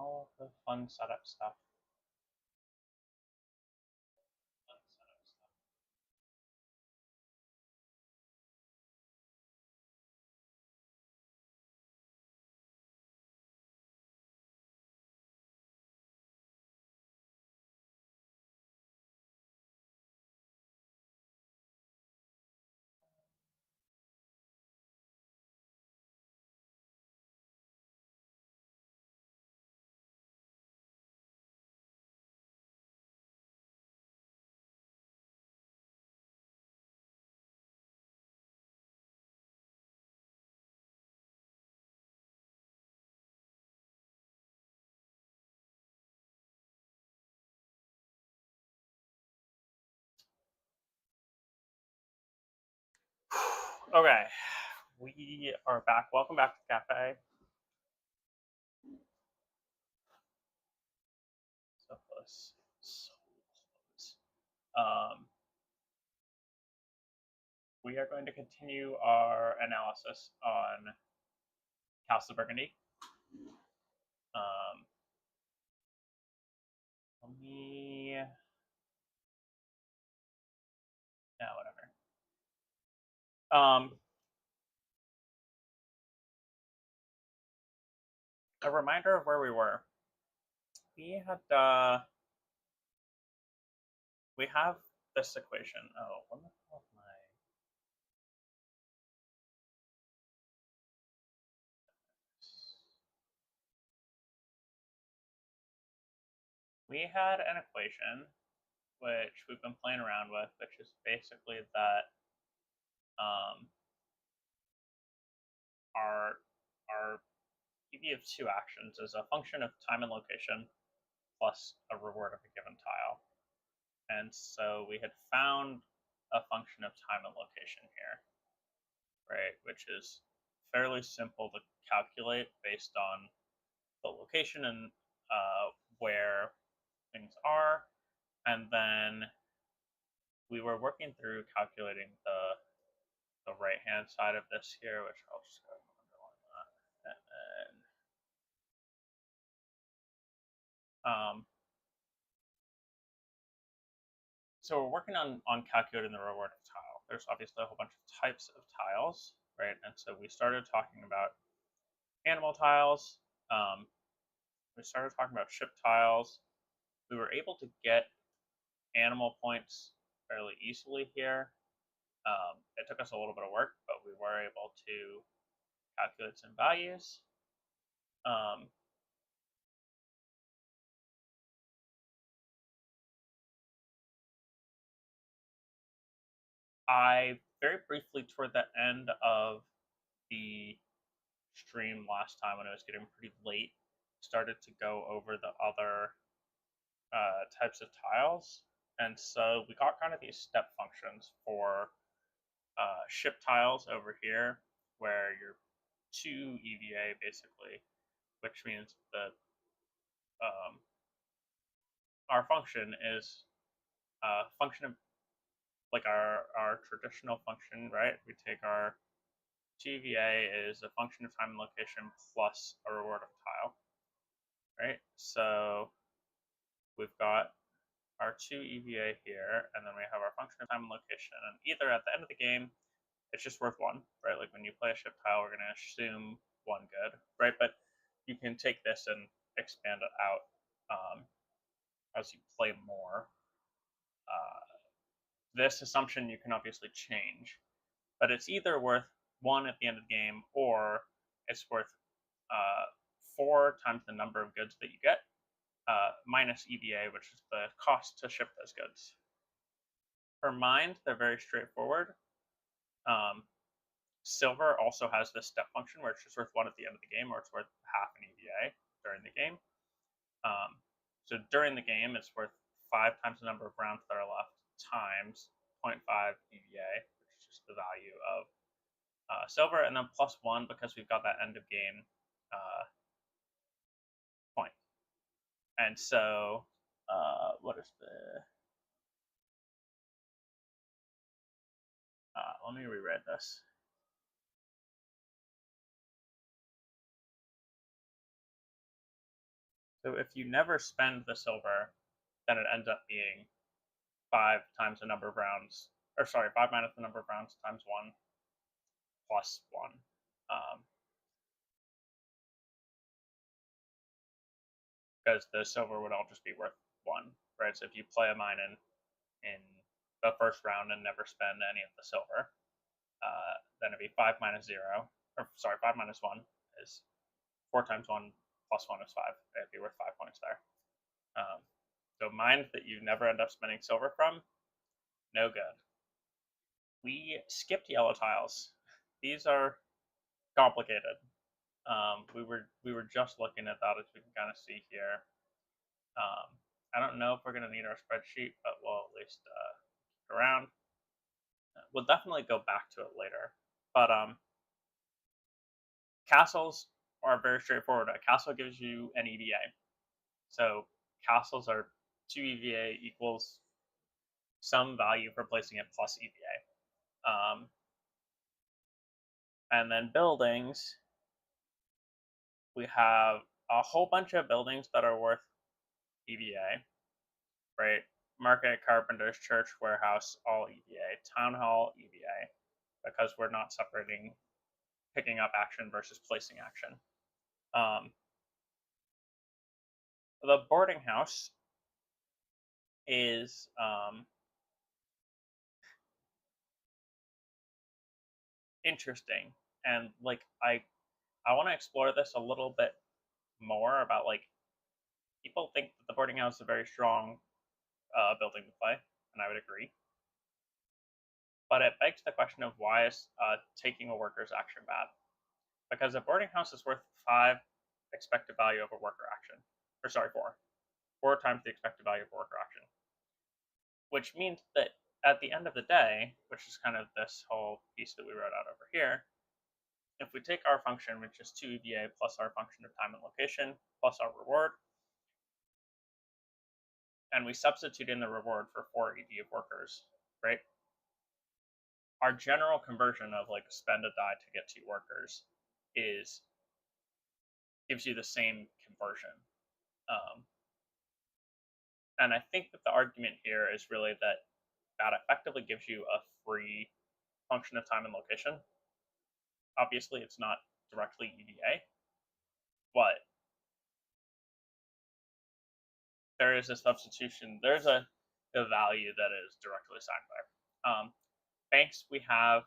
all the fun setup stuff. Okay, we are back. Welcome back to the cafe. So close. So close. We are going to continue our analysis on Castle Burgundy. Um, let me. No, whatever. A reminder of where we were. We had we have this equation. Oh, what the hell am I? We had an equation which we've been playing around with, which is basically that our EV of two actions is a function of time and location plus a reward of a given tile. And so we had found a function of time and location here, right? Which is fairly simple to calculate based on the location and where things are. And then we were working through calculating the right hand side of this here, which I'll just go underline that. And then so we're working on calculating the reward of tile. There's obviously a whole bunch of types of tiles, right? And so we started talking about animal tiles. We started talking about ship tiles. We were able to get animal points fairly easily here. It took us a little bit of work, but we were able to calculate some values. I very briefly, toward the end of the stream last time when it was getting pretty late, started to go over the other types of tiles. And so we got kind of these step functions for ship tiles over here, where you're 2 EVA basically, which means that our function is a function of like our traditional function, right? We take our TVA is a function of time and location plus a reward of tile, right? So we've got our 2 EVA here, and then we have our function of time and location. And either at the end of the game, it's just worth 1, right? Like when you play a ship tile, we're going to assume 1 good, right? But you can take this and expand it out as you play more. This assumption you can obviously change, but it's either worth 1 at the end of the game, or it's worth 4 times the number of goods that you get, minus EVA, which is the cost to ship those goods. For mind, they're very straightforward. Silver also has this step function where it's just worth 1 at the end of the game, or it's worth half an EVA during the game. So during the game, it's worth 5 times the number of rounds that are left times 0.5 EVA, which is just the value of silver, and then plus 1 because we've got that end of game point. And so, what is the? Let me rewrite this. So if you never spend the silver, then it ends up being 5 times the number of rounds, or sorry, 5 minus the number of rounds times 1 plus 1. Because the silver would all just be worth 1, right? So if you play a mine in the first round and never spend any of the silver, then it'd be 5 minus 0, or sorry, 5 minus 1 is 4 times 1 plus 1 is 5. It'd be worth 5 points there. So mines that you never end up spending silver from, no good. We skipped yellow tiles. These are complicated. We were just looking at that, as we can kind of see here. I don't know if we're going to need our spreadsheet, but we'll at least look around. We'll definitely go back to it later. But castles are very straightforward. A castle gives you an EVA. So castles are 2 EVA equals some value for placing it plus EVA. And then buildings, we have a whole bunch of buildings that are worth EVA, right? Market, carpenters, church, warehouse, all EVA. Town hall, EVA, because we're not separating picking up action versus placing action. The boarding house is interesting, and like I want to explore this a little bit more about like people think that the boarding house is a very strong building to play, and I would agree. But it begs the question of why is taking a worker's action bad? Because a boarding house is worth 5 expected value of a worker action, or sorry, 4 times the expected value of a worker action, which means that at the end of the day, which is kind of this whole piece that we wrote out over here, if we take our function, which is 2 EVA plus our function of time and location plus our reward, and we substitute in the reward for 4 EVA workers, right? Our general conversion of like spend a die to get 2 workers gives you the same conversion. And I think that the argument here is really that effectively gives you a free function of time and location. Obviously, it's not directly EVA, but there is a substitution. There's a value that is directly assigned there. Banks, we have,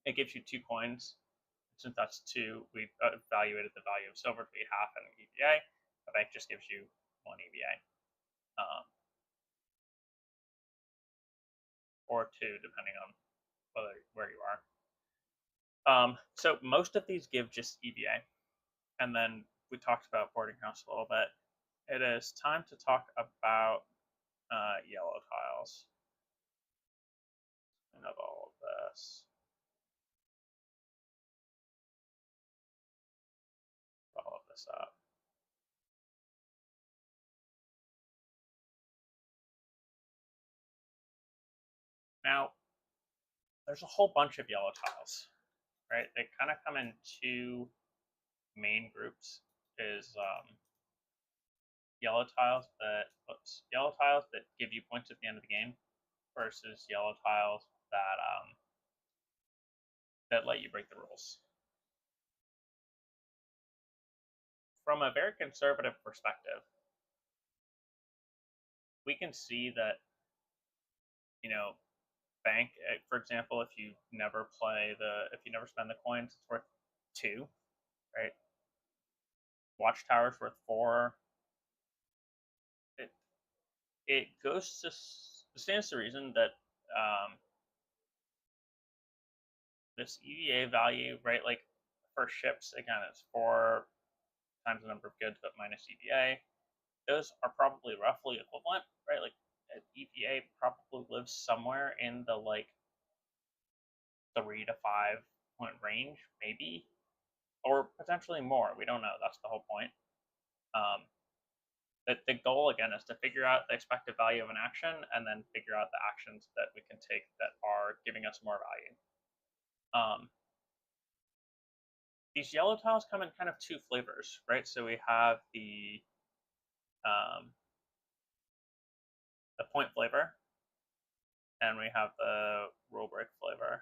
it gives you 2 coins. Since that's 2, we've evaluated the value of silver to be half an EVA. A bank just gives you 1 EVA. Or 2, depending on where you are. So most of these give just EVA. And then we talked about boarding house a little bit. It is time to talk about yellow tiles. Clean up all of this. All of this up. Now, there's a whole bunch of yellow tiles, right? They kind of come in 2 main groups. Is yellow tiles that give you points at the end of the game versus yellow tiles that let you break the rules. From a very conservative perspective, we can see that, you know, bank, for example, if you never spend the coins, it's worth 2, right? Watchtower's worth 4. It goes to stands to reason that this EVA value, right? Like for ships, again, it's 4 times the number of goods, but minus EVA. Those are probably roughly equivalent, right? Like EVA probably lives somewhere in the like 3 to 5 point range, maybe, or potentially more. We don't know. That's the whole point. The goal again is to figure out the expected value of an action and then figure out the actions that we can take that are giving us more value. these yellow tiles come in kind of two flavors, right? So we have the point flavor, and we have the rule break flavor.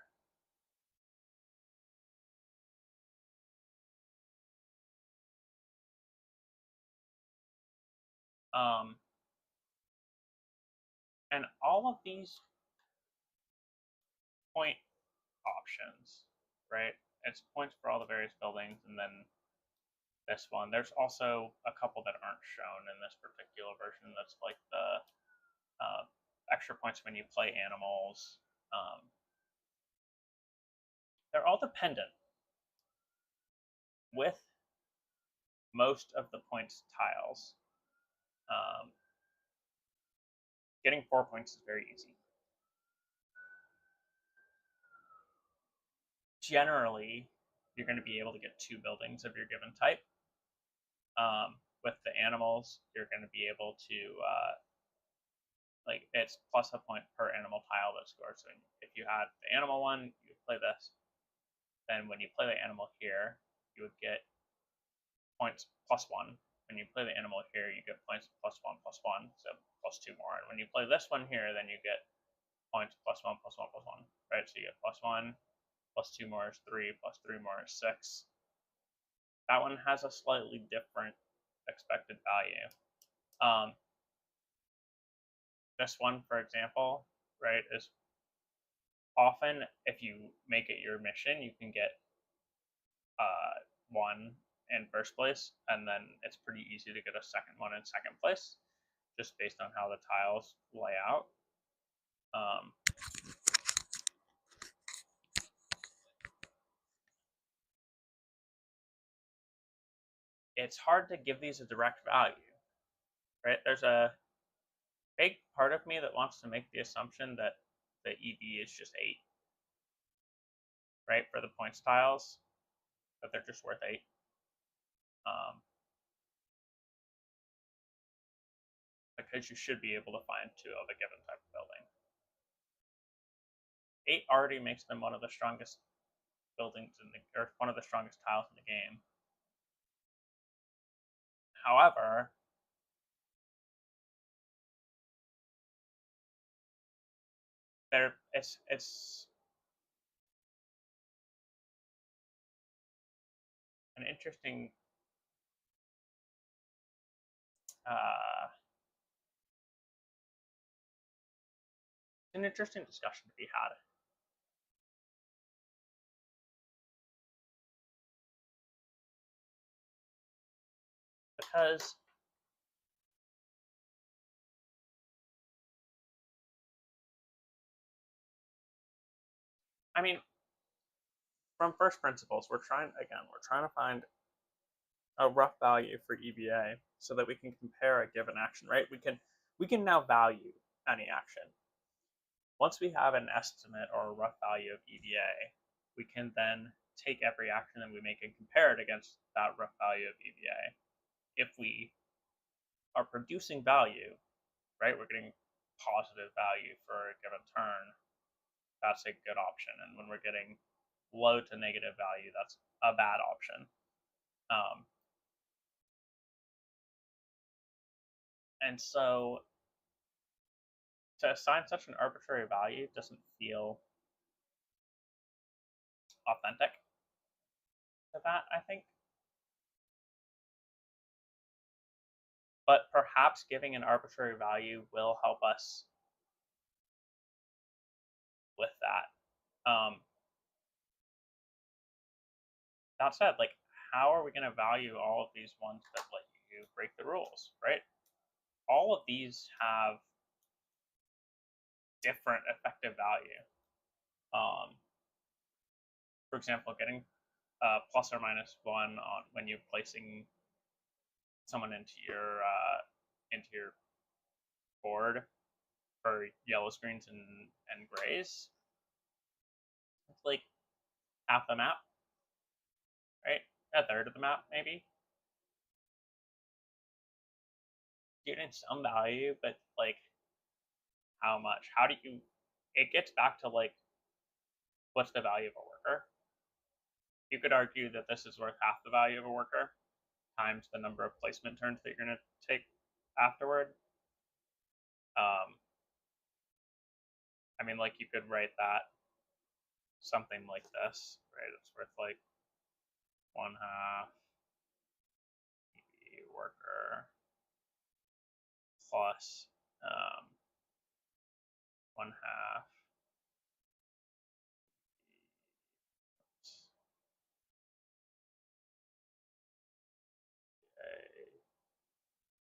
And all of these point options, right? It's points for all the various buildings, and then this one. There's also a couple that aren't shown in this particular version. That's like the extra points when you play animals. They're all dependent. With most of the points tiles, getting 4 points is very easy. Generally, you're going to be able to get 2 buildings of your given type. With the animals, you're going to be able to like it's plus a point per animal tile that scores. So if you had the animal one, you would play this. Then when you play the animal here, you would get points plus 1. When you play the animal here, you get points plus 1, so plus 2 more. And when you play this one here, then you get points plus 1, plus 1, plus 1, right? So you get plus 1, plus 2 more is 3, plus 3 more is 6. That one has a slightly different expected value. This one, for example, right, is often if you make it your mission, you can get 1 in first place, and then it's pretty easy to get a second one in second place, just based on how the tiles lay out. It's hard to give these a direct value, right? There's a big part of me that wants to make the assumption that the EV is just 8, right, for the points tiles, that they're just worth 8. Because you should be able to find 2 of a given type of building. 8 already makes them one of the strongest buildings or one of the strongest tiles in the game. However, it's an interesting discussion to be had. Because I mean, from first principles, we're trying to find a rough value for EVA so that we can compare a given action, right? We can now value any action. Once we have an estimate or a rough value of EVA, we can then take every action that we make and compare it against that rough value of EVA. If we are producing value, right, we're getting positive value for a given turn, that's a good option. And when we're getting low to negative value, that's a bad option. And so to assign such an arbitrary value doesn't feel authentic to that, I think. But perhaps giving an arbitrary value will help us with that. That said, like, how are we going to value all of these ones that let you break the rules, right? All of these have different effective value. For example, getting plus or minus 1 on when you're placing someone into your board for yellow screens and grays. It's like half the map, right? A third of the map, maybe. Getting some value, but like how much? How do you? It gets back to like, what's the value of a worker? you could argue that this is worth half the value of a worker times the number of placement turns that you're going to take afterward. I mean, like, you could write that something like this, right? It's worth like 1/2 worker plus 1/2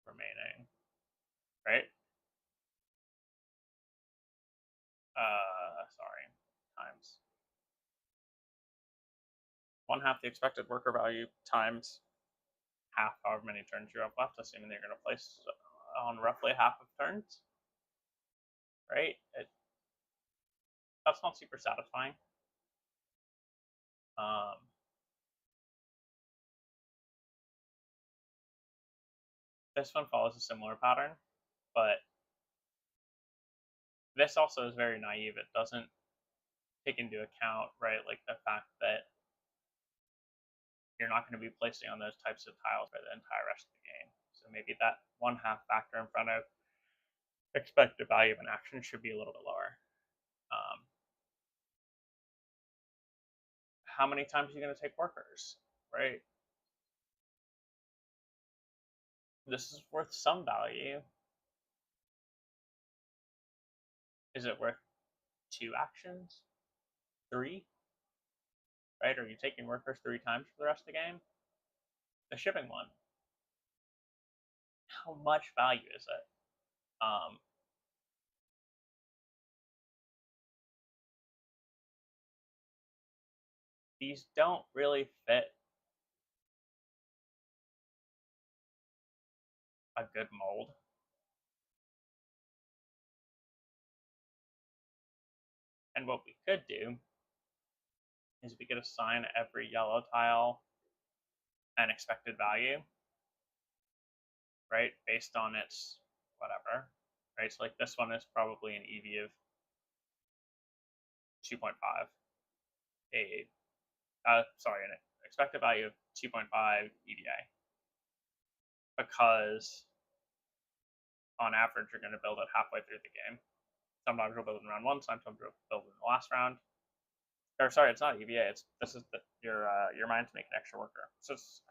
remaining, right? Sorry, times 1/2 the expected worker value times half however many turns you have left, assuming they're going to place on roughly half of turns, right? That's not super satisfying. This one follows a similar pattern, but this also is very naive. It doesn't take into account, right, like the fact that you're not going to be placing on those types of tiles for the entire rest of the game. So maybe that 1/2 factor in front of expected value of an action should be a little bit lower. How many times are you going to take workers, right? This is worth some value. Is it worth 2 actions? 3? Right? Are you taking workers 3 times for the rest of the game? The shipping one. How much value is it? These don't really fit a good mold. And what we could do is we could assign every yellow tile an expected value, right, based on its whatever, right? So like this one is probably an EV of 2.5, an expected value of 2.5 EVA, because on average you're going to build it halfway through the game. Sometimes you'll build in round 1, sometimes you'll build in the last round. Or sorry, it's not EVA. This is your mine to make an extra worker. So it's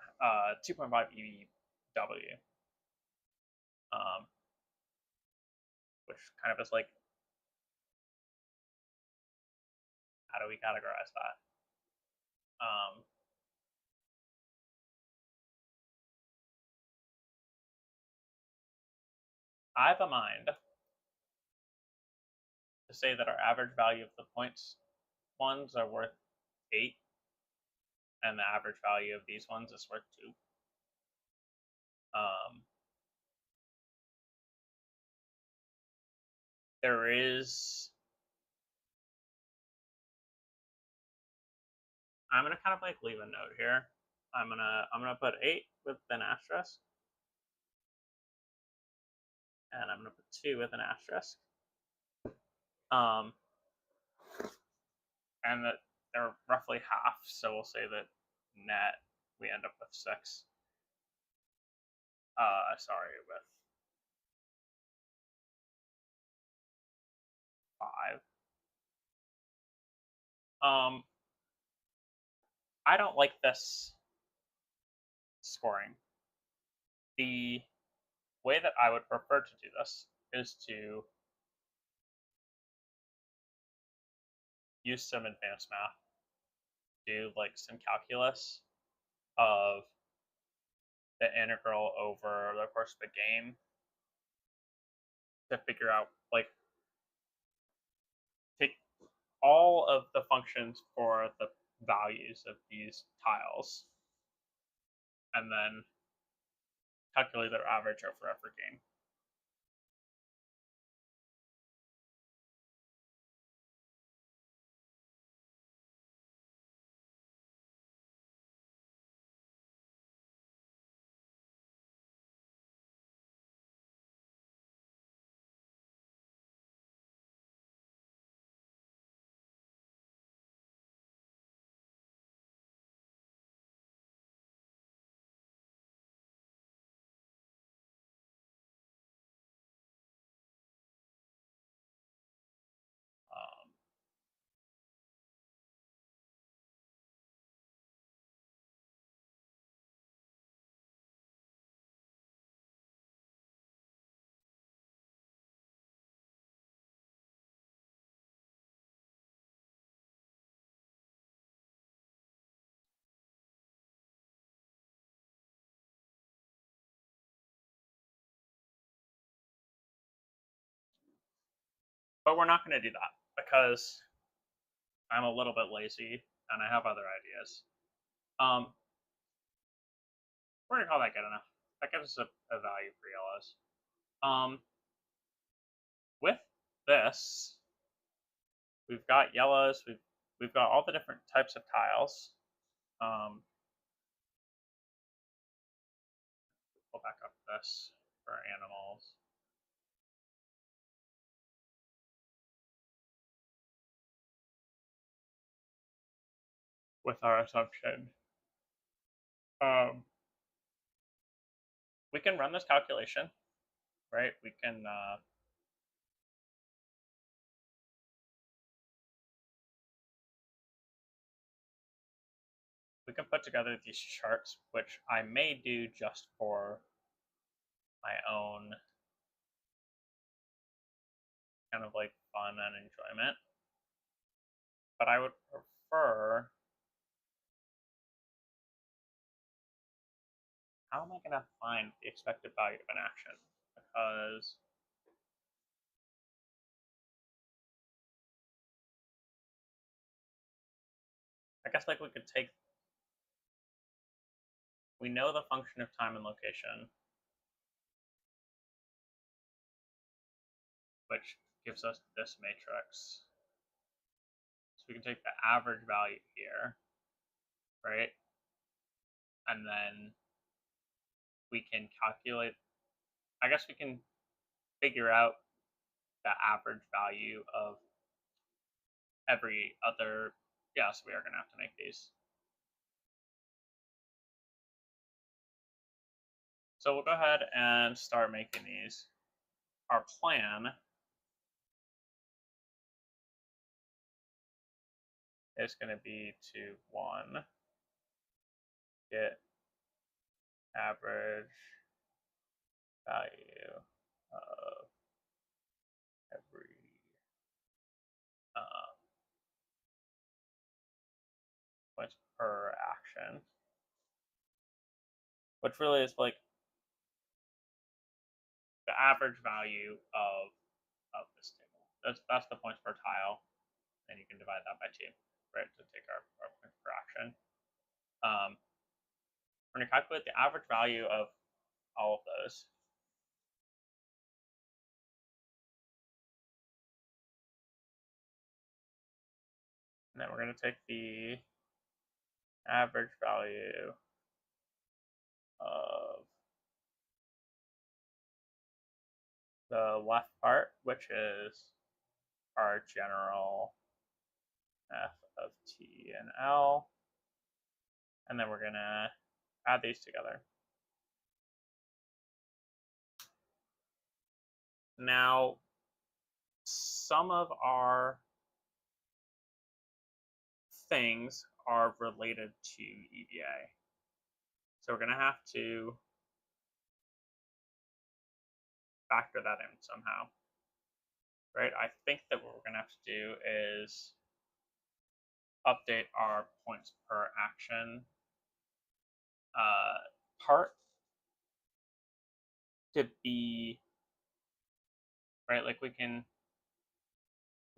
2.5 EVW, which kind of is like, how do we categorize that? I have a mind to say that our average value of the points ones are worth 8, and the average value of these ones is worth 2. There is, I'm gonna kind of like leave a note here. I'm gonna put 8 with an asterisk, and I'm gonna put 2 with an asterisk. And that they're roughly half, so we'll say that net we end up with 6. Sorry, with 5. I don't like this scoring. The way that I would prefer to do this is to use some advanced math, do like some calculus of the integral over the course of the game to figure out, like, take all of the functions for the values of these tiles and then calculate their average over every game. But we're not going to do that because I'm a little bit lazy and I have other ideas. We're going to call that good enough. That gives us a value for yellows. With this, we've got yellows. We've got all the different types of tiles. Pull back up this for animals. With our assumption, we can run this calculation, right? We can put together these charts, which I may do just for my own kind of like fun and enjoyment. But I would prefer, how am I going to find the expected value of an action? Because I guess like we could take, we know the function of time and location, which gives us this matrix. So we can take the average value here, right? And then we can calculate, I guess we can figure out the average value of every other, yes, we are going to have to make these. So we'll go ahead and start making these. Our plan is going to be to, one, get average value of every points per action, which really is like the average value of this table. That's the points per tile, and you can divide that by 2, right, to take our points per action. We're going to calculate the average value of all of those. And then we're going to take the average value of the left part, which is our general f of t and l. And then we're going to add these together. Now, some of our things are related to EVA. So we're going to have to factor that in somehow, right? I think that what we're going to have to do is update our points per action part to be, right, like we can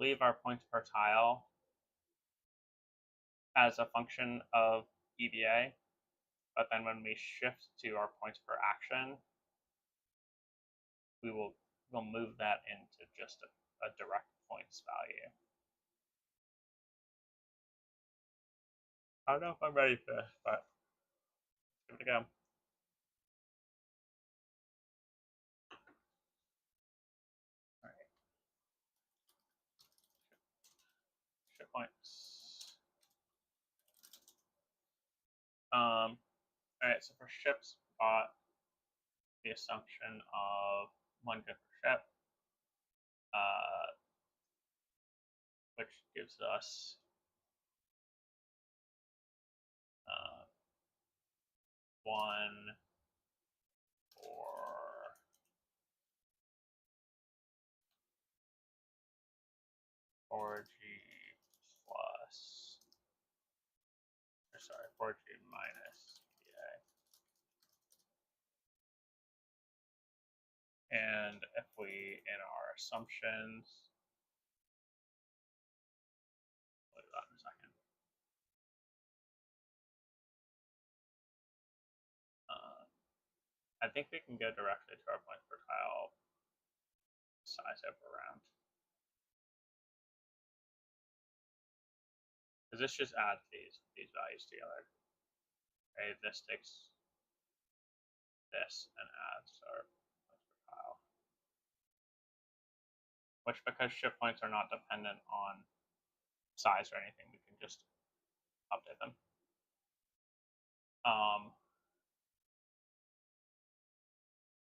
leave our points per tile as a function of EVA, but then when we shift to our points per action, we'll move that into just a direct points value. I don't know if I'm ready for this, but let's give it a go. All right. Ship points. All right, so for ships, bought the assumption of 1 good per ship, which gives us 1 for 4G plus, or sorry, 4G minus EVA. And if we, in our assumptions, I think we can go directly to our points per tile size over round. Because this just adds these values together. Okay, this takes this and adds our points per tile. Which, because shift points are not dependent on size or anything, we can just update them.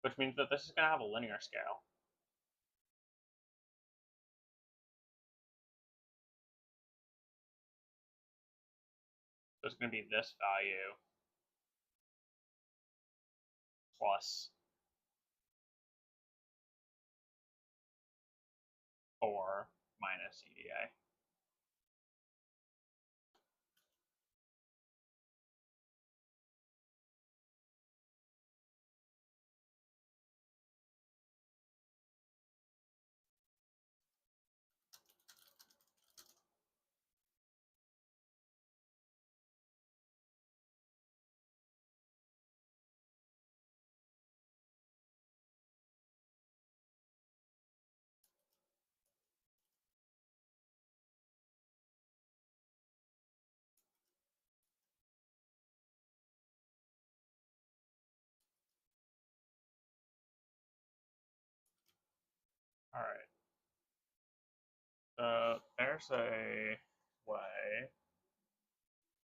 Which means that this is going to have a linear scale. So it's going to be this value plus 4 minus EDA. All right. So there's a way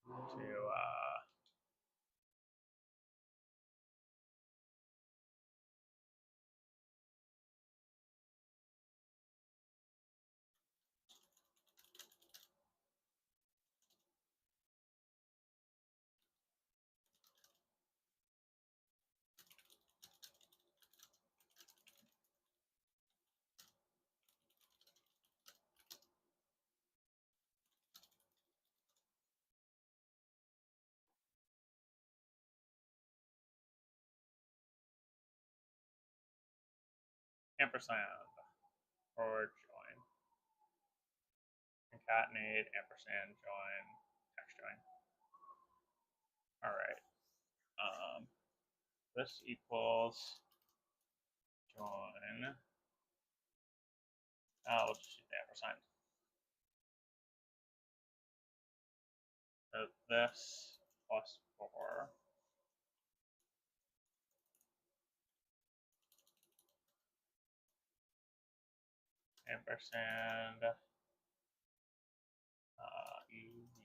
to ampersand or join, concatenate, ampersand, join, text join. All right. This equals join. We'll just use the ampersand. So this plus 4 ampersand EVA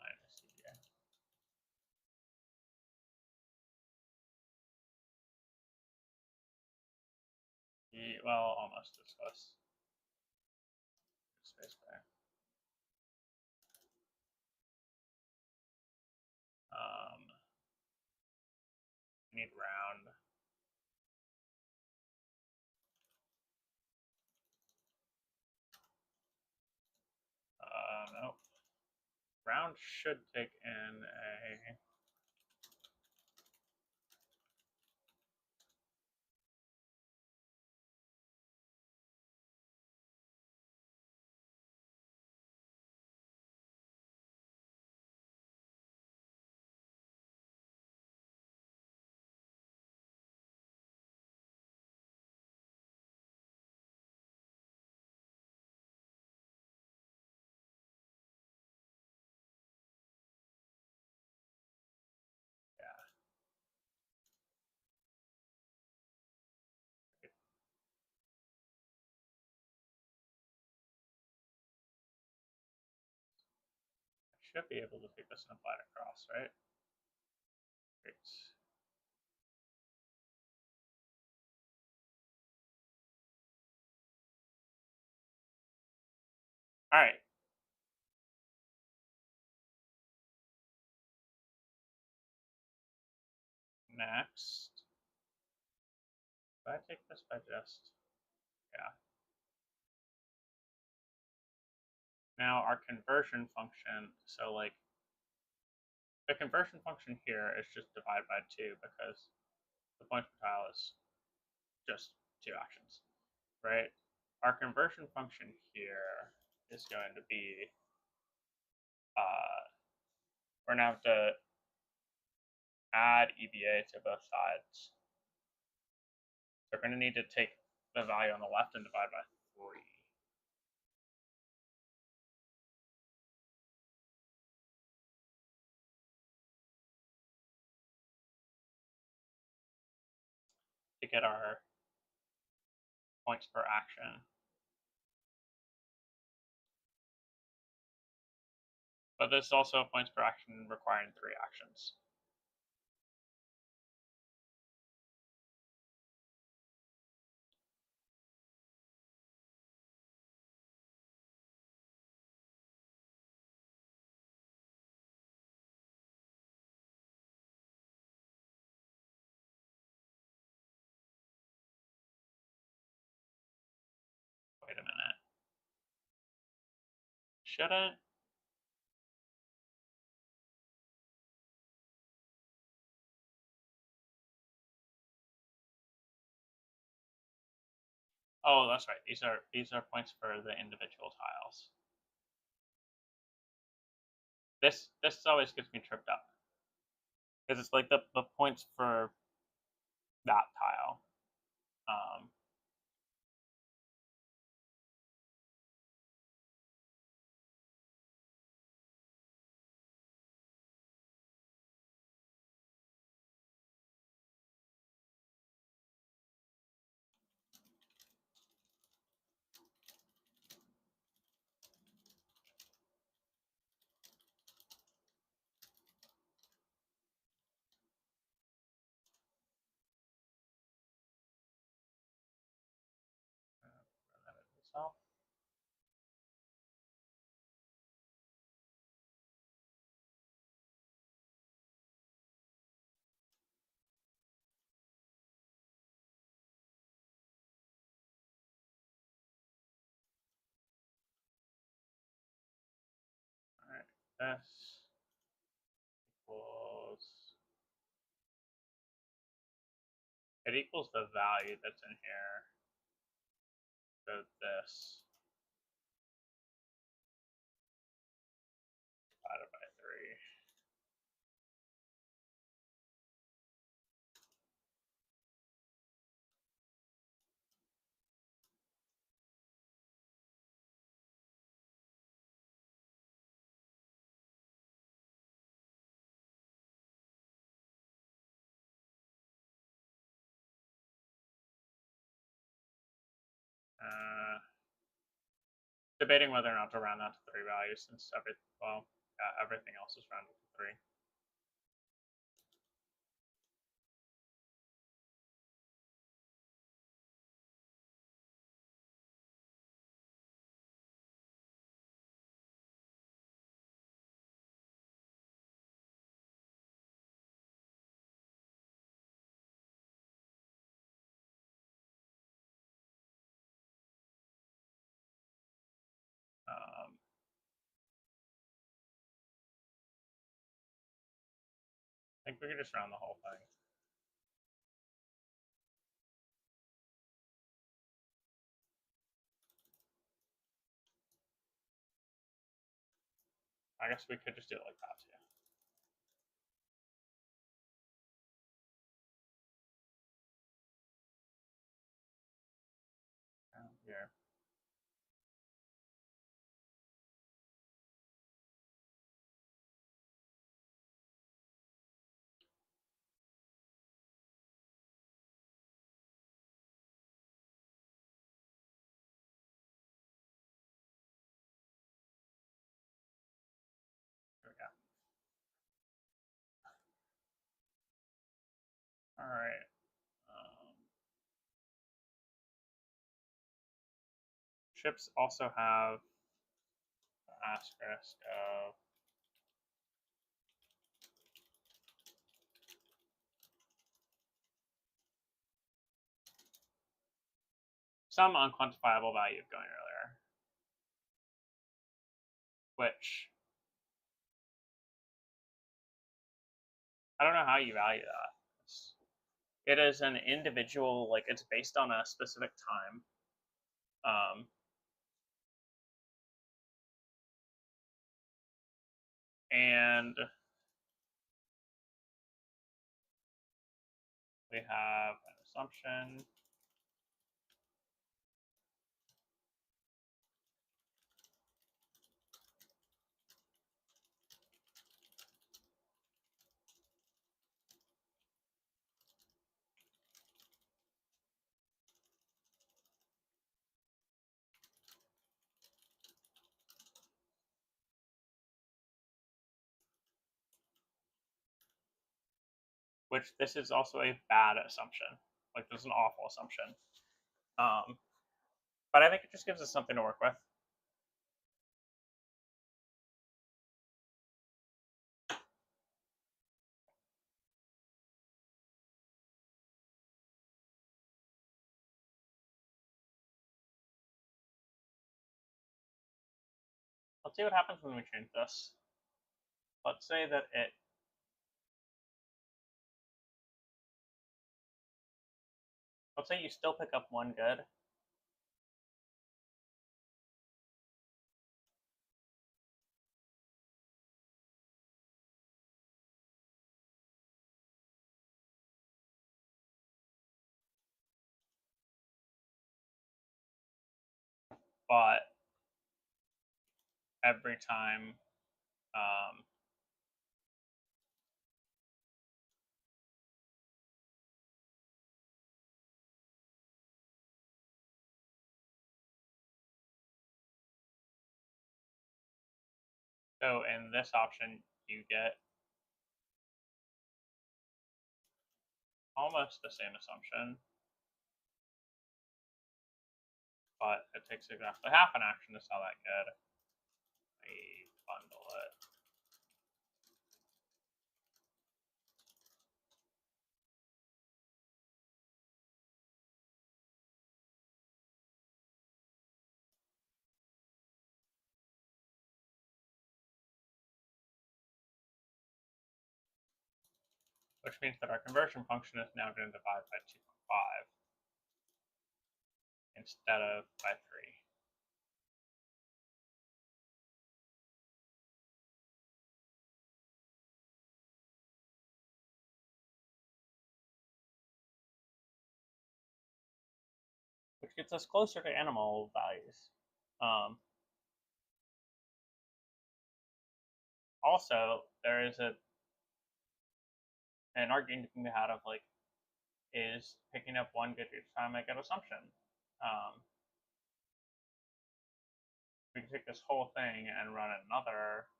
minus EVA. Well, almost this was space there. Need round. Nope. Round should take in a should be able to take this and apply it across, right? Great. All right. Next, if I take this by just, yeah. Now our conversion function, so like the conversion function here is just divide by 2 because the points per tile is just 2 actions, right? Our conversion function here is going to be we're gonna have to add EBA to both sides. So we're gonna need to take the value on the left and divide by 3. To get our points per action. But this is also points per action requiring 3 actions. Wait a minute. Shouldn't Oh, that's right. These are points for the individual tiles. This always gets me tripped up because it's like the points for that tile. So this equals, it equals the value that's in here. So this divided by 3. Debating whether or not to round that to 3 values since everything else is rounded to 3. I think we could just round the whole thing. I guess we could just do it like that too. Down here. There we go. All right. Ships also have an asterisk of some unquantifiable value of going earlier, which I don't know how you value that. It is an individual, like it's based on a specific time. And we have an assumption. Which this is also a bad assumption. Like, this is an awful assumption. But I think it just gives us something to work with. Let's see what happens when we change this. Let's say that let's say you still pick up one good, but every time so in this option you get almost the same assumption, but it takes exactly half an action to sell that good. We bundle it. Which means that our conversion function is now going to divide by 2.5 instead of by 3. Which gets us closer to animal values. Also, there is an argument you can be had of like, is picking up one good each time I get assumption. We can take this whole thing and run another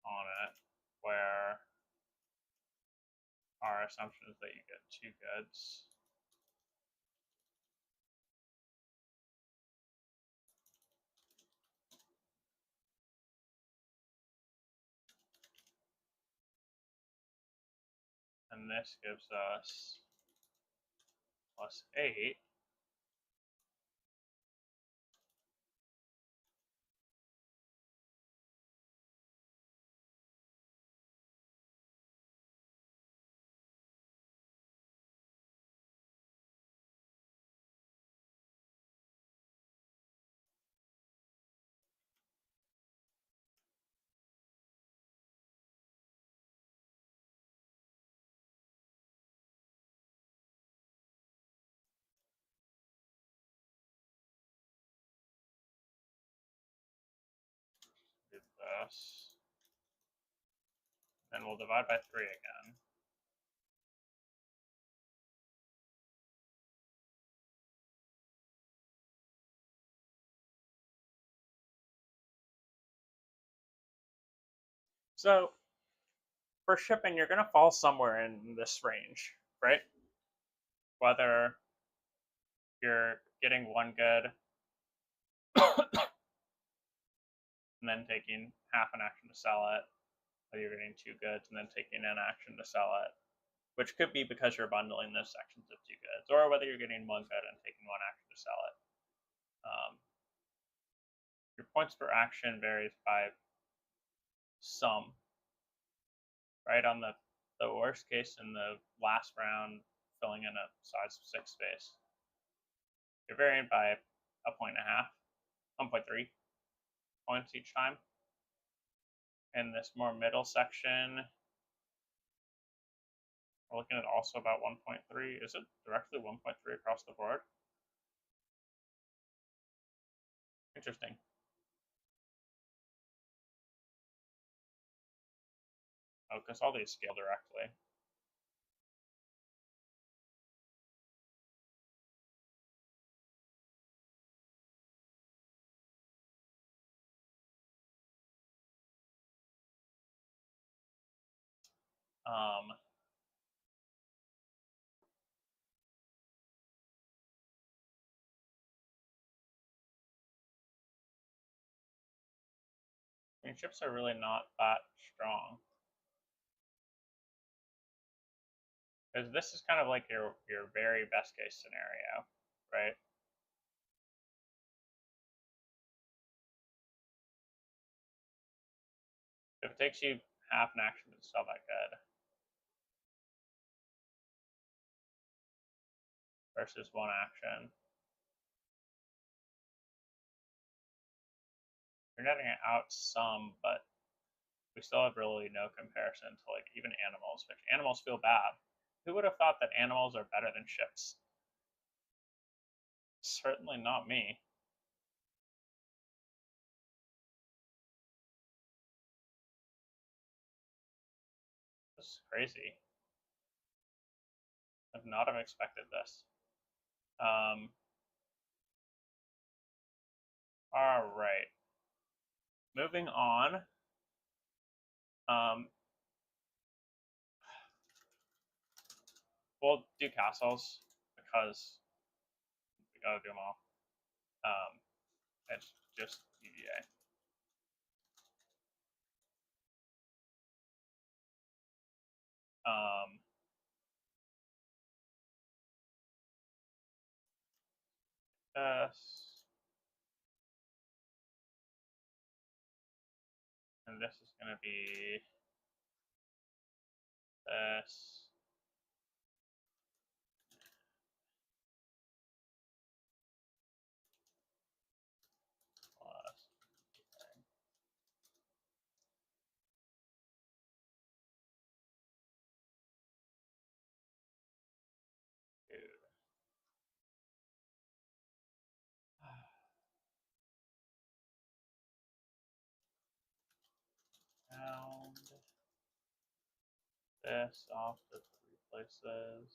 on it where our assumption is that you get 2 goods. And this gives us plus 8. Do this. Then we'll divide by 3 again. So for shipping, you're going to fall somewhere in this range, right? Whether you're getting one good and then taking half an action to sell it, whether you're getting 2 goods and then taking an action to sell it, which could be because you're bundling those sections of 2 goods, or whether you're getting one good and taking one action to sell it. Your points per action varies by some, right? On the worst case in the last round, filling in a size 6 space, you're varying by a point and a half, 1.3 points each time. In this more middle section, We're looking at also about 1.3. Is it directly 1.3 across the board? Interesting. Oh, because all these scale directly. Um, I mean, ships are really not that strong. Because this is kind of like your very best case scenario, right? If it takes you half an action, it's still that good. Versus one action. You're netting it out some, but we still have really no comparison to like even animals, which animals feel bad. Who would have thought that animals are better than ships? Certainly not me. This is crazy. I would not have expected this. All right. Moving on. Um, we'll do castles because we gotta do them all. It's just EVA. Um, this, and this is gonna be this. Plus, dude. Round this off to 3 places.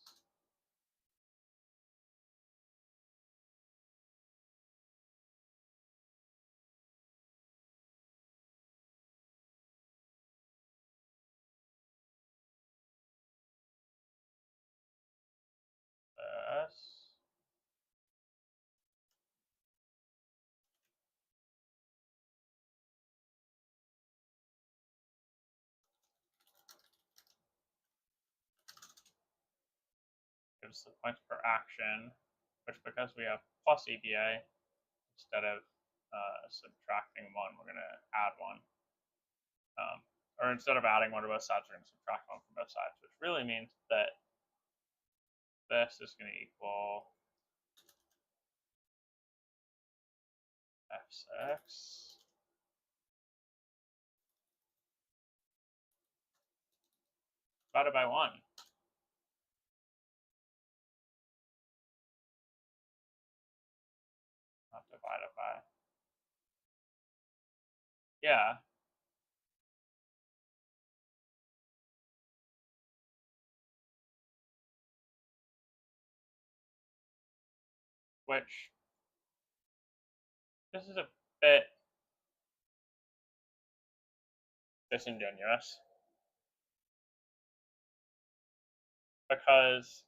This. Gives the points per action, which because we have plus EVA, instead of subtracting one, we're going to add one. Or instead of adding one to both sides, we're going to subtract one from both sides, which really means that this is going to equal f6 divided by 1. Not divided by. Yeah. Which, this is a bit disingenuous. Because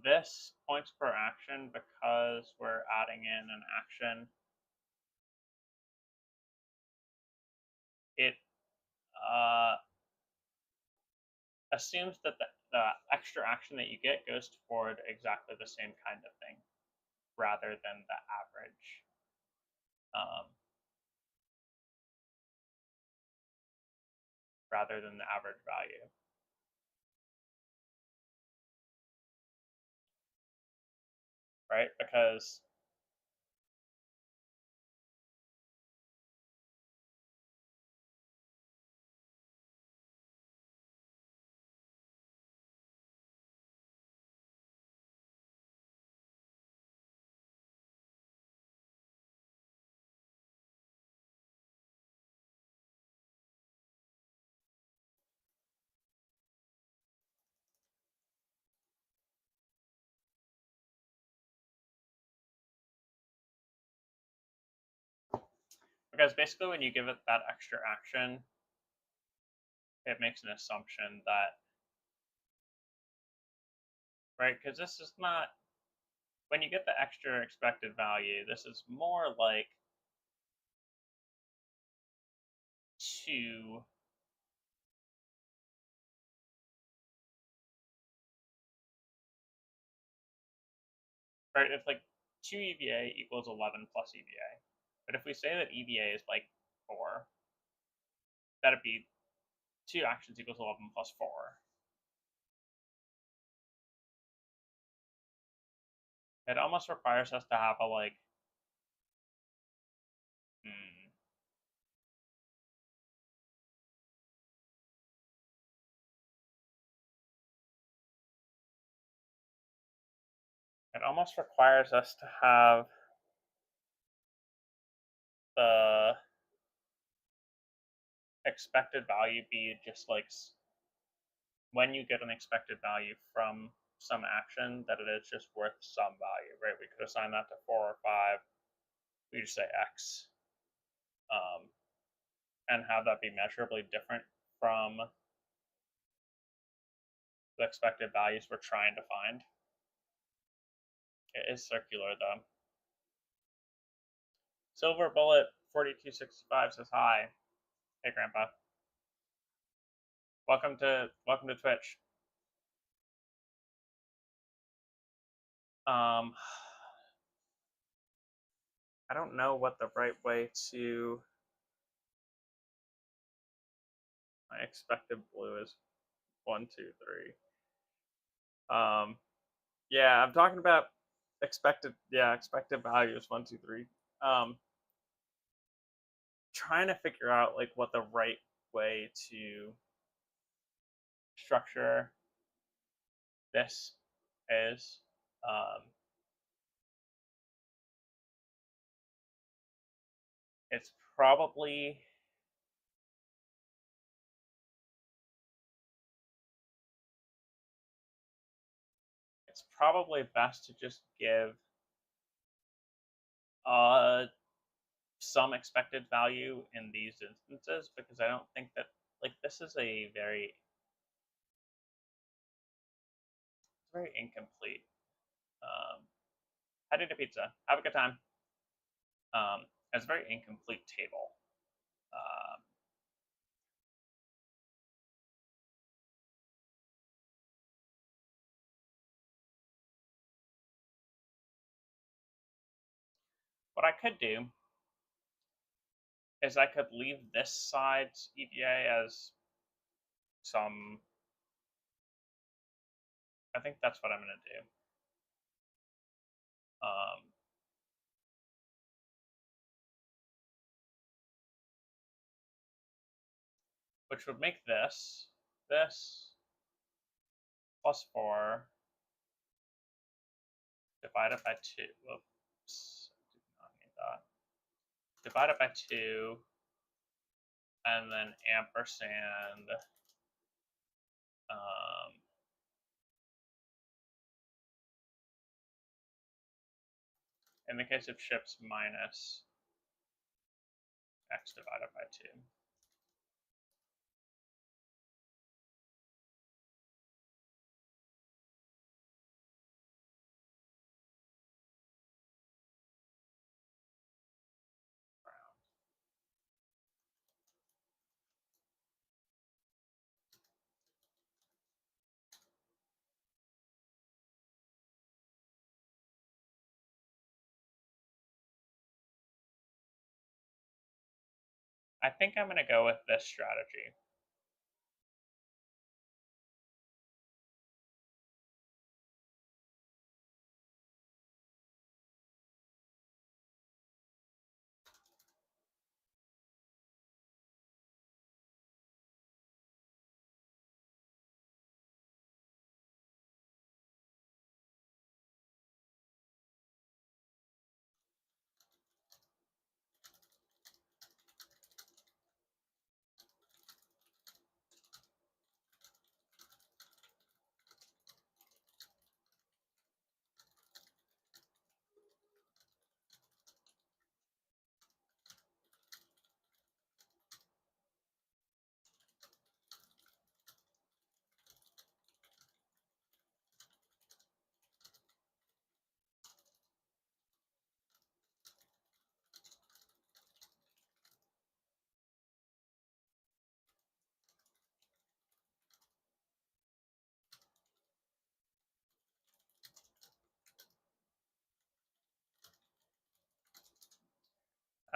this points per action, because we're adding in an action, it assumes that the extra action that you get goes toward exactly the same kind of thing, rather than the average. Rather than the average value. Right? Because Because basically when you give it that extra action, it makes an assumption that, right, because this is not, when you get the extra expected value, this is more like two, right, it's like 2 EVA equals 11 plus EVA. But if we say that EVA is like 4, that'd be 2 actions equals 11 plus 4. It almost requires us to have a like, it almost requires us to have the expected value be just like when you get an expected value from some action, that it is just worth some value, right? We could assign that to 4 or 5. We just say X, and have that be measurably different from the expected values we're trying to find. It is circular though. Silver Bullet 4265 says hi. Hey Grandpa. Welcome to Twitch. I don't know what the right way to, my expected blue is 1, 2, 3. Yeah, I'm talking about expected values 1, 2, 3. Trying to figure out like what the right way to structure this is. It's probably best to just give some expected value in these instances, because I don't think that, like, this is a very incomplete. Heading to pizza. Have a good time. It's a very incomplete table. What I could do is I could leave this side's EVA as some. I think that's what I'm going to do. Which would make this plus 4 divided by 2. Whoops, I did not need that. Divided by 2, and then ampersand. In the case of ships, minus x divided by 2. I think I'm going to go with this strategy.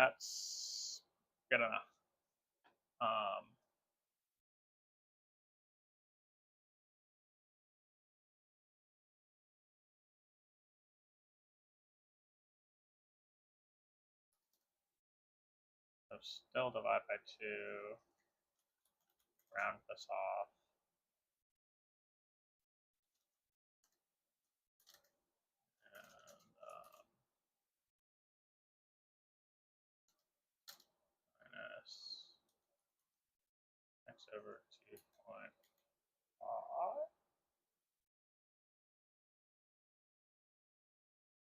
That's good enough. So still divide by 2, round this off. And minus x over 2.5.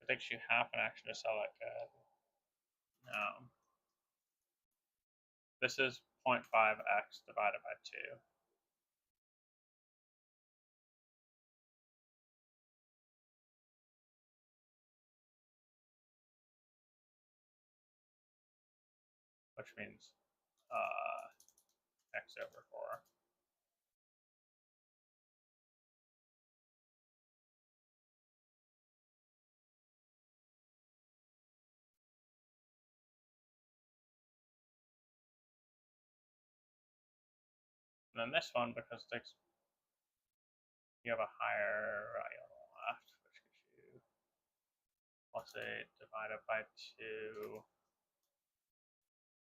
It takes you half an action to sell that good. No. This is 0.5x divided by 2. Which means x over 4. And then this one, because it takes, you have a higher value on the left, which gives you plus 8 divided by 2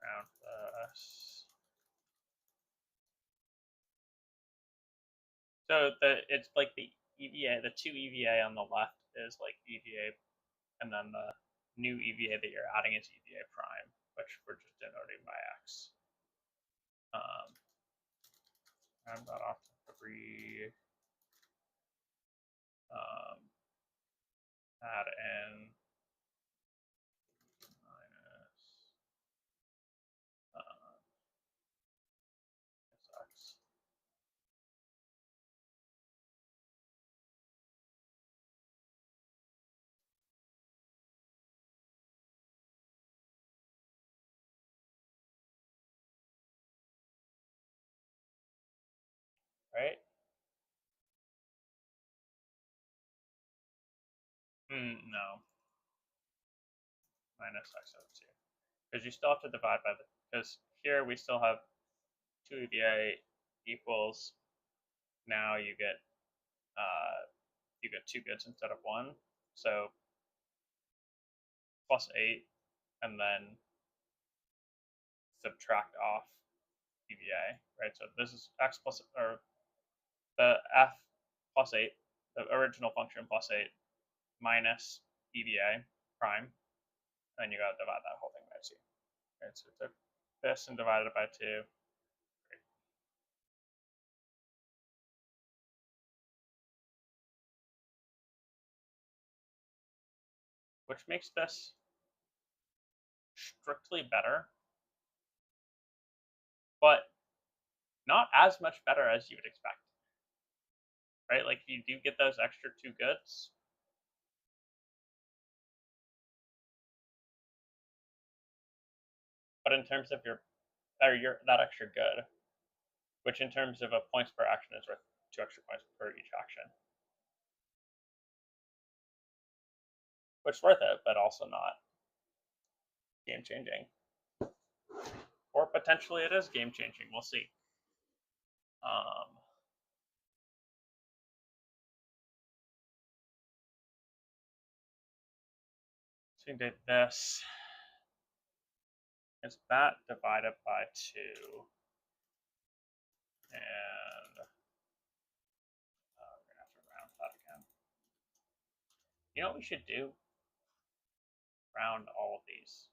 round this. So it's like the EVA, the 2 EVA on the left is like EVA, and then the new EVA that you're adding is EVA prime, which we're just denoting by x. Round that off to 3. Add in minus x. Right? No. Minus x over 2. Because you still have to divide by the, because here we still have 2 EVA equals, now you get 2 goods instead of 1. So plus 8, and then subtract off EVA, right? So this is x plus, or the f plus 8, the original function plus 8 minus EVA prime, and you got to divide that whole thing by 2. Right, so we took this and divided it by 2. Great. Which makes this strictly better, but not as much better as you would expect. Right? Like you do get those extra 2 goods. But in terms of your that extra good, which in terms of a points per action is worth 2 extra points per each action. Which is worth it, but also not game changing. Or potentially it is game changing. We'll see. So we did this. It's that divided by 2. And we're going to have to round that again. You know what we should do? Round all of these.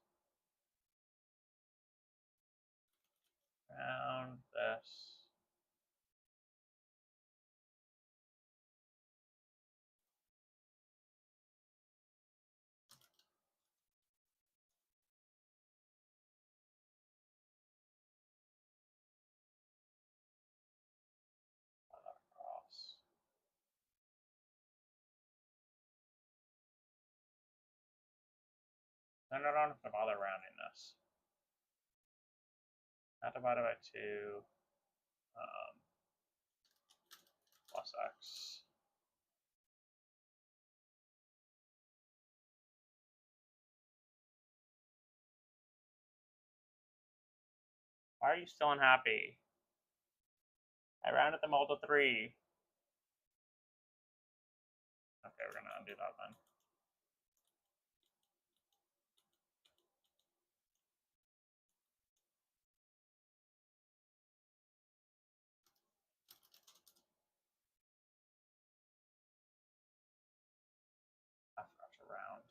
Round this. Then I don't have to bother rounding this. That divided by 2 plus x. Why are you still unhappy? I rounded them all to 3. Okay, we're gonna undo that then. I forgot to round.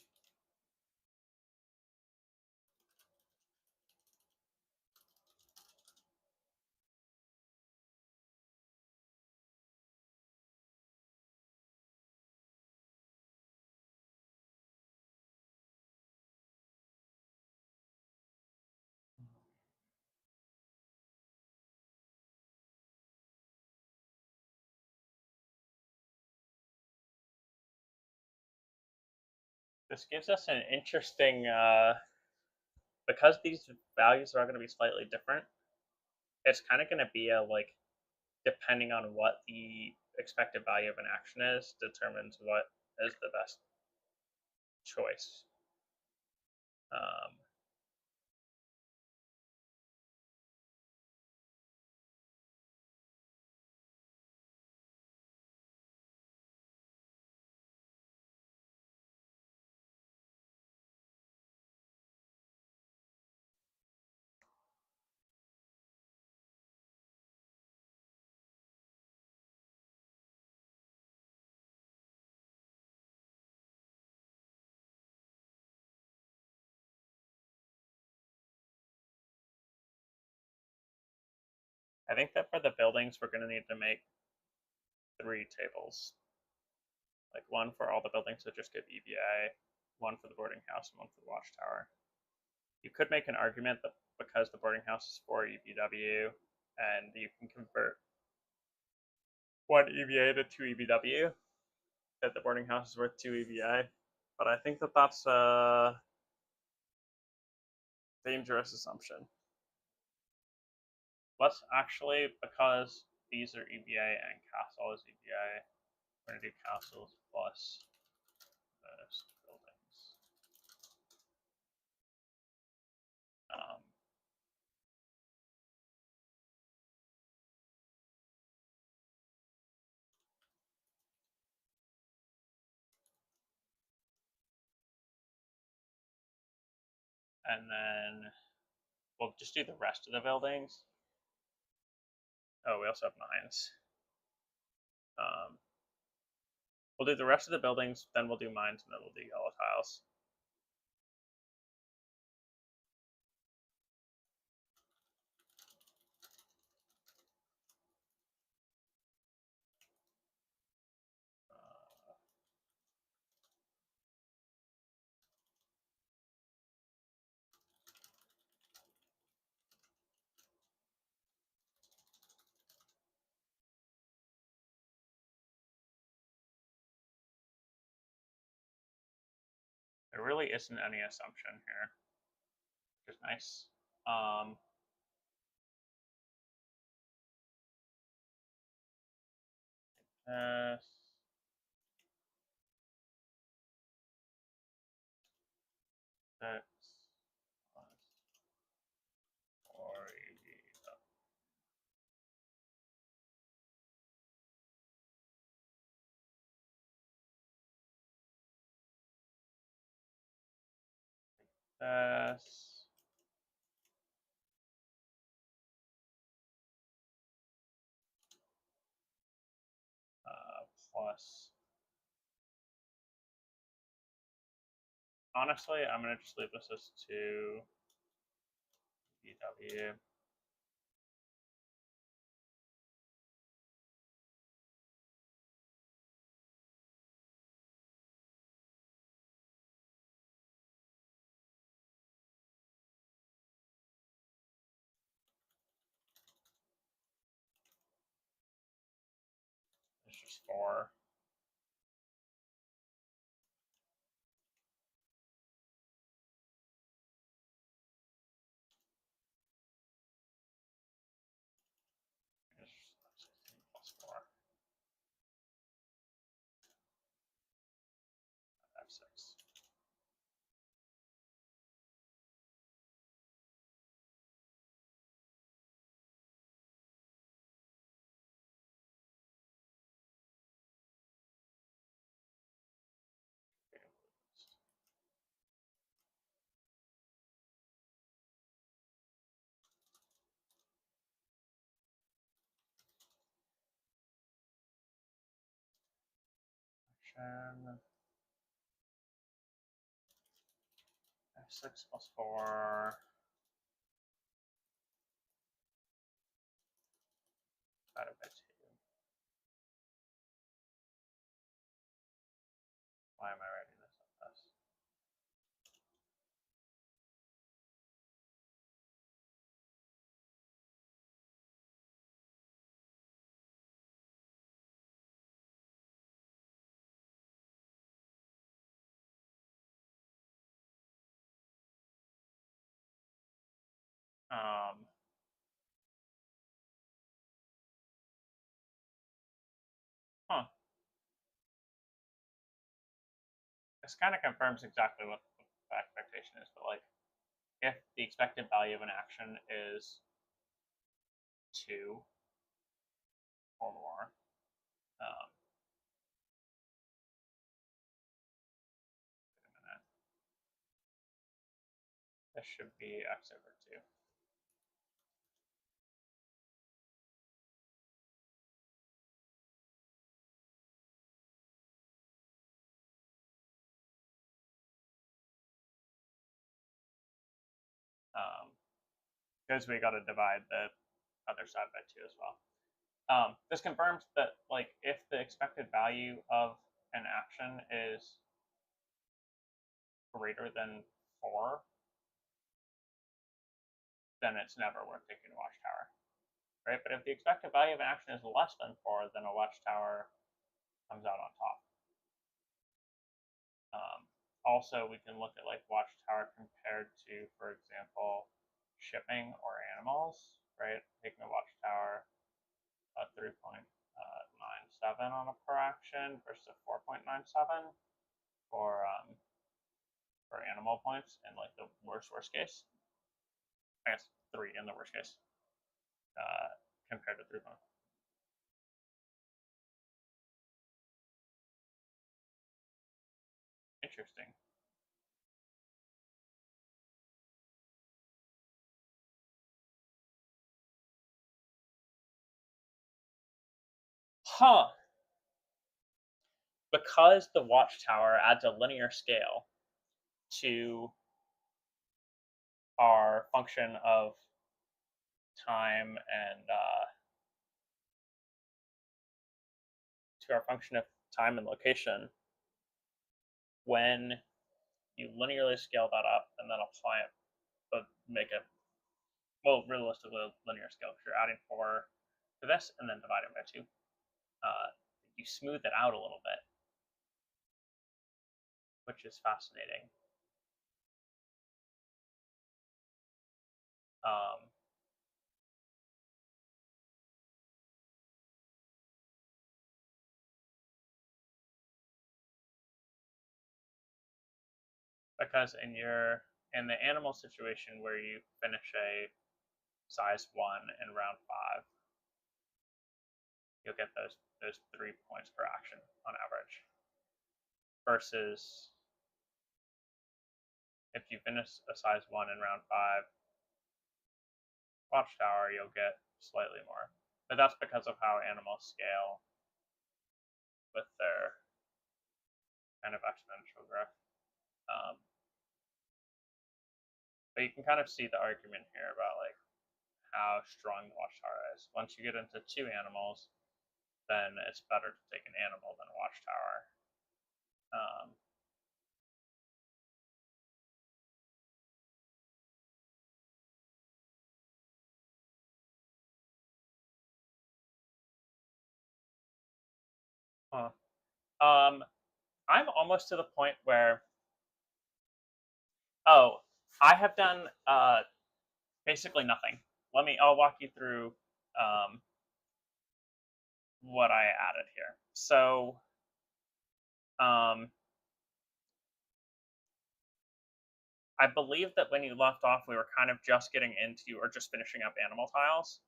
This gives us an interesting, because these values are going to be slightly different, it's kind of going to be a, like, depending on what the expected value of an action is, determines what is the best choice. I think that for the buildings, we're going to need to make 3 tables. Like one for all the buildings that just give EVA, one for the boarding house, and one for the watchtower. You could make an argument that because the boarding house is 4 EBW, and you can convert 1 EVA to 2 EBW, that the boarding house is worth 2 EVA. But I think that that's a dangerous assumption. Let's actually, because these are EVA and castle is EVA, we're going to do castles plus those buildings. And then we'll just do the rest of the buildings. Oh, we also have 9s. We'll do the rest of the buildings, then we'll do mines, and then we'll do yellow tiles. There really isn't any assumption here, which is nice. Yes. Six plus 4 this plus. Honestly, I'm gonna just leave this as 2 BW. It's just 4. It's 16 plus 4. F6. function f6 plus 4 divided by 2. Why am I writing this like this? Huh. This kind of confirms exactly what the expectation is, but like, if the expected value of an action is 2 or more, wait a minute, this should be x over 2. Because we got to divide the other side by 2 as well. This confirms that, like, if the expected value of an action is greater than 4, then it's never worth taking a watchtower, right? But if the expected value of an action is less than 4, then a watchtower comes out on top. Also, we can look at like watchtower compared to, for example, shipping or animals, right? Taking a watchtower 3.97 on a per action versus a 4.97 for animal points in like the worst case. I guess 3 in the worst case compared to 3. Interesting. Huh. Because the watchtower adds a linear scale to our function of time and to our function of time and location, when you linearly scale that up and then apply it, but make it, well, realistically linear scale, because you're adding 4 to this and then dividing by 2. You smooth it out a little bit, which is fascinating. Because in the animal situation where you finish a size 1 in round 5, you'll get those 3 points per action on average. Versus if you finish a size 1 in round 5 watchtower, you'll get slightly more. But that's because of how animals scale with their kind of exponential growth. But you can kind of see the argument here about like how strong the watchtower is. Once you get into 2 animals, then it's better to take an animal than a watchtower. I'm almost to the point where, I have done basically nothing. I'll walk you through what I added here. So, I believe that when you left off, we were kind of just getting into or just finishing up animal tiles.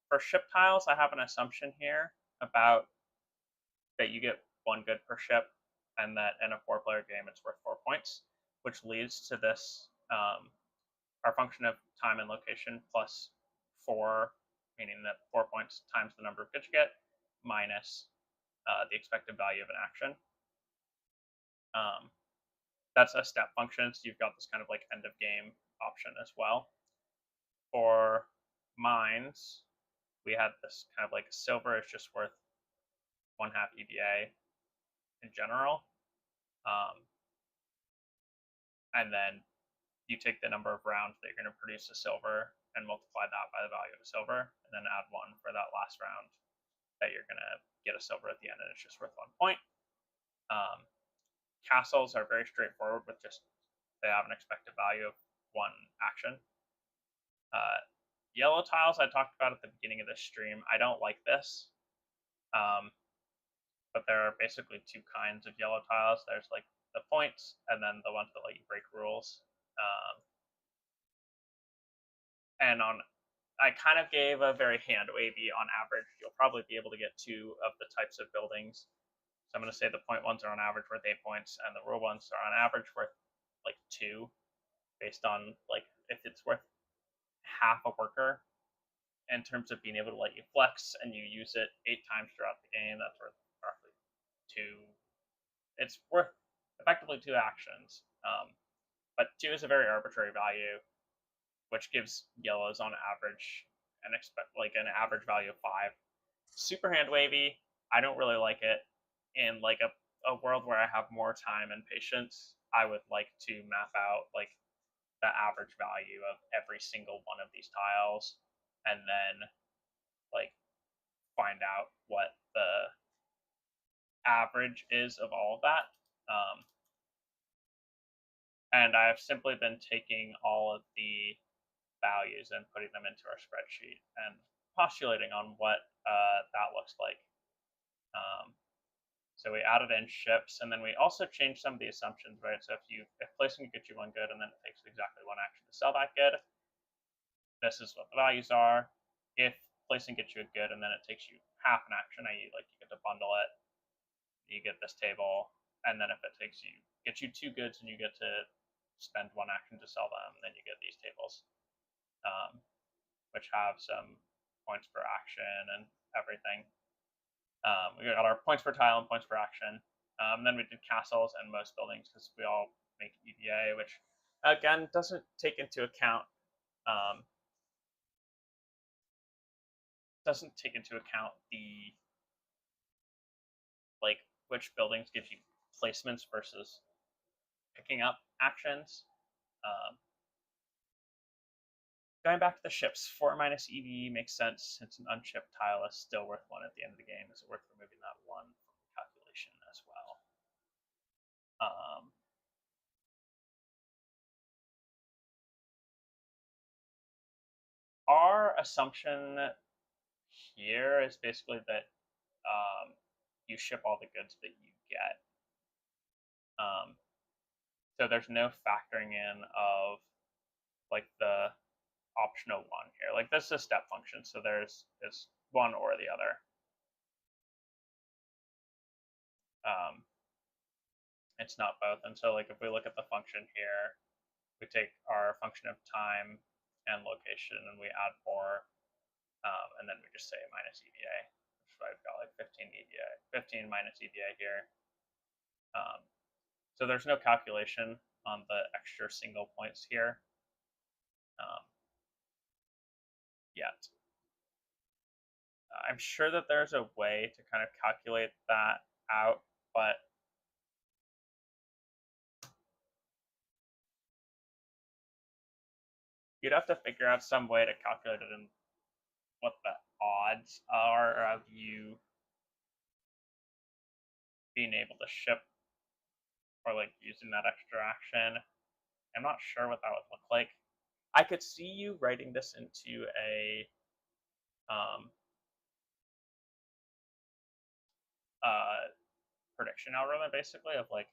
For ship tiles, I have an assumption here about that you get 1 good per ship, and that in a 4-player game it's worth 4 points, which leads to this our function of time and location plus 4, meaning that 4 points times the number of goods you get, minus the expected value of an action. That's a step function, so you've got this kind of like end of game option as well. For mines, we had this kind of like silver is just worth 1/2 EVA in general. And then you take the number of rounds that you're going to produce a silver and multiply that by the value of a silver, and then add 1 for that last round that you're going to get a silver at the end, and it's just worth 1 point. Castles are very straightforward with just they have an expected value of 1 action. Yellow tiles I talked about at the beginning of this stream. I don't like this, but there are basically 2 kinds of yellow tiles. There's like the points, and then the ones that let you break rules. And I kind of gave a very hand wavy on average. You'll probably be able to get 2 of the types of buildings. So I'm going to say the point ones are on average worth 8 points, and the rule ones are on average worth like 2, based on like if it's worth half a worker in terms of being able to let you flex, and you use it 8 times throughout the game. That's worth roughly 2. It's worth effectively 2 actions, but 2 is a very arbitrary value, which gives yellows on average an average value of 5. Super hand wavy. I don't really like it. In like a world where I have more time and patience, I would like to map out like the average value of every single one of these tiles, and then like find out what the average is of all of that. And I've simply been taking all of the values and putting them into our spreadsheet and postulating on what that looks like. So we added in ships, and then we also changed some of the assumptions, right? So if placing gets you 1 good, and then it takes exactly 1 action to sell that good, this is what the values are. If placing gets you a good, and then it takes you half an action, i.e., like you get to bundle it, you get this table, and then if it gets you 2 goods, and you get to spend 1 action to sell them, then you get these tables, which have some points per action and everything. We got our points per tile and points per action. Then we did castles and most buildings because we all make EVA, which again doesn't take into account the like which buildings give you placements versus picking up actions. Going back to the ships, 4 minus EV makes sense since an unshipped tile is still worth 1 at the end of the game. Is it worth removing that 1 from the calculation as well? Our assumption here is basically that you ship all the goods that you get. So there's no factoring in of like the optional 1 here. Like this is a step function, so there's 1 or the other. It's not both. And so like if we look at the function here, we take our function of time and location, and we add 4, and then we just say minus EVA, which I've got like 15 EVA, 15 minus EVA here. So there's no calculation on the extra single points here yet. I'm sure that there's a way to kind of calculate that out, but you'd have to figure out some way to calculate it in what the odds are of you being able to ship or like using that extra action. I'm not sure what that would look like. I could see you writing this into a prediction algorithm, basically, of like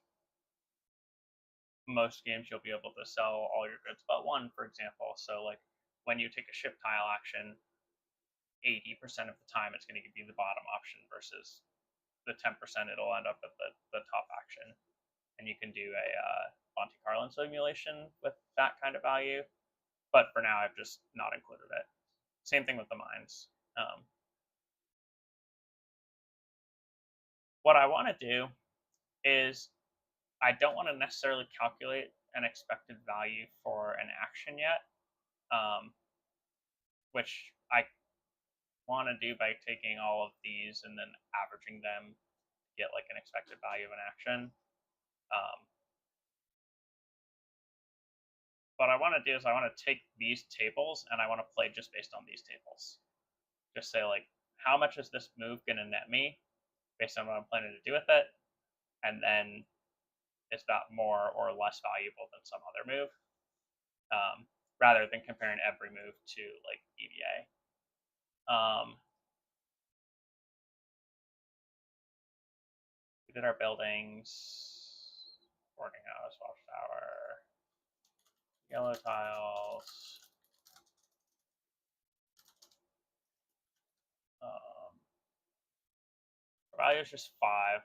most games you'll be able to sell all your goods but 1, for example. So like when you take a ship tile action, 80% of the time it's going to give you the bottom option versus the 10% it'll end up at the top action. And you can do a Monte Carlo simulation with that kind of value. But for now, I've just not included it. Same thing with the mines. what I want to do is I don't want to necessarily calculate an expected value for an action yet, which I want to do by taking all of these and then averaging them to get like an expected value of an action. What I want to do is I want to take these tables and I want to play just based on these tables. Just say like, how much is this move going to net me based on what I'm planning to do with it? And then is that more or less valuable than some other move? Rather than comparing every move to like EVA. We did our buildings, boarding house, watchtower, yellow tiles. Value is just 5,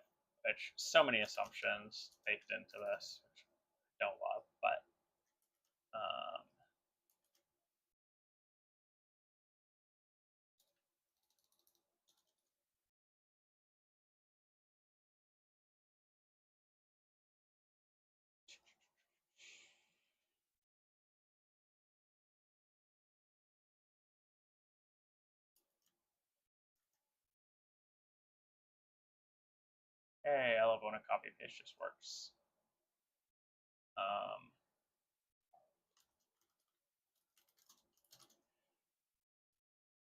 which so many assumptions baked into this, which I don't love, but hey, I love when a copy paste just works.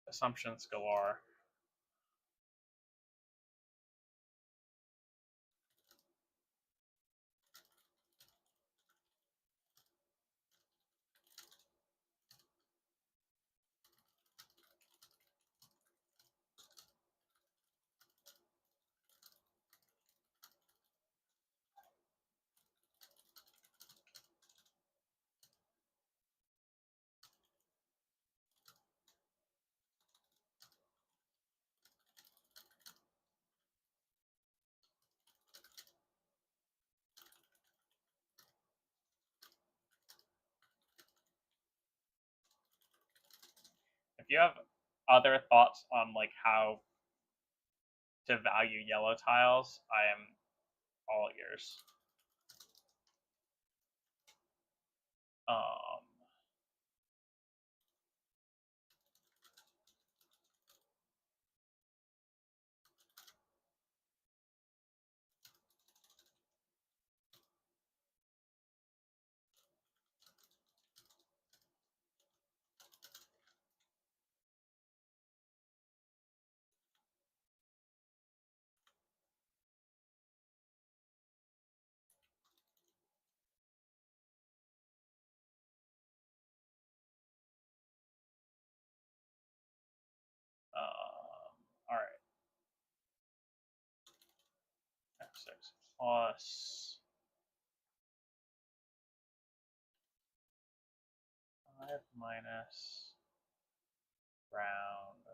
Assumptions galore. If you have other thoughts on like how to value yellow tiles, I am all ears. Um, all right. F6 plus 5 minus round.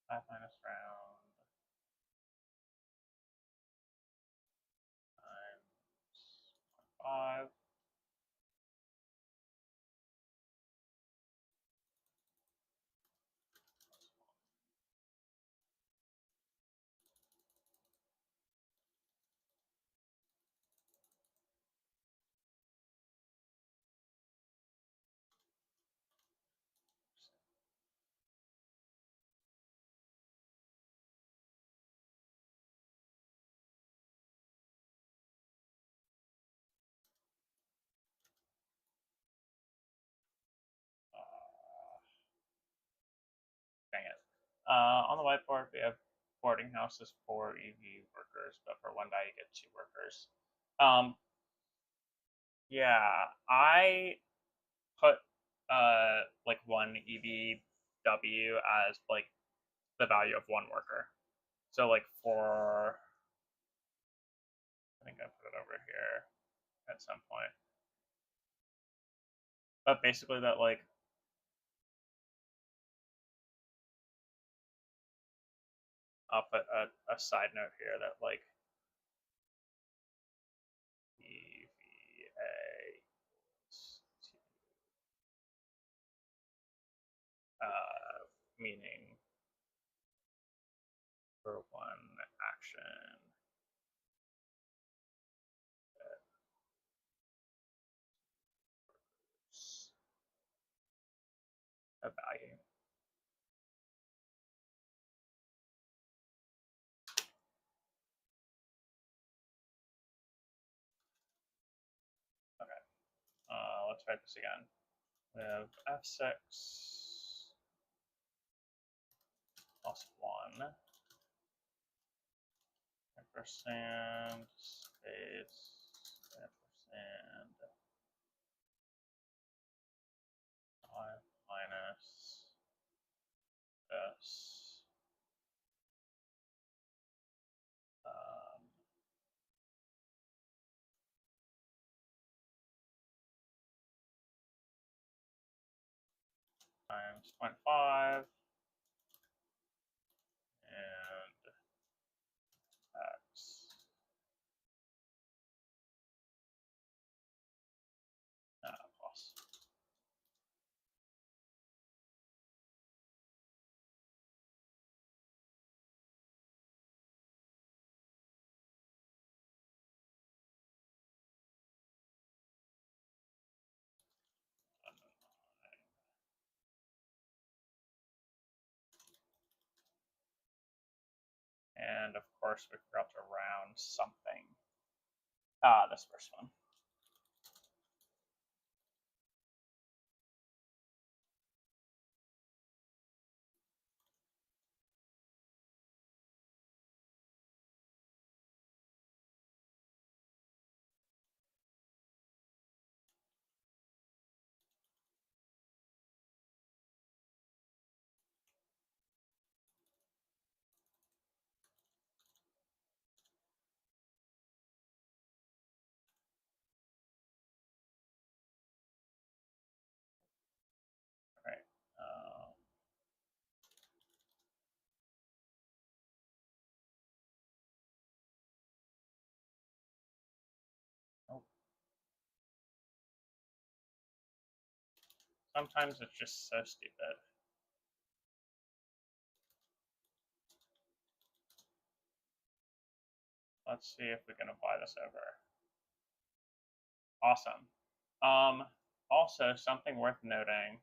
5 minus round times 5. Dang it. On the whiteboard, we have boarding houses for EV workers, but for 1 die, you get 2 workers. Yeah, I put like 1 EVW as like the value of 1 worker. So like for, I think I put it over here at some point. But basically that like I'll put a side note here that like meaning for one action a value. Okay, let's write this again. We have f6 plus 1 ampersand space ampersand I minus s times 0.5 and x plus. And of course, we forgot to round something. This first one. Right. Sometimes it's just so stupid. Let's see if we can apply this over. Awesome. Also, something worth noting.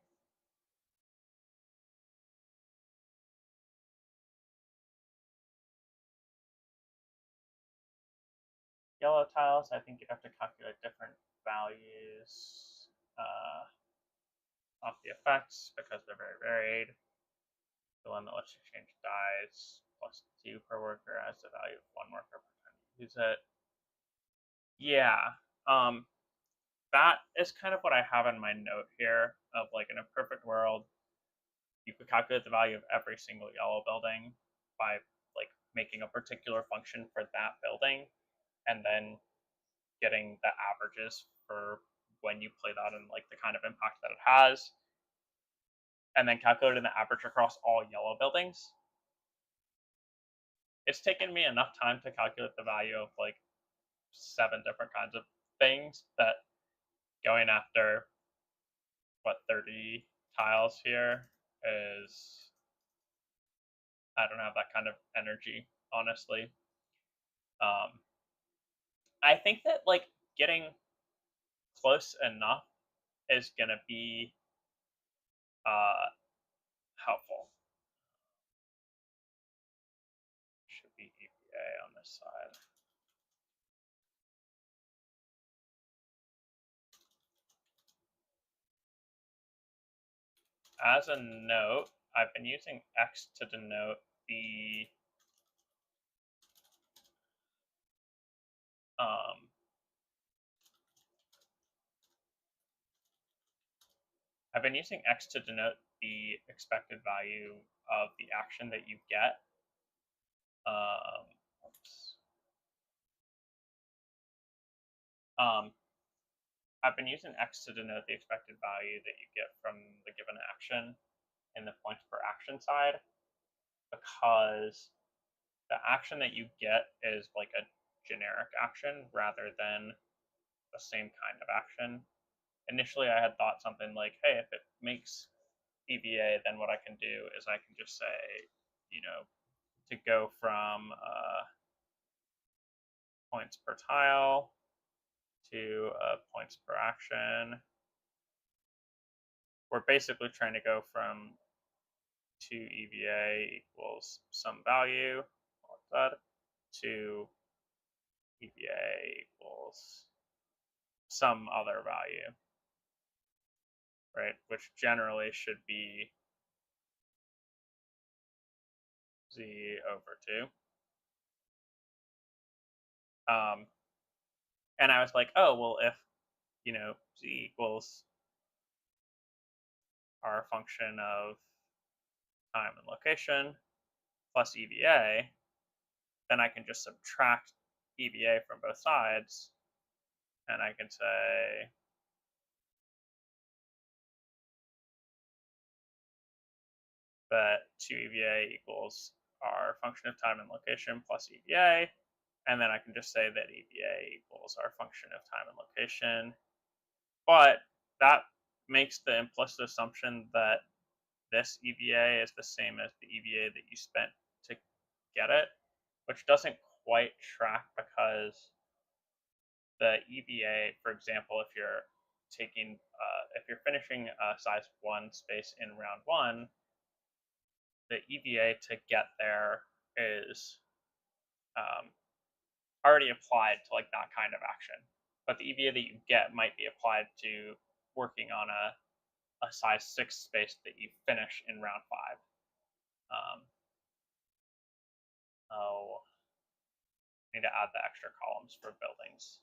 Yellow tiles, I think you'd have to calculate different values of the effects because they're very varied. The one that lets you change dies plus 2 per worker has the value of 1 worker per time you use it. Yeah, that is kind of what I have in my note here of like in a perfect world, you could calculate the value of every single yellow building by like making a particular function for that building and then getting the averages for when you play that and like the kind of impact that it has, and then calculating the average across all yellow buildings. It's taken me enough time to calculate the value of like 7 different kinds of things that going after what 30 tiles here is, I don't have that kind of energy, honestly. I think that like getting close enough is gonna be helpful. Should be EPA on this side. As a note, I've been using X to denote the I've been using X to denote the expected value of the action that you get. I've been using X to denote the expected value that you get from the given action in the points per action side, because the action that you get is like a generic action rather than the same kind of action. Initially, I had thought something like, hey, if it makes EVA, then what I can do is I can just say, to go from points per tile to points per action. We're basically trying to go from 2 EVA equals some value, like that, to EVA equals some other value, right? Which generally should be Z over 2. And I was like, oh, well, if, Z equals our function of time and location plus EVA, then I can just subtract EVA from both sides, and I can say that 2 EVA equals our function of time and location plus EVA, and then I can just say that EVA equals our function of time and location. But that makes the implicit assumption that this EVA is the same as the EVA that you spent to get it, which doesn't quite track, because the EVA, for example, if you're finishing a size 1 space in round 1, the EVA to get there is already applied to like that kind of action, but the EVA that you get might be applied to working on a size 6 space that you finish in round 5. Oh, I need to add the extra columns for buildings.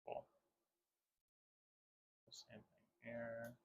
Cool. Same thing here.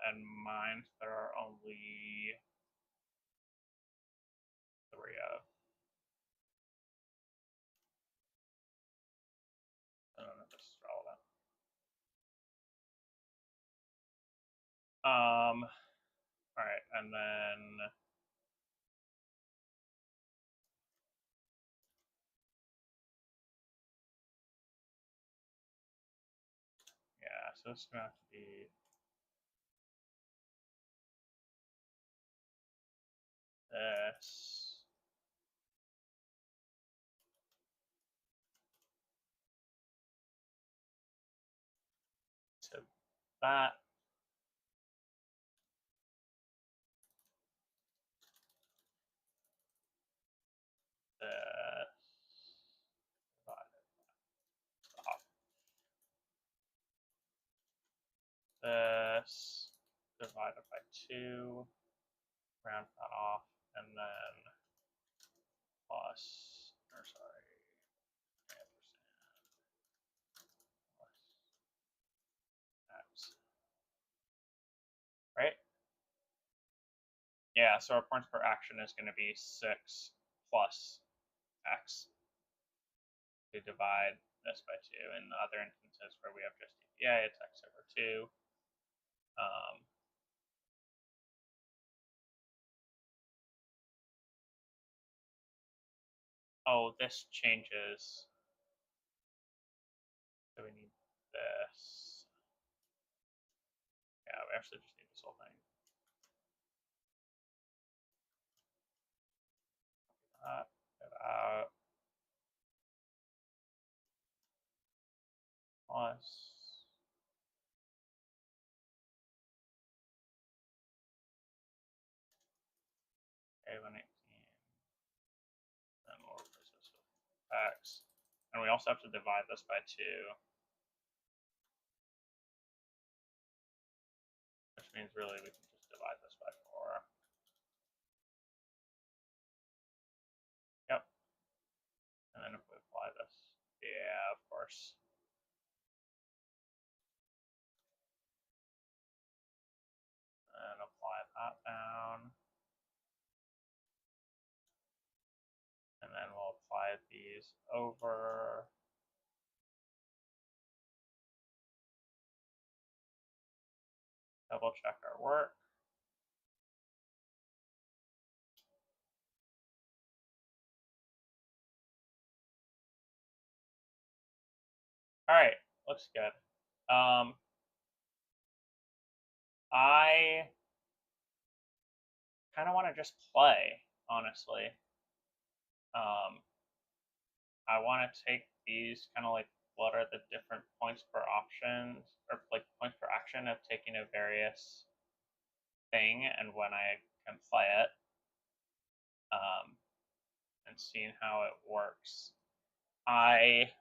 And mine, there are only 3 of. I don't know if this is relevant. All right, and then yeah, so it's gonna have to be this. To that. This divided by 2, round that off, and then plus, or sorry, plus x, right? Yeah, so our points per action is going to be 6 plus x to divide this by 2. In the other instances where we have just EVA, it's x over 2. Oh, this changes. So we need this. Yeah, we actually just need this whole thing. Get out. Plus. A118. Then we'll replace this with x. And we also have to divide this by 2. Which means really we can just divide this by 4. Yep. And then if we apply this, yeah, of course. And apply that down. And then we'll apply these over. Double check our work. All right, looks good. I kind of want to just play, honestly. I want to take these kind of like what are the different points per options or like points per action of taking a various thing and when I can play it, and seeing how it works. I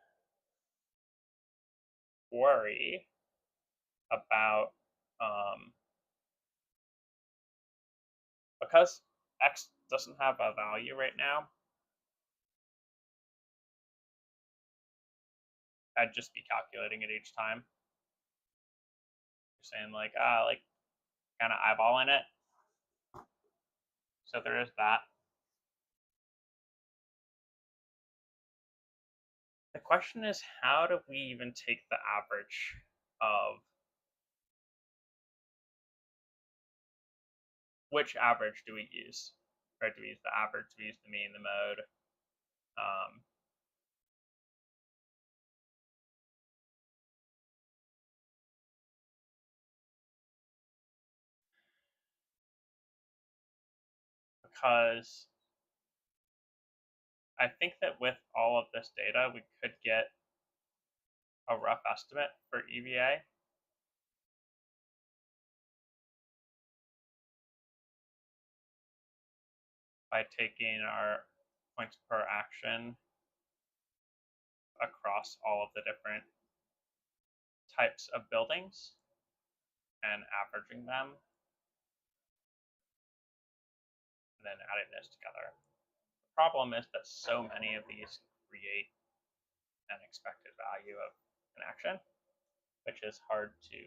worry about because X doesn't have a value right now, I'd just be calculating it each time. You're saying like, like kind of eyeballing it. So there is that. The question is, how do we even take the average of which average do we use? Right? Do we use the average? Do we use the mean, the mode? Because I think that with all of this data, we could get a rough estimate for EVA. By taking our points per action across all of the different types of buildings and averaging them, and then adding this together. The problem is that so many of these create an expected value of an action, which is hard to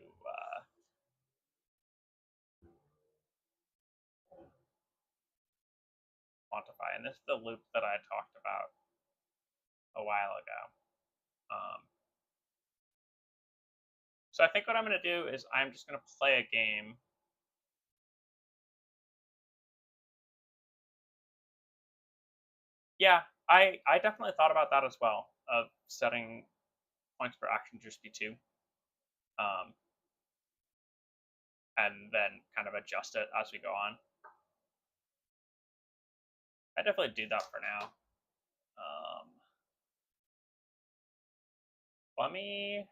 quantify. And this is the loop that I talked about a while ago. So I think what I'm going to do is I'm just going to play a game. Yeah, I definitely thought about that as well, of setting points per action just be 2. And then kind of adjust it as we go on. I definitely do that for now. Let me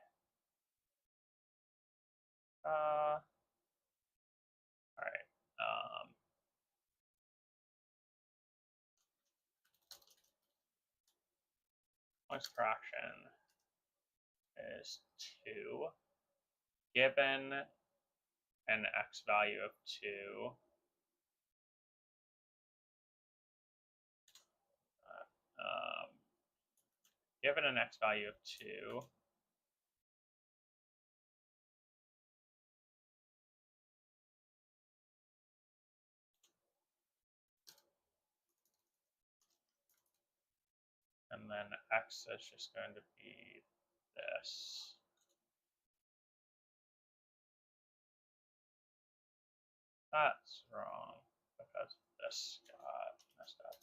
all right. Points per action is 2. Given an x value of 2, given an x value of 2, and And then x is just going to be this. That's wrong because this got messed up.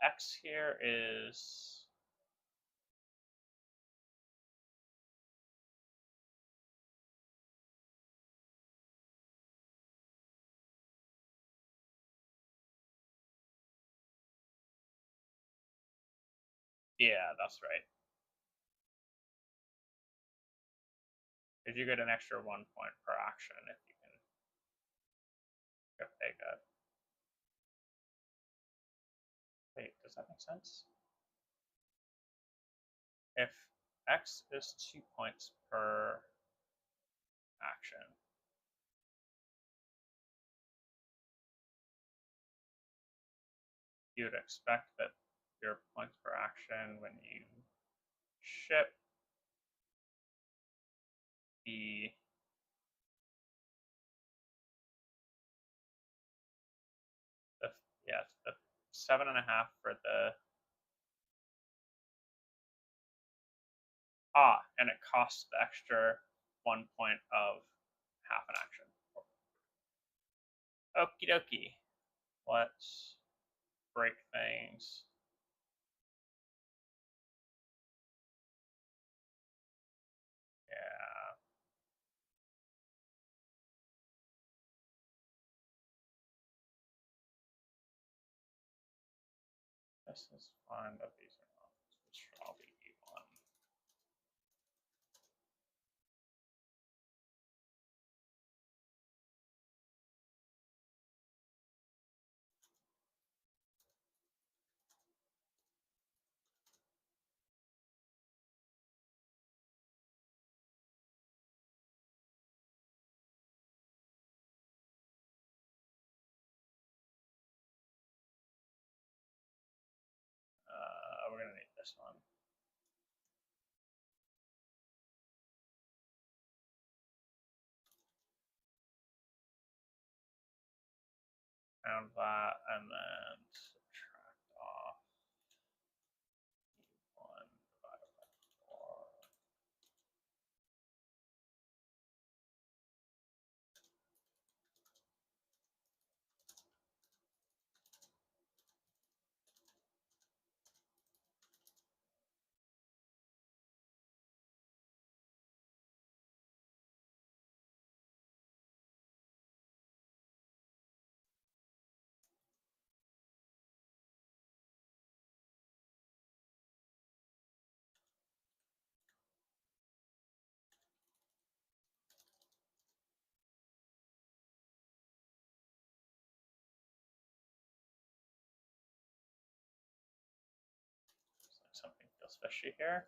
X here is yeah, that's right. Because you get an extra 1 point per action if you can get big up. Wait, does that make sense? If X is 2 points per action, you'd expect that your points per action when you ship be the the 7.5 for the and it costs the extra 1 point of half an action. Okie dokie. Let's break things. Yeah. This is fine, but these are not. This should all be E1. We're gonna need this one. Found that, and then subtract off E1 divided by 4. Something feels fishy here.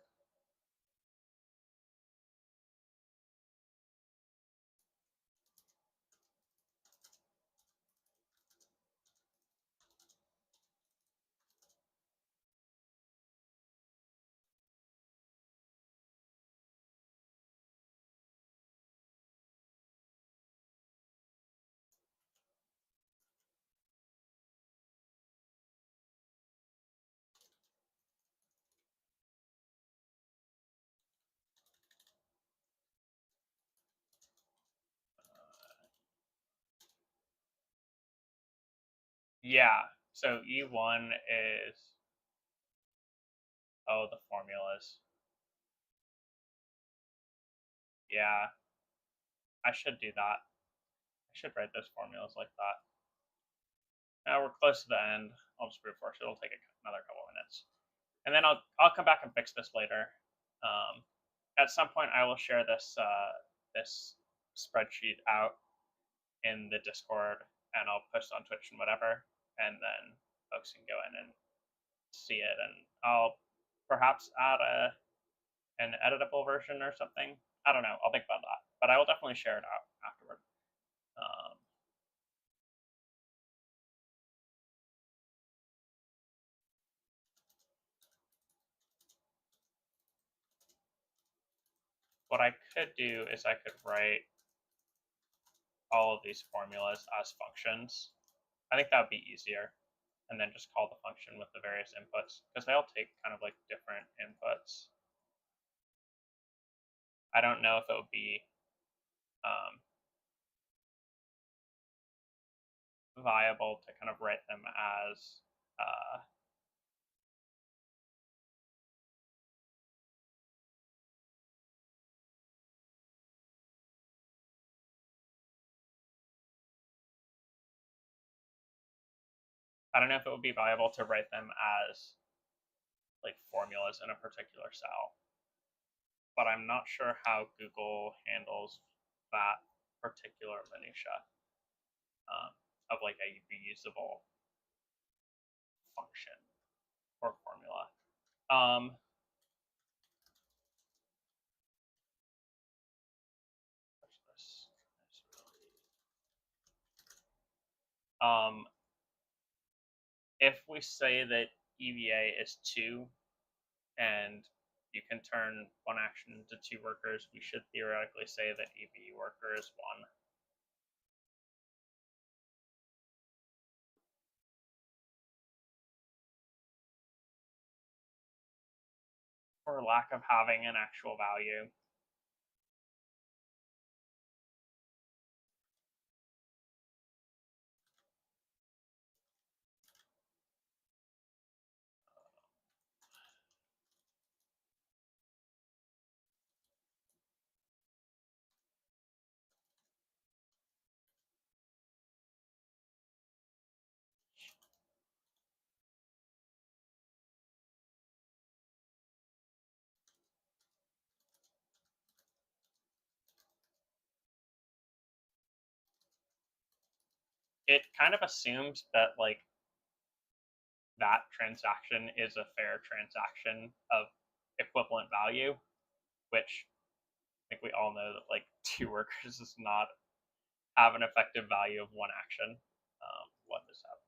Yeah, so E1 is, oh, the formulas. Yeah, I should do that. I should write those formulas like that. Now we're close to the end. I'll just brute force. It'll take another couple minutes, and then I'll come back and fix this later. At some point, I will share this this spreadsheet out in the Discord, and I'll post on Twitch and whatever, and then folks can go in and see it, and I'll perhaps add an editable version or something. I don't know. I'll think about that, but I will definitely share it out afterward. What I could do is I could write all of these formulas as functions. I think that would be easier. And then just call the function with the various inputs, because they all take kind of like different inputs. I don't know if it would be viable to kind of write them as I don't know if it would be viable to write them as like formulas in a particular cell, but I'm not sure how Google handles that particular minutia of like a reusable function or formula. If we say that EVA is 2 and you can turn one action into 2 workers, we should theoretically say that EV worker is 1. For lack of having an actual value. It kind of assumes that like that transaction is a fair transaction of equivalent value, which I think we all know that like 2 workers does not have an effective value of 1 action. What is happening?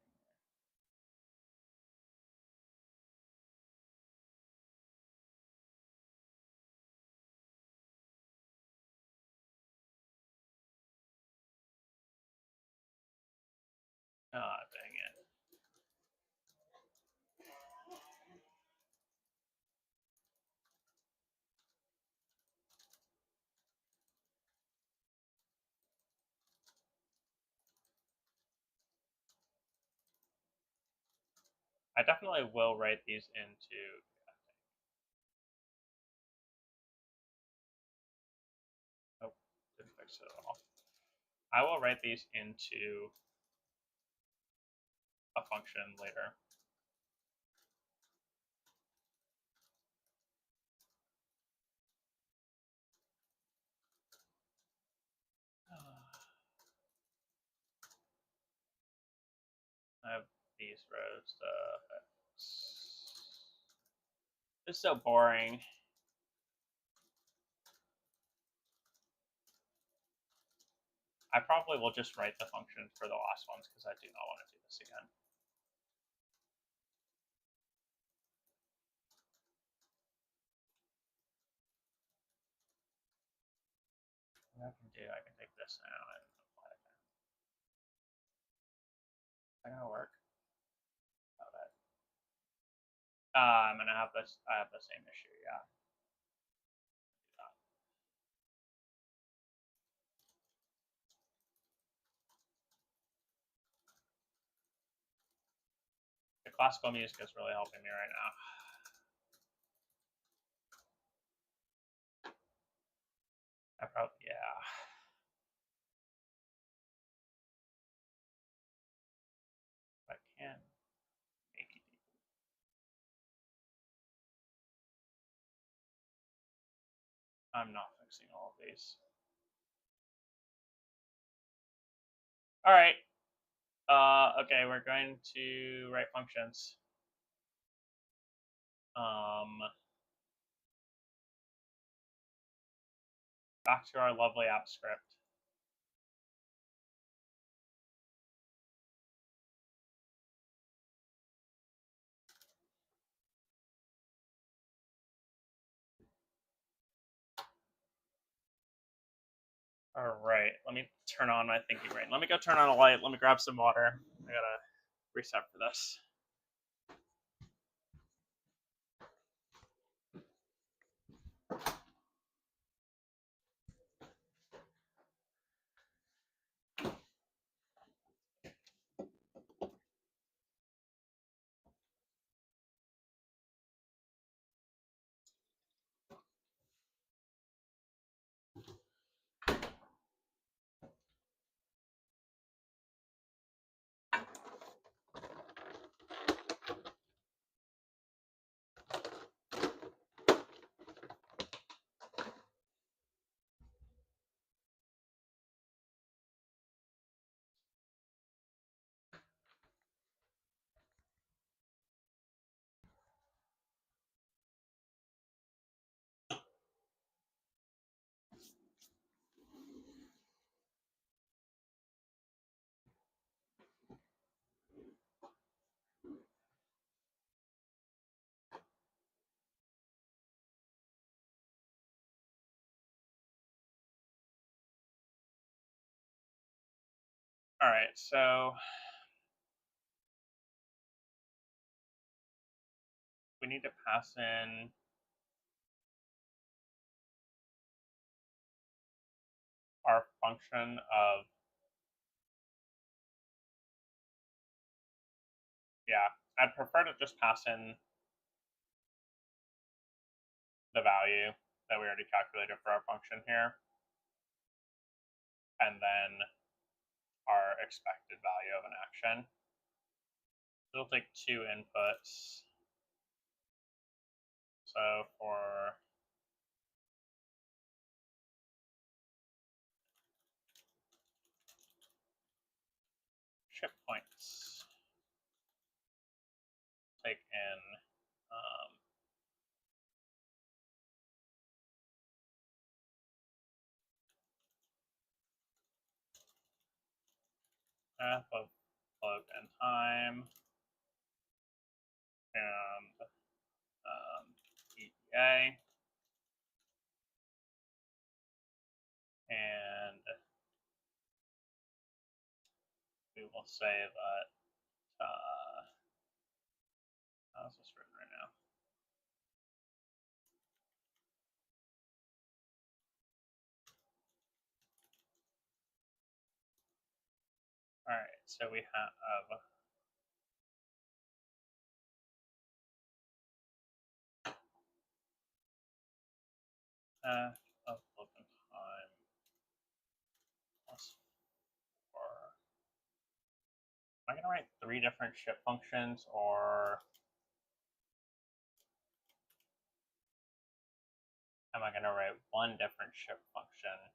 Dang it. I definitely will write these into. Oh, didn't fix it at all. I will write these into a function later. I have these rows. It's so boring. I probably will just write the function for the last ones because I do not want to do this again. What I can do, I can take this now and apply it now. Is that gonna work? Oh, that. I'm gonna have this. I have the same issue. Yeah. The classical music is really helping me right now. I probably, yeah. I can make it. I'm not fixing all of these. All right. Okay, we're going to write functions. Back to our lovely app script. All right, let me turn on my thinking brain. Let me go turn on a light. Let me grab some water. I gotta reset for this. All right, so we need to pass in our function of, yeah, I'd prefer to just pass in the value that we already calculated for our function here, and then our expected value of an action. It'll take 2 inputs. So for ship points, take in math of float and time, and ETA, and we will say that, how is this written right now? All right, so we have of float and time plus 4. Am I going to write 3 different ship functions, or am I going to write 1 different ship function?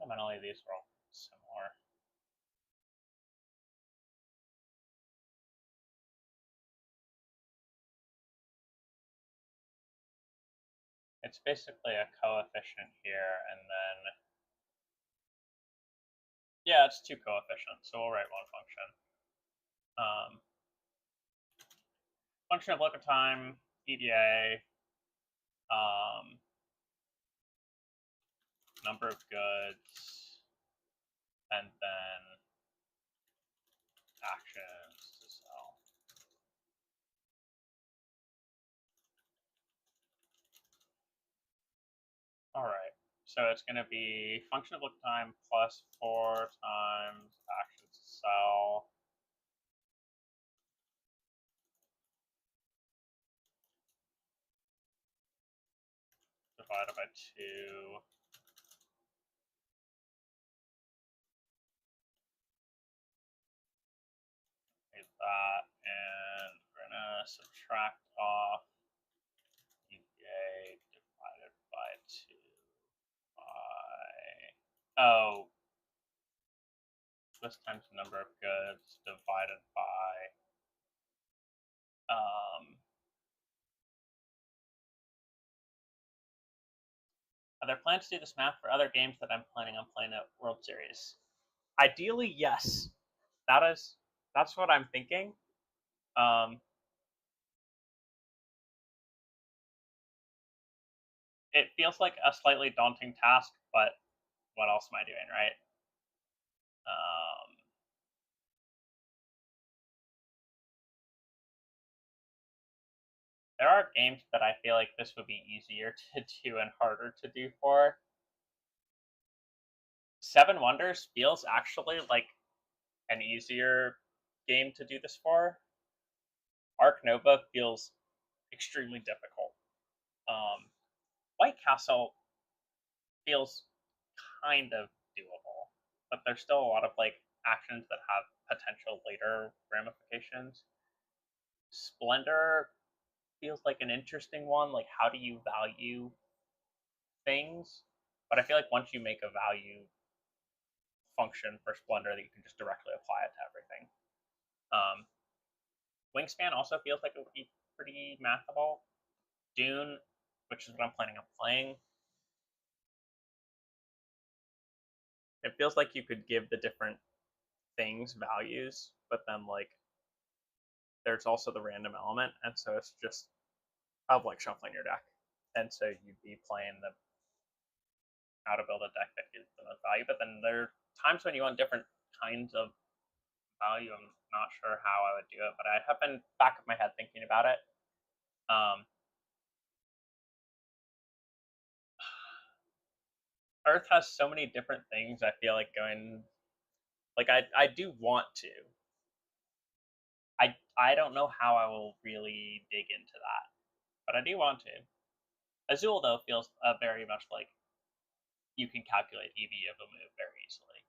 Fundamentally, these are all similar. It's basically a coefficient here, and then, yeah, it's 2 coefficients, so we'll write 1 function. Function of look at time, EDA, number of goods, and then actions to sell. All right, so it's going to be function of look time plus 4 times actions to sell divided by 2. That, and we're gonna subtract off EPA divided by 2 by, oh, this times the number of goods divided by, are there plans to do this math for other games that I'm planning on playing at World Series? Ideally, yes. That's what I'm thinking. Um, it feels like a slightly daunting task, but what else am I doing, right? Um, there are games that I feel like this would be easier to do and harder to do for. Seven Wonders feels actually like an easier game to do this for. Ark Nova feels extremely difficult. White Castle feels kind of doable, but there's still a lot of like actions that have potential later ramifications. Splendor feels like an interesting one. Like, how do you value things? But I feel like once you make a value function for Splendor, that you can just directly apply it to everything. Um, Wingspan also feels like it would be pretty mathable. Dune, which is what I'm planning on playing, it feels like you could give the different things values, but then like there's also the random element, and so it's just of like shuffling your deck, and so you'd be playing the how to build a deck that gives the most value. But then there are times when you want different kinds of value. I'm not sure how I would do it, but I have been back of my head thinking about it. Um, Earth has so many different things. I feel like going like I do want to. I don't know how I will really dig into that, but I do want to. Azul though feels very much like you can calculate EV of a move very easily.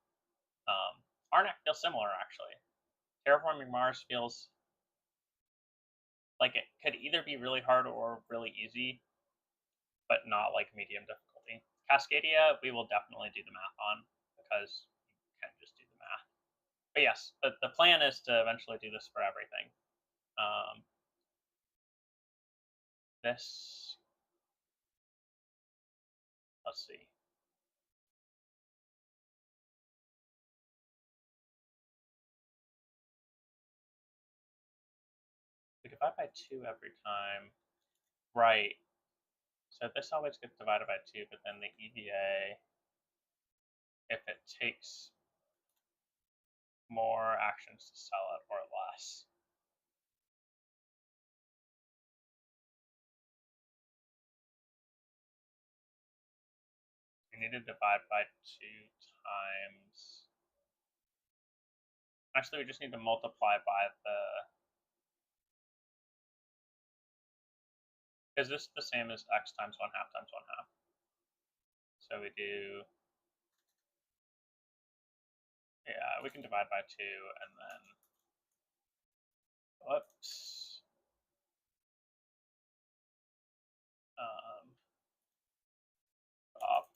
Arnak feels similar actually. Terraforming Mars feels like it could either be really hard or really easy, but not like medium difficulty. Cascadia, we will definitely do the math on because you can just do the math. But yes, the plan is to eventually do this for everything. Um, this, let's see. We divide by 2 every time. Right. So this always gets divided by 2, but then the EVA, if it takes more actions to sell it or less. We need to divide by 2 times. Actually, we just need to multiply by the. Is this the same as x times 1/2 times 1/2? So we do. Yeah, we can divide by 2 and then. Whoops. Stop.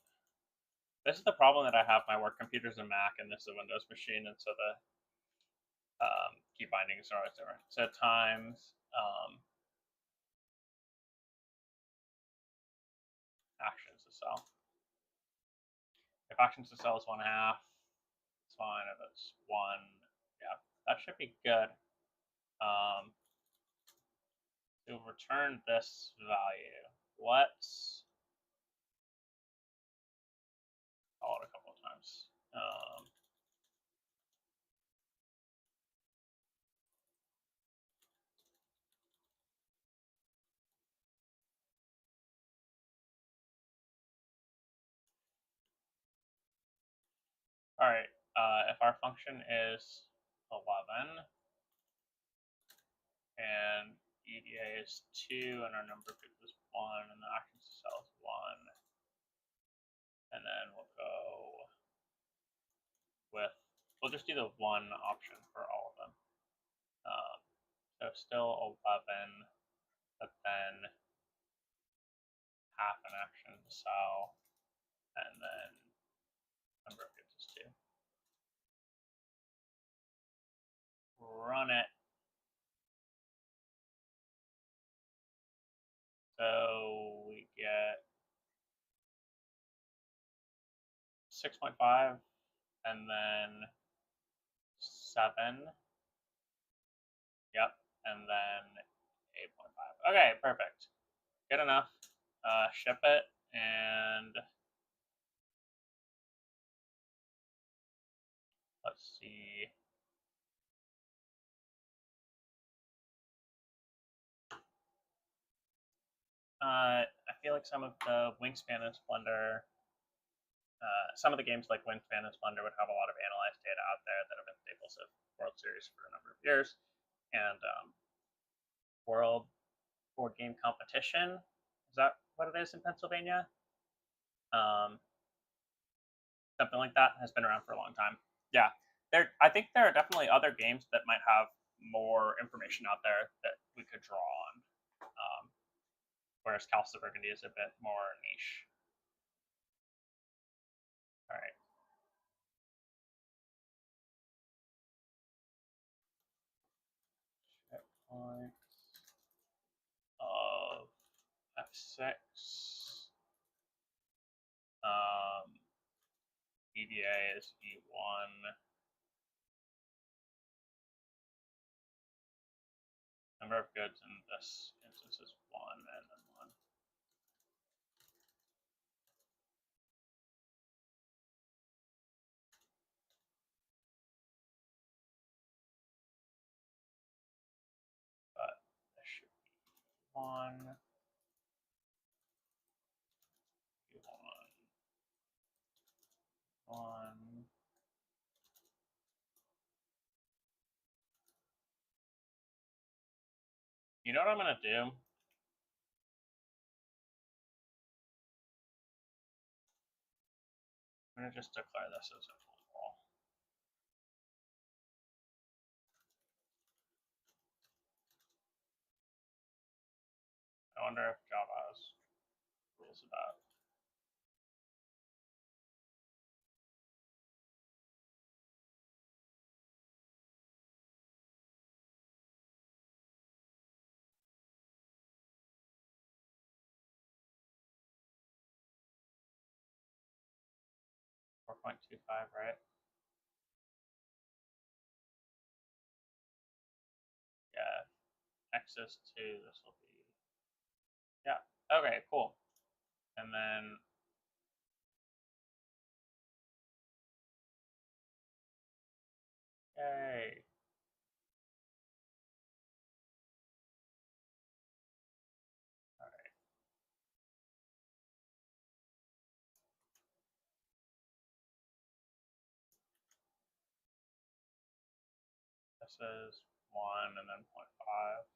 This is the problem that I have. My work computer's a Mac and this is a Windows machine, and so the key bindings are always different. So times actions to sell. If actions to sell is 1/2, it's fine. If it's 1, yeah, that should be good. To return this value, let's call it a couple of times. All right, if our function is 11 and EDA is 2 and our number of people is 1 and the actions to sell is 1, and then we'll go with, we'll just do the 1 option for all of them. So still 11, but then half an action to sell, and then number of people is 2. Run it. So we get 6.5, and then 7. Yep, and then 8.5. Okay, perfect. Good enough. Ship it, and let's see. I feel like some of the Wingspan and Splendor, some of the games like Wingspan and Splendor would have a lot of analyzed data out there that have been staples of World Series for a number of years. And World Board Game Competition, is that what it is in Pennsylvania? Something like that has been around for a long time. Yeah, I think there are definitely other games that might have more information out there that we could draw on. Whereas Castle of Burgundy is a bit more niche. All right. Checkpoint of F6. EDA is E1. Number of goods in this instance is 1 and then 1. But this should be 1. 1. You know what I'm gonna do? I'm gonna just declare this as a full wall. I wonder if Java has rules about 4.25, right? Yeah, X is 2, this will be, yeah, okay, cool. And then, yay. All right. This is 1 and then 0.5.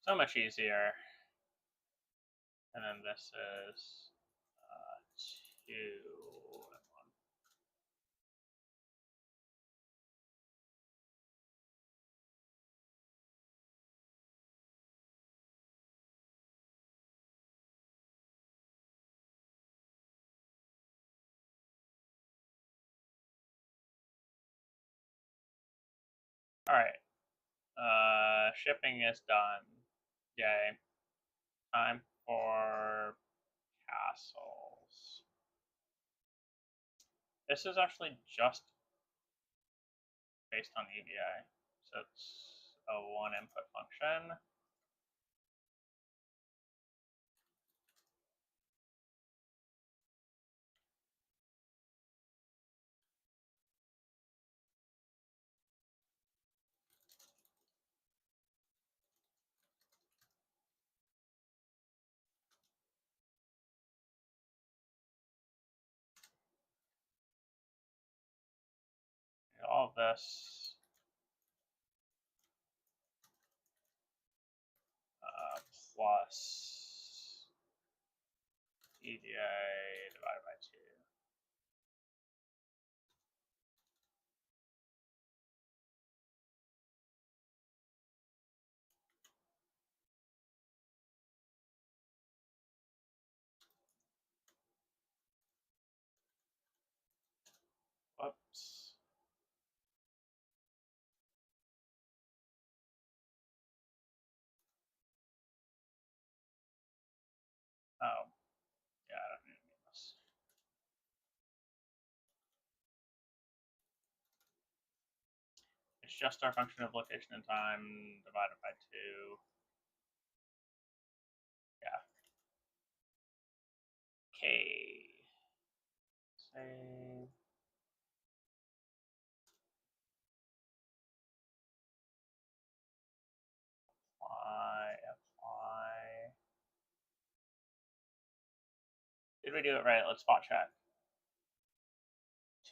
So much easier. And then this is 2 and 1. All right. Shipping is done. Yay. Time for castles. This is actually just based on EVA. So it's a 1 input function. All of this plus EDA divided by 2. Whoops. Oh, yeah, I don't need to mean this. It's just our function of location and time divided by 2. Yeah. Okay. Save. Apply. Did we do it right? Let's spot check.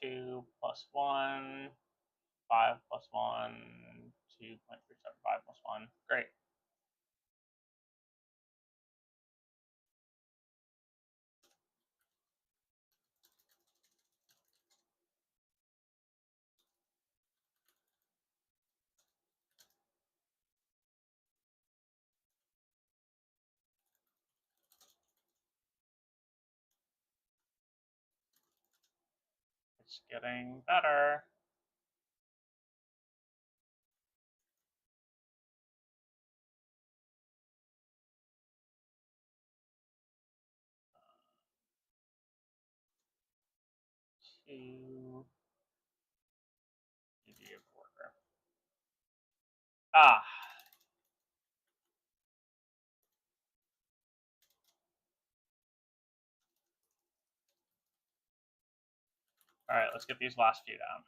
2 plus 1, 5 plus 1, 2.375 plus 1. Great. It's getting better. Two. GG of worker. Ah. All right, let's get these last few down.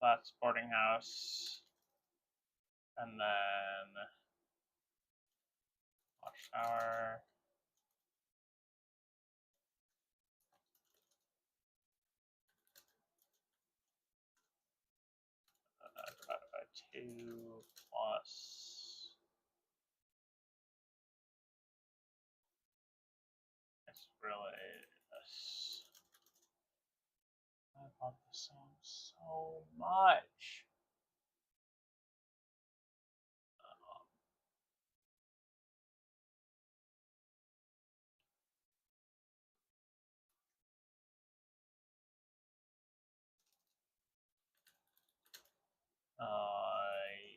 That's boarding house, and then watchtower. Divided by 2 plus. It's really this. I love this song so much.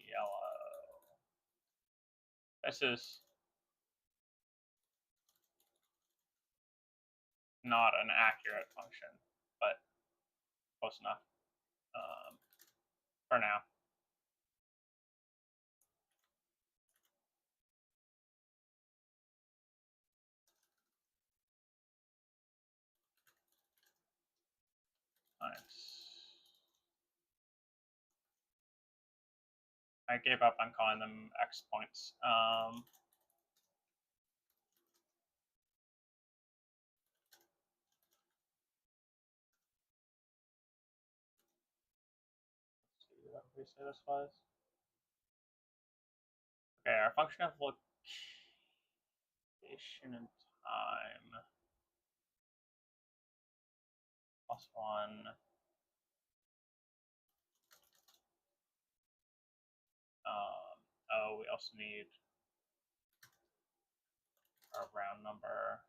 Yellow. This is not an accurate function, but close enough for now. Nice. I gave up on calling them X points. Let's see what we say this was. Okay, our function of location and time plus 1. Oh, we also need our round number.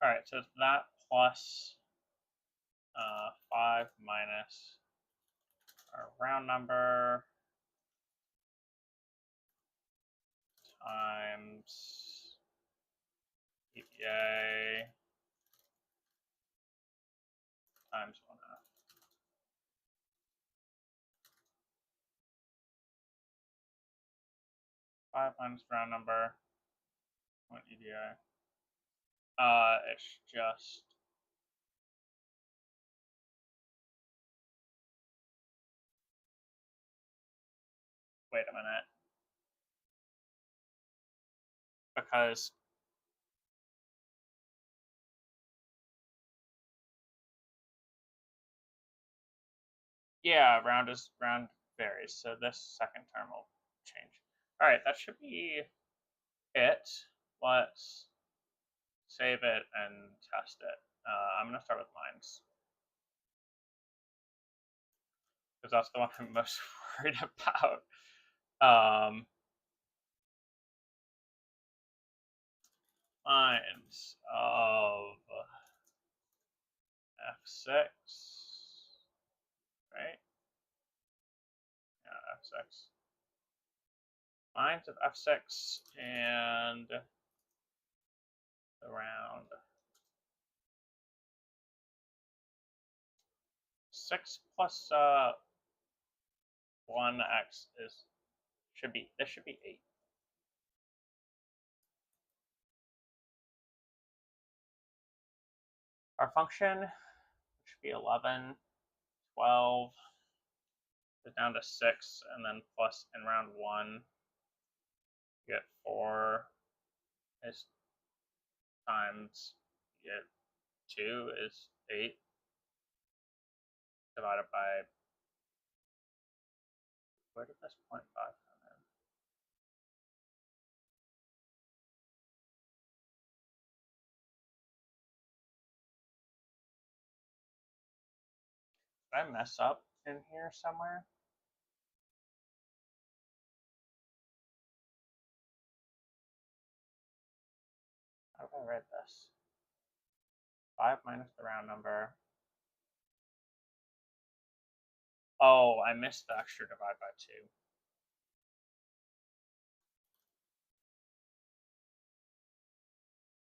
All right, so it's that plus 5 minus our round number times EPA times 1/2. Five minus round number, what EDI? It's just wait a minute, because yeah, round varies, so this second term will change. All right, that should be it. Let's save it and test it. I'm gonna start with lines because that's the one I'm most worried about. lines of f6, right? Yeah, f6. Lines of f6 and around 6 plus 1x should be 8. Our function should be 11, 12, down to 6, and then plus in round 1, you get 4 is times, you get 2 is 8 divided by, where did this 0.5 come in? Did I mess up in here somewhere? How do I write this? 5 minus the round number. Oh, I missed the extra divide by 2.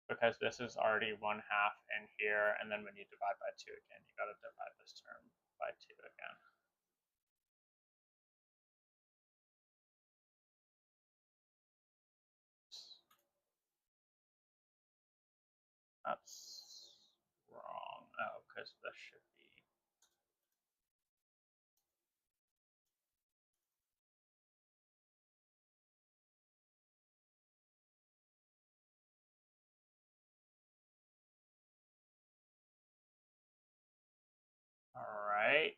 Because this is already 1/2 in here, and then when you divide by 2 again, you gotta divide this term by 2 again. That's wrong. Oh, because this should be. All right.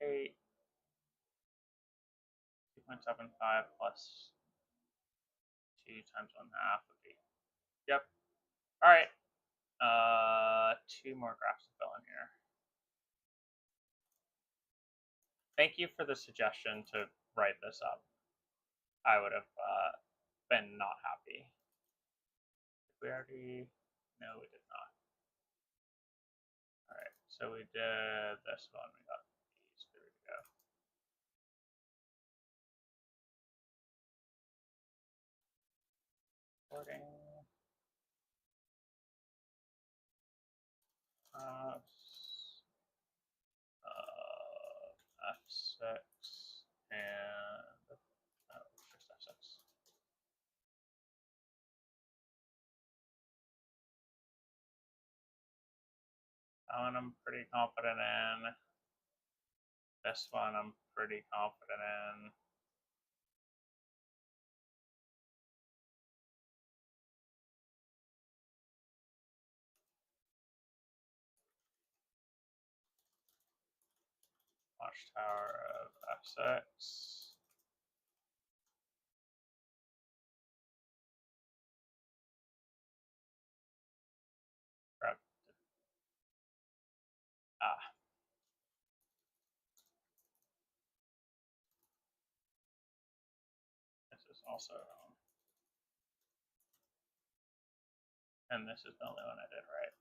Eight. 2.75 plus 2 times 1/2 would be. Yep. All right. 2 more graphs to fill in here. Thank you for the suggestion to write this up. I would have been not happy. Did we already? No, we did not. All right. So we did this one. We got these. There we go. Sorting. F6 and just F6. That one I'm pretty confident in. This one I'm pretty confident in. Watchtower of F6. Grab. Ah. This is also wrong. And this is the only one I did right.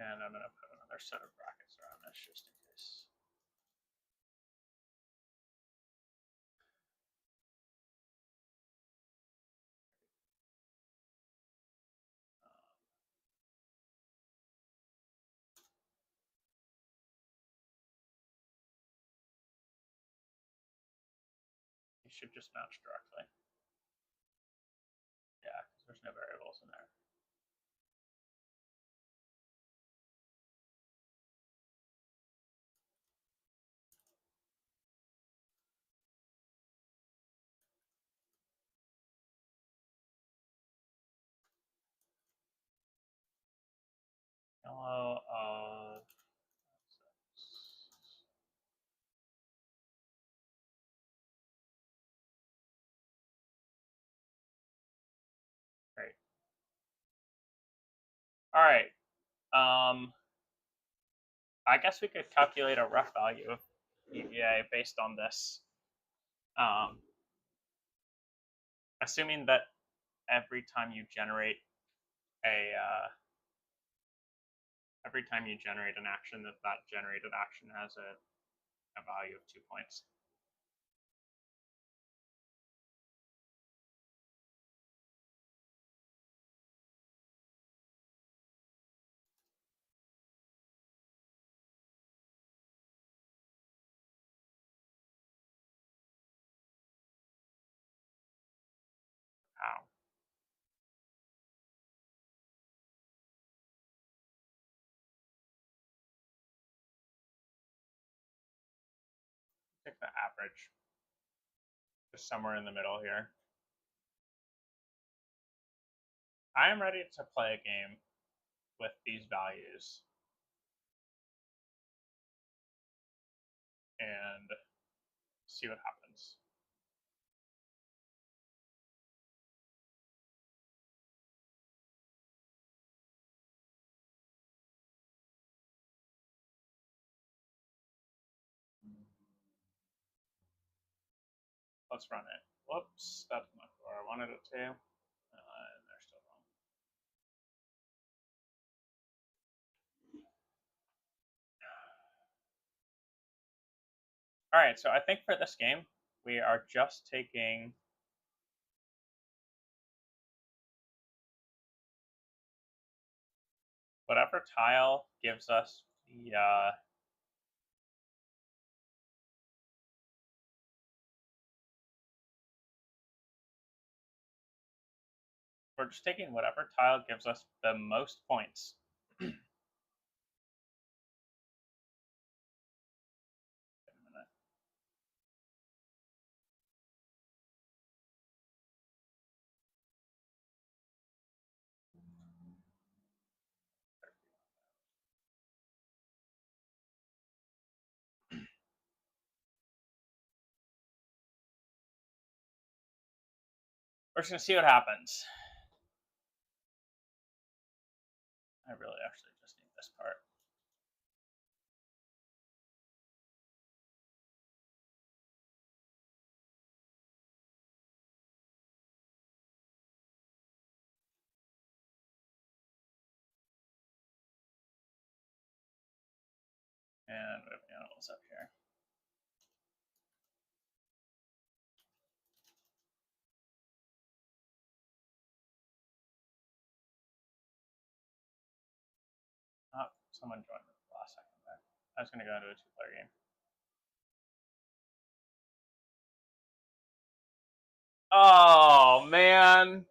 And I'm going to put another set of brackets around this just in case. You should just match directly. Yeah, because there's no variables in there. Yellow of great. All right. I guess we could calculate a rough value of EVA based on this. Assuming that every time you generate an action, that generated action has a value of 2 points. Ow. Take the average. Just somewhere in the middle here. I am ready to play a game with these values and see what happens. Let's run it. Whoops, that's not where I wanted it to. They're still wrong. All right, so I think for this game, we are just taking whatever tile gives us the we're just taking whatever tile gives us the most points. We're just gonna see what happens. I really actually just need this part. And we have animals up here. Oh, someone joined me last second there. I was gonna go into a 2-player game. Oh man,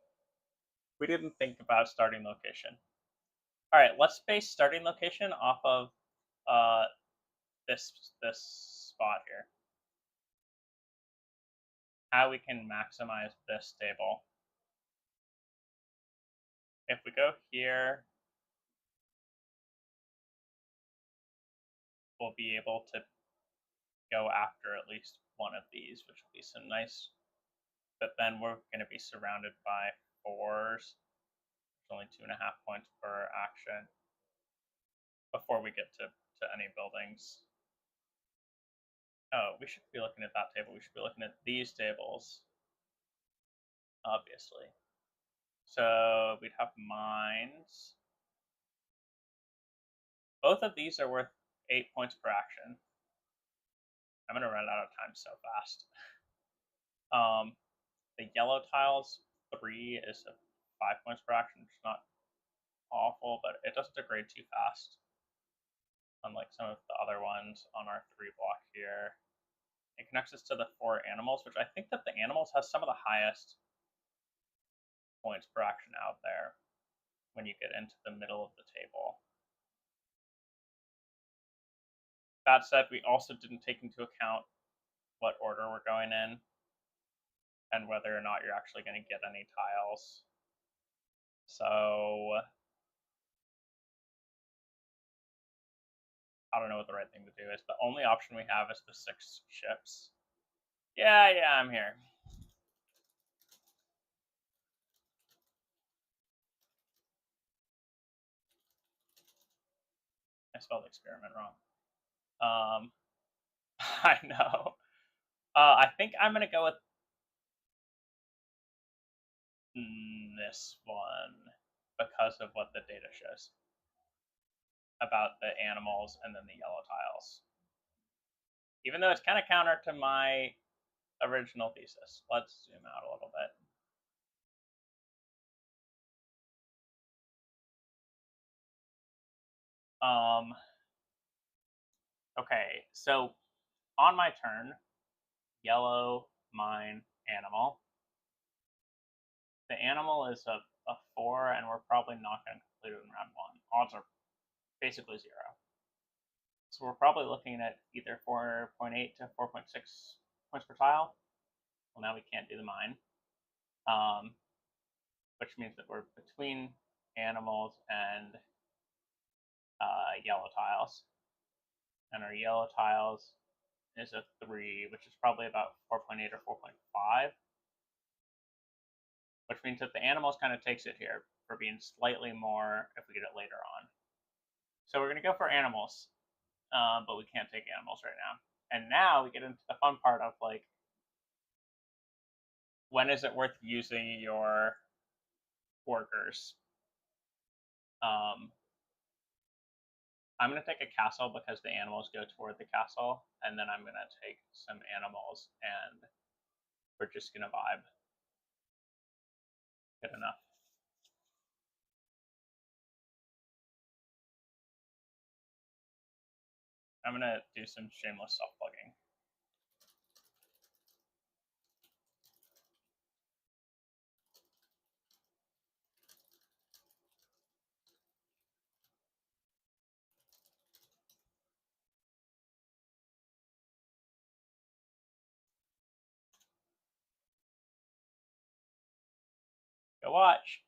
we didn't think about starting location. All right, let's base starting location off of this spot here. How we can maximize this table. If we go here, we'll be able to go after at least one of these, which will be some nice. But then we're going to be surrounded by 4s. There's only 2.5 points per action before we get to any buildings. Oh, we should be looking at that table. We should be looking at these tables, obviously. So we'd have mines. Both of these are worth 8 points per action. I'm going to run out of time so fast. The yellow tiles, 3 is 5 points per action, which is not awful, but it doesn't degrade too fast. Unlike some of the other ones on our 3 block here. It connects us to the 4 animals, which I think that the animals has some of the highest points per action out there when you get into the middle of the table. That said, we also didn't take into account what order we're going in and whether or not you're actually going to get any tiles. So I don't know what the right thing to do is. The only option we have is the 6 ships. Yeah, I'm here. I spelled experiment wrong. I know. I think I'm gonna go with this one because of what the data shows about the animals and then the yellow tiles. Even though it's kind of counter to my original thesis. Let's zoom out a little bit. Okay, so on my turn, yellow, mine, animal. The animal is a 4, and we're probably not going to complete it in round 1. Odds are basically 0. So we're probably looking at either 4.8 to 4.6 points per tile. Well, now we can't do the mine, which means that we're between animals and yellow tiles. And our yellow tiles is a 3, which is probably about 4.8 or 4.5, which means that the animals kind of takes it here for being slightly more if we get it later on. So we're going to go for animals, but we can't take animals right now. And now we get into the fun part of, like, when is it worth using your workers? I'm going to take a castle because the animals go toward the castle, and then I'm going to take some animals, and we're just going to vibe. Good enough. I'm going to do some shameless self-plugging. Go watch.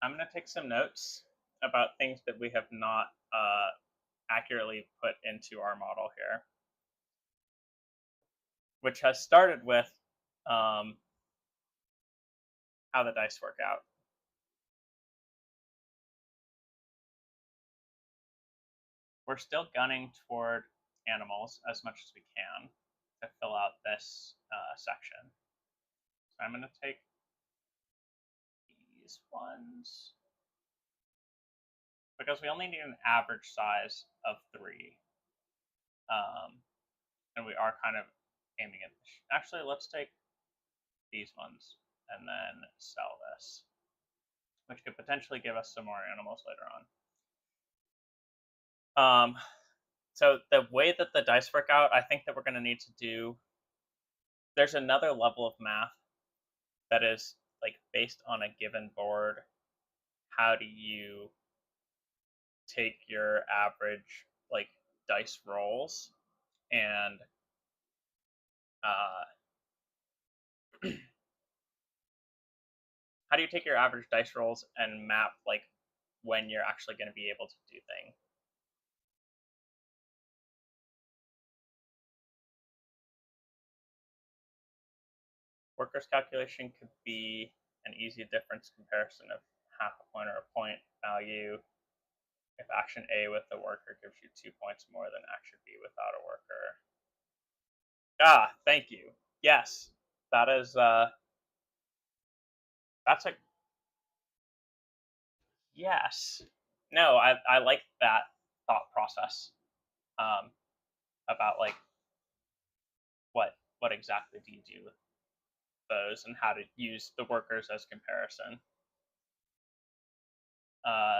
I'm going to take some notes about things that we have not accurately put into our model here, which has started with how the dice work out. We're still gunning toward animals as much as we can to fill out this section. So I'm going to take these ones because we only need an average size of 3. And we are kind of aiming at this. Actually, let's take these ones and then sell this, which could potentially give us some more animals later on. So the way that the dice work out, I think that we're going to need to do, there's another level of math that is like based on a given board. How do you take your average like dice rolls and how do you take your average dice rolls and map like when you're actually going to be able to do things? Workers calculation could be an easy difference comparison of half a point or a point value. If action A with the worker gives you 2 points more than action B without a worker. Ah, thank you. Yes, that is that's a yes. No, I like that thought process about like what exactly do you do with those and how to use the workers as comparison.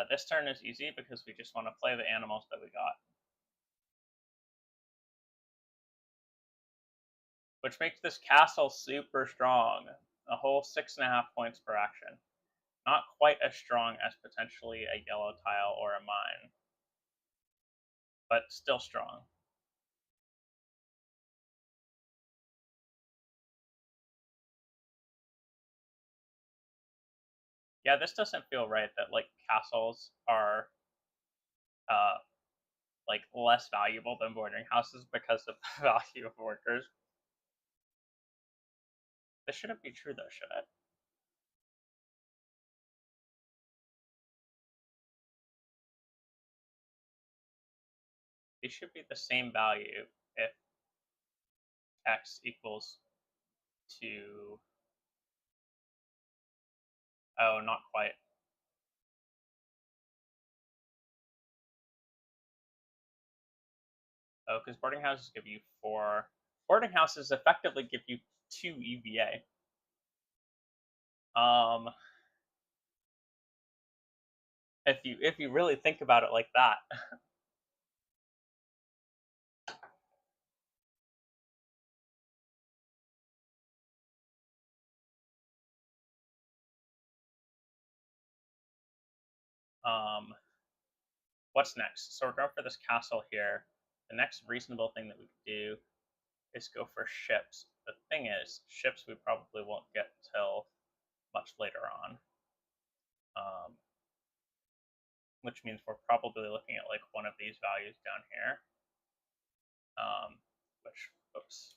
This turn is easy because we just want to play the animals that we got, which makes this castle super strong. A whole 6.5 points per action. Not quite as strong as potentially a yellow tile or a mine, but still strong. Yeah, this doesn't feel right that like castles are like less valuable than boarding houses because of the value of workers. This shouldn't be true though, should it? These should be the same value if x equals to, oh, not quite. Oh, because boarding houses give you 4. Boarding houses effectively give you 2 EVA. If you really think about it like that. What's next? So we're going for this castle here. The next reasonable thing that we could do is go for ships. The thing is, ships we probably won't get till much later on. Which means we're probably looking at like one of these values down here. Which, oops.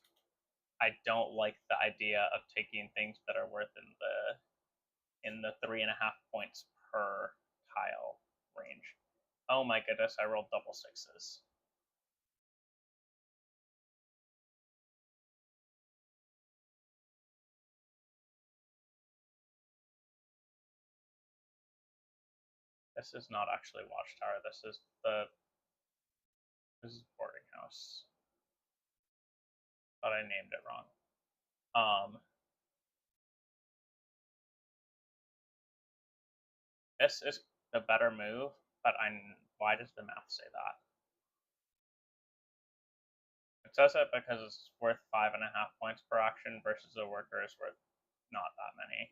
I don't like the idea of taking things that are worth in the 3.5 points per tile range. Oh my goodness, I rolled double sixes. This is not actually Watchtower. This is boarding house. But I named it wrong. This is the better move, but why does the math say that? It says it because it's worth 5.5 points per action versus a worker is worth not that many.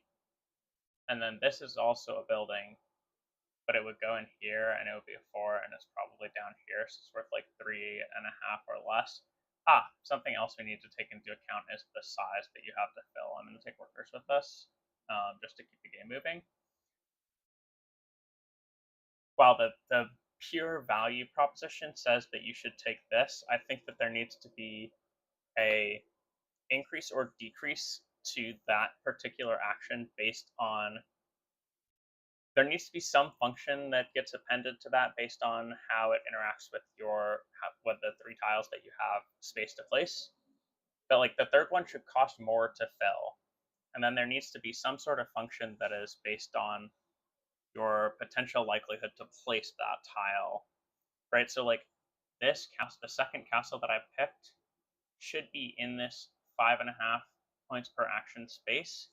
And then this is also a building, but it would go in here and it would be a 4, and it's probably down here, so it's worth like 3.5 or less. Something else we need to take into account is the size that you have to fill. I'm going to take workers with us, just to keep the game moving. While the pure value proposition says that you should take this, I think that there needs to be a increase or decrease to that particular action based on, there needs to be some function that gets appended to that based on how it interacts with what the 3 tiles that you have space to place. But like the third one should cost more to fill, and then there needs to be some sort of function that is based on your potential likelihood to place that tile, right? So like this castle, the second castle that I picked, should be in this 5.5 points per action space,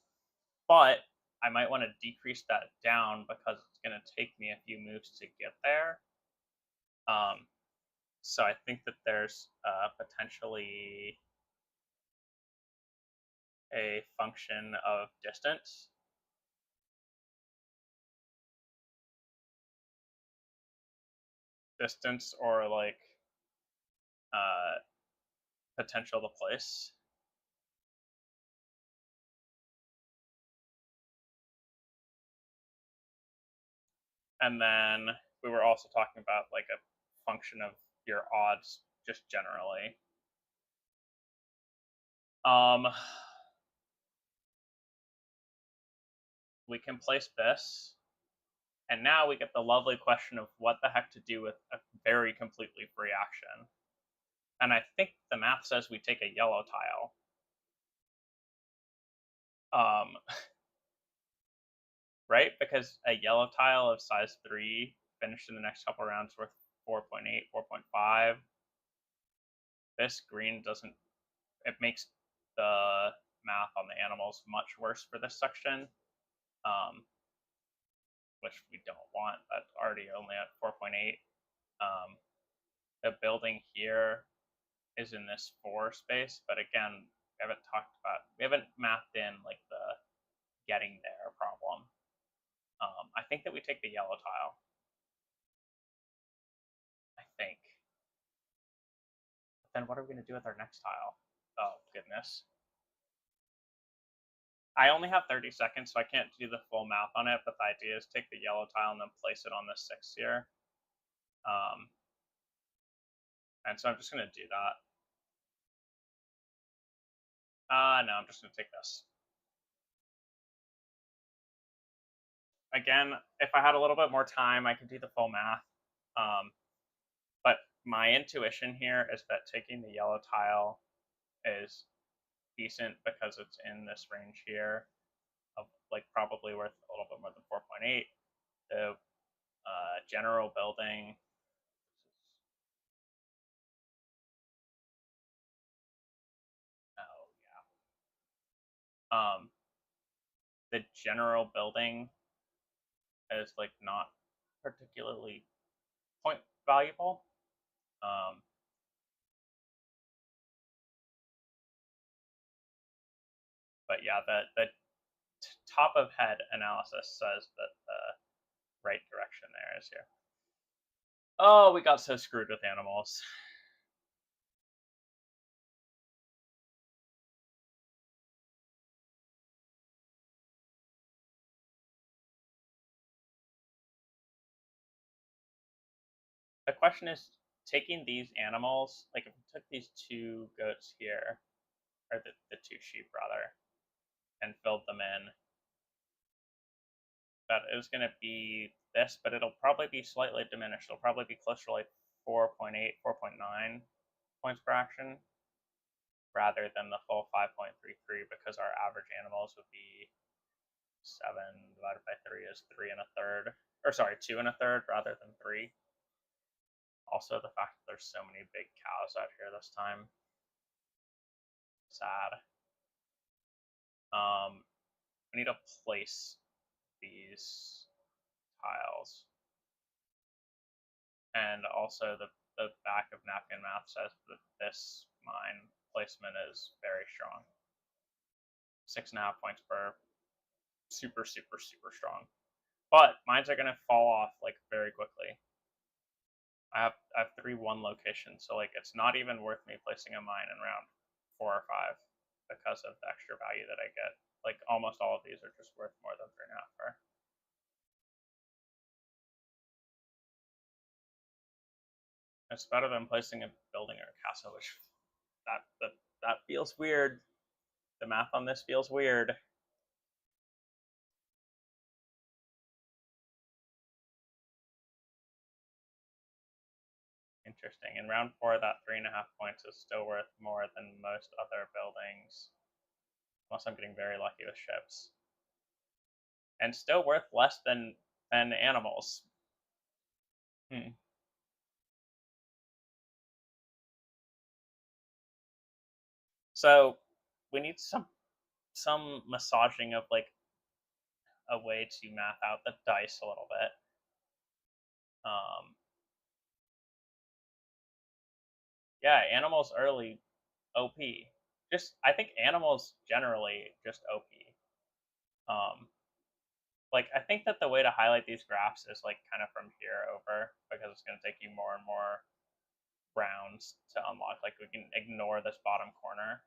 but I might want to decrease that down because it's going to take me a few moves to get there. So I think that there's potentially a function of distance. Distance or like potential to place. And then we were also talking about like a function of your odds just generally. We can place this, and now we get the lovely question of what the heck to do with a very completely free action. And I think the math says we take a yellow tile. Right? Because a yellow tile of size 3 finished in the next couple rounds worth 4.8, 4.5. This green doesn't, it makes the math on the animals much worse for this section, which we don't want. That's already only at 4.8. The building here is in this 4 space, but again, we haven't mapped in like the getting there problem. I think that we take the yellow tile. I think. But then what are we going to do with our next tile? Oh, goodness. I only have 30 seconds, so I can't do the full math on it, but the idea is take the yellow tile and then place it on the 6 here. And so I'm just going to do that. No, I'm just going to take this. Again, if I had a little bit more time, I could do the full math. But my intuition here is that taking the yellow tile is decent because it's in this range here of like probably worth a little bit more than 4.8. The general building. Oh yeah. The general building is like not particularly point valuable. But yeah, the top of head analysis says that the right direction there is here. Oh, we got so screwed with animals. The question is, taking these animals, like if we took these two goats here, or the two sheep rather, and filled them in, that is going to be this, but it'll probably be slightly diminished. It'll probably be closer to like 4.8, 4.9 points per action, rather than the full 5.33, because our average animals would be 7 divided by 3 is 3 and a third, or sorry, 2 and a third rather than 3. Also, the fact that there's so many big cows out here this time. Sad. We need to place these tiles. And also the back of Napkin Math says that this mine placement is very strong. 6.5 points per. Super, super, super strong. But mines are gonna fall off like very quickly. I have 3-1 locations, so like it's not even worth me placing a mine in round 4 or 5 because of the extra value that I get. Like almost all of these are just worth more than 3.5 per. It's better than placing a building or a castle, which that feels weird. The math on this feels weird. Interesting. In round 4, that 3.5 points is still worth more than most other buildings, unless I'm getting very lucky with ships, and still worth less than animals. So we need some massaging of like a way to math out the dice a little bit. Yeah, animals early OP. Just I think animals generally just OP. Like I think that the way to highlight these graphs is like kind of from here over, because it's going to take you more and more rounds to unlock. Like we can ignore this bottom corner.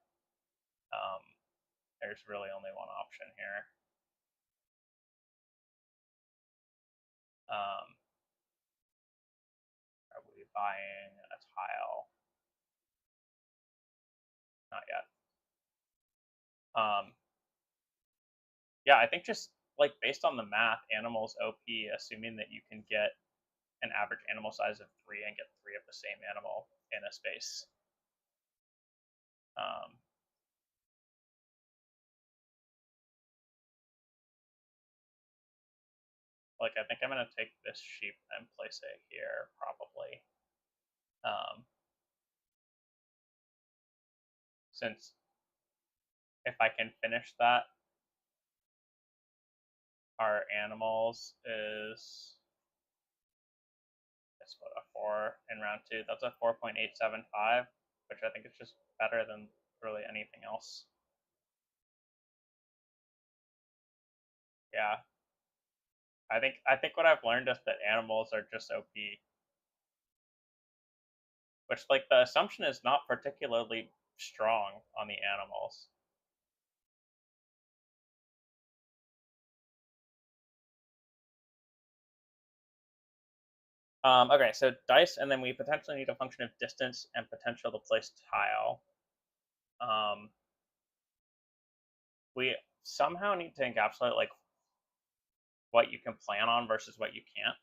There's really only one option here. Are we buying a tile? Not yet. Yeah, I think just like based on the math, animals OP, assuming that you can get an average animal size of 3 and get 3 of the same animal in a space. Like I think I'm gonna take this sheep and place it here probably. Since if I can finish that, our animals is it's what, a 4 in round 2. That's a 4.875, which I think is just better than really anything else. Yeah. I think what I've learned is that animals are just OP. Which like the assumption is not particularly strong on the animals. Okay, so dice, and then we potentially need a function of distance and potential to place tile. We somehow need to encapsulate like what you can plan on versus what you can't.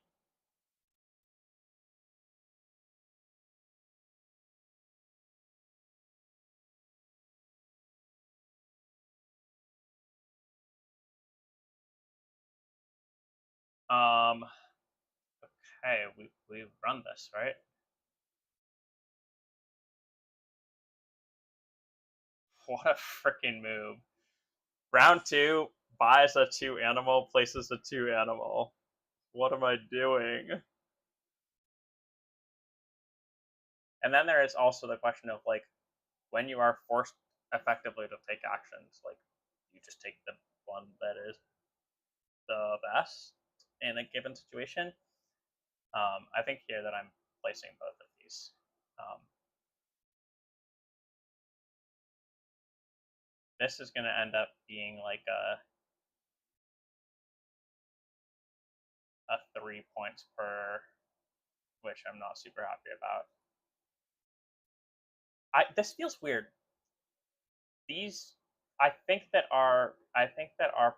Okay, we run this, right? What a freaking move. Round 2, buys a 2 animal, places a 2 animal. What am I doing? And then there is also the question of like when you are forced effectively to take actions, like you just take the one that is the best in a given situation. I think here that I'm placing both of these. This is going to end up being like a 3 points per, which I'm not super happy about. This feels weird. These, I think that our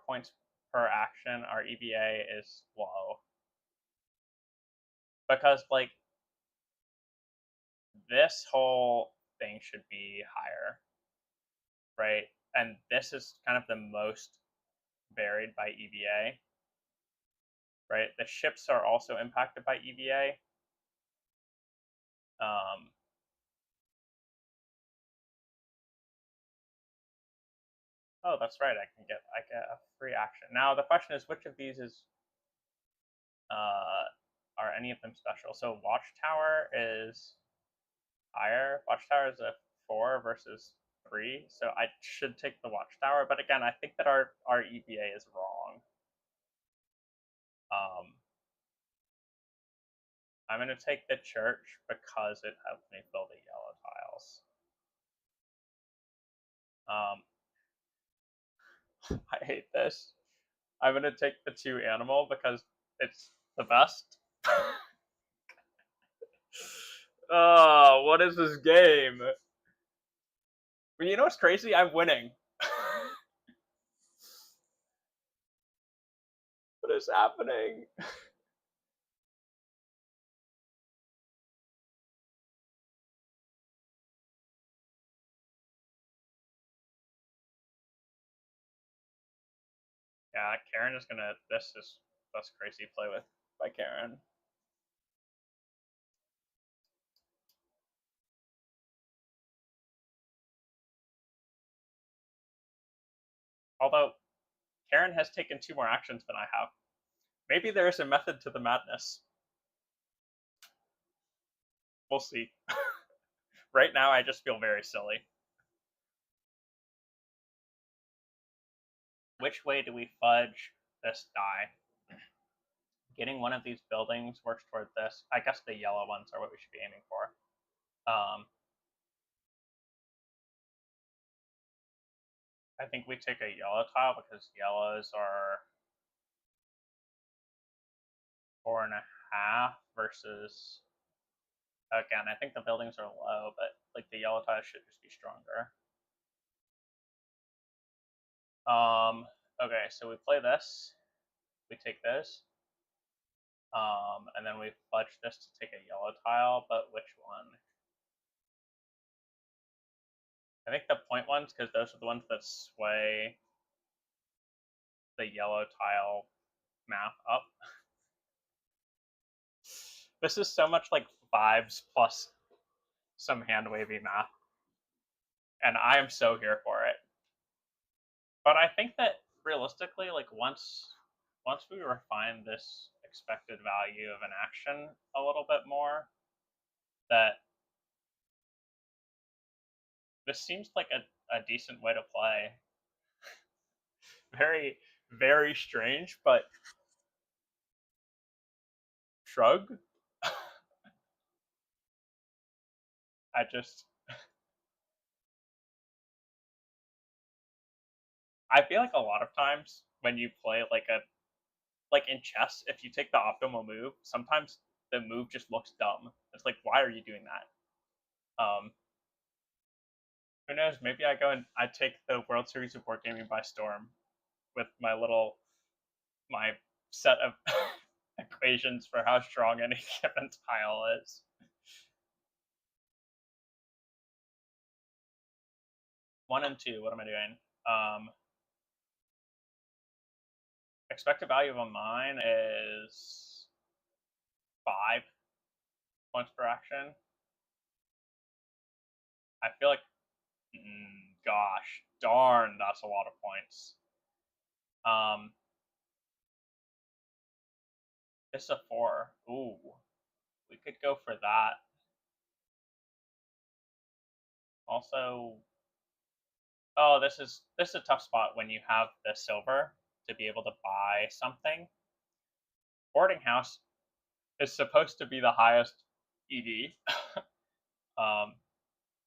points per action, our EVA is low because like this whole thing should be higher, right? And this is kind of the most varied by EVA, right? The ships are also impacted by EVA. Um, oh, that's right. I get a free action. Now the question is, which of these is are any of them special? So Watchtower is higher. Watchtower is a 4 versus 3, so I should take the Watchtower. But again, I think that our EVA is wrong. I'm going to take the church because it helps me fill the yellow tiles. I hate this. I'm going to take the 2 animal because it's the best. Oh, what is this game? You know what's crazy? I'm winning. What is happening? Yeah, Karen is gonna. That's crazy play with by Karen. Although Karen has taken 2 more actions than I have. Maybe there is a method to the madness. We'll see. Right now, I just feel very silly. Which way do we fudge this die? Getting one of these buildings works toward this. I guess the yellow ones are what we should be aiming for. I think we take a yellow tile because yellows are 4.5 versus. Again, I think the buildings are low, but like the yellow tile should just be stronger. Okay, so we play this. We take this. And then we fudge this to take a yellow tile, but which one? I think the point ones, because those are the ones that sway the yellow tile map up. This is so much like vibes plus some hand wavy math, and I am so here for it. But I think that realistically, like once we refine this expected value of an action a little bit more, that this seems like a decent way to play. Very, very strange, but shrug. I just I feel like a lot of times when you play like in chess, if you take the optimal move, sometimes the move just looks dumb. It's like, why are you doing that? Who knows? Maybe I go and I take the World Series of Boardgaming by storm with my set of equations for how strong any given tile is. One and two. What am I doing? Expected value of a mine is 5 points per action. I feel like, gosh, darn, that's a lot of points. This is a 4. Ooh, we could go for that. Also, oh, this is a tough spot when you have the silver to be able to buy something. Boarding house is supposed to be the highest EV.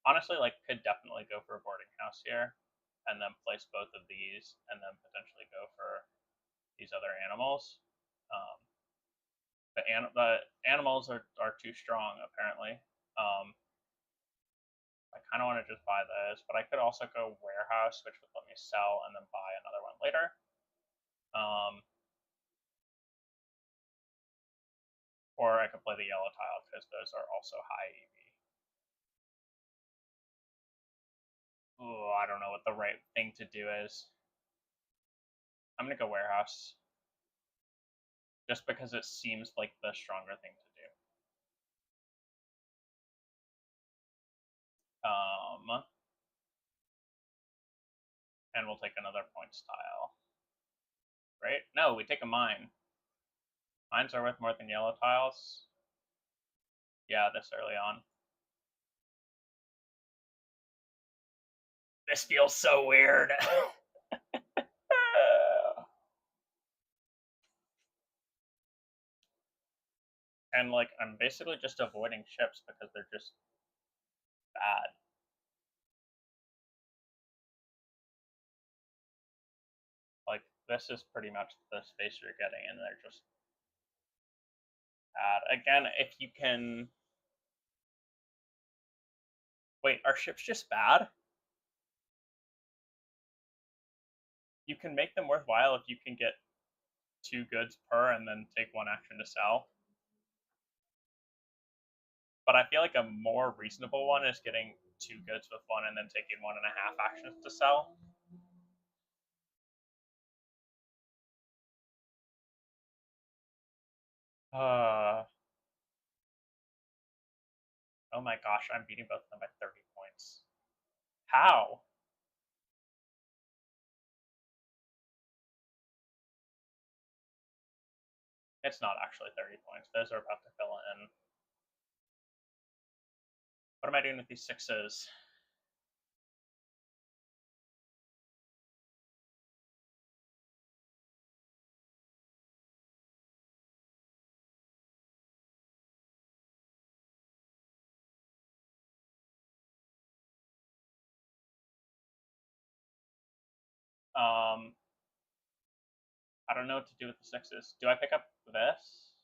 Honestly, like, could definitely go for a boarding house here, and then place both of these, and then potentially go for these other animals. The animals are too strong, apparently. I kind of want to just buy those, but I could also go warehouse, which would let me sell and then buy another one later. Or I could play the yellow tile because those are also high EV. Ooh, I don't know what the right thing to do is. I'm gonna go warehouse, just because it seems like the stronger thing to do. And we'll take another points tile. Right? No, we take a mine. Mines are worth more than yellow tiles. Yeah, this early on. This feels so weird. And like, I'm basically just avoiding chips because they're just bad. Like, this is pretty much the space you're getting, and they're just bad. Again, if you can... Wait, are ships just bad? You can make them worthwhile if you can get 2 goods per and then take 1 action to sell. But I feel like a more reasonable one is getting 2 goods with 1 and then taking 1.5 actions to sell. Oh my gosh, I'm beating both of them by 30 points. How? It's not actually 30 points. Those are about to fill in. What am I doing with these 6s? I don't know what to do with the 6s. Do I pick up this?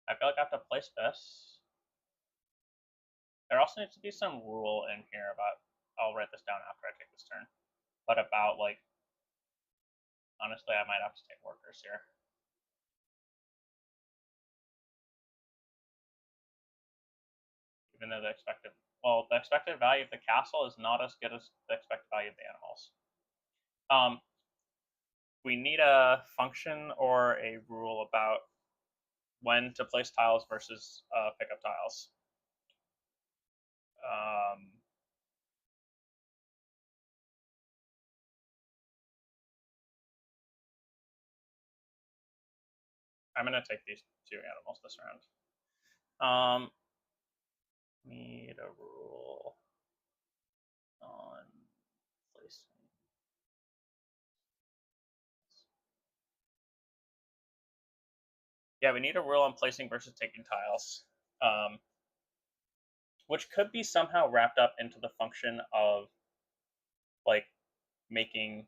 I feel like I have to place this. There also needs to be some rule in here about, I'll write this down after I take this turn, but about, like, honestly, I might have to take workers here. Even though the expected value of the castle is not as good as the expected value of the animals. We need a function or a rule about when to place tiles versus pickup tiles. I'm gonna take these 2 animals this round. Need a rule on placing. Yeah, we need a rule on placing versus taking tiles, which could be somehow wrapped up into the function of, like, making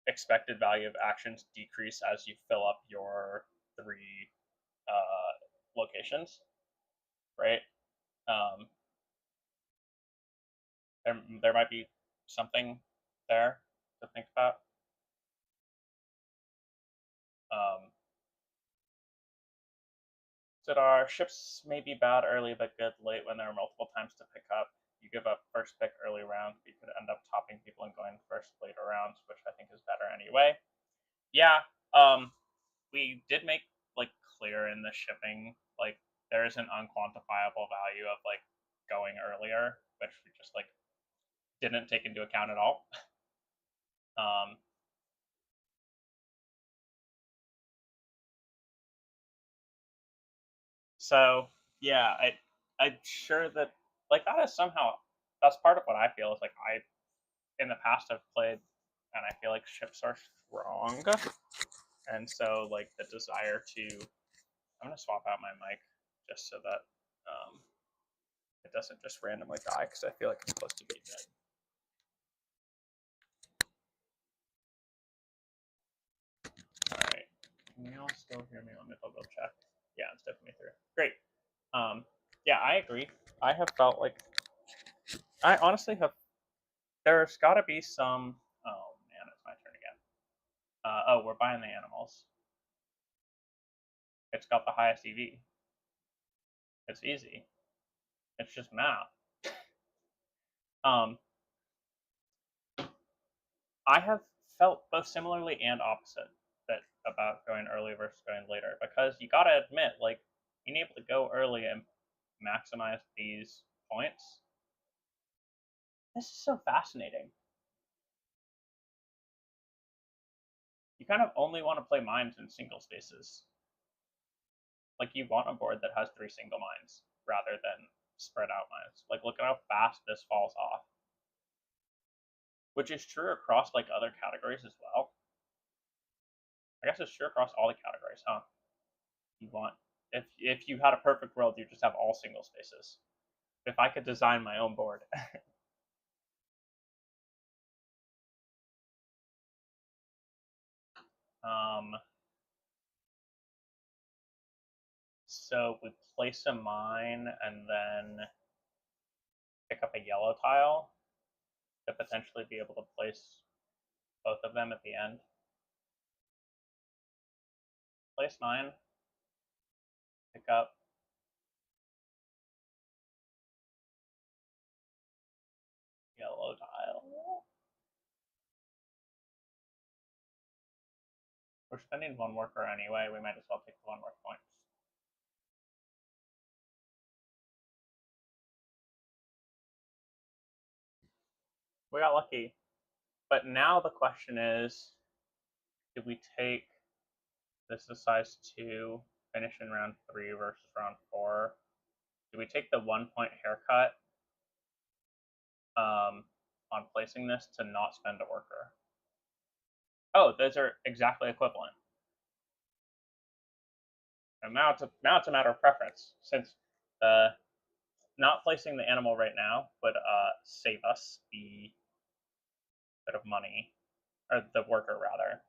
expected value of actions decrease as you fill up your 3 locations, right? There might be something there to think about. So our ships may be bad early but good late when there are multiple times to pick up. You give up first pick early round, but you could end up topping people and going first later rounds, which I think is better anyway. Yeah, we did make like clear in the shipping, like there is an unquantifiable value of like going earlier, which we just like didn't take into account at all. So yeah, I'm sure that like that is somehow that's part of what I feel is like I in the past have played and I feel like ships are strong, and so like the desire to I'm gonna swap out my mic just so that it doesn't just randomly die because I feel like it's supposed to be dead. All right, can you all still hear me? Let me double check. Yeah, it's definitely through. Great. Yeah, I agree. I have felt like I honestly have. There's got to be some. Oh man, it's my turn again. Oh, we're buying the animals. It's got the highest EV. It's easy. It's just math. Um, I have felt both similarly and opposite that about going early versus going later because you gotta admit, like, being able to go early and maximize these points. This is so fascinating. You kind of only want to play mines in single spaces. Like you want a board that has 3 single mines rather than spread out mines. Like look at how fast this falls off. Which is true across like other categories as well. I guess it's true across all the categories, huh? You want if you had a perfect world, you just have all single spaces. If I could design my own board. So we place a mine and then pick up a yellow tile to potentially be able to place both of them at the end. Place mine, pick up yellow tile. We're spending 1 worker anyway, we might as well take the 1 work points. We got lucky. But now the question is, do we take this is size 2, finish in round 3 versus round 4? Do we take the 1 point haircut on placing this to not spend a worker? Oh, those are exactly equivalent. And now it's a matter of preference, since not placing the animal right now would save us the bit of money, or the worker rather.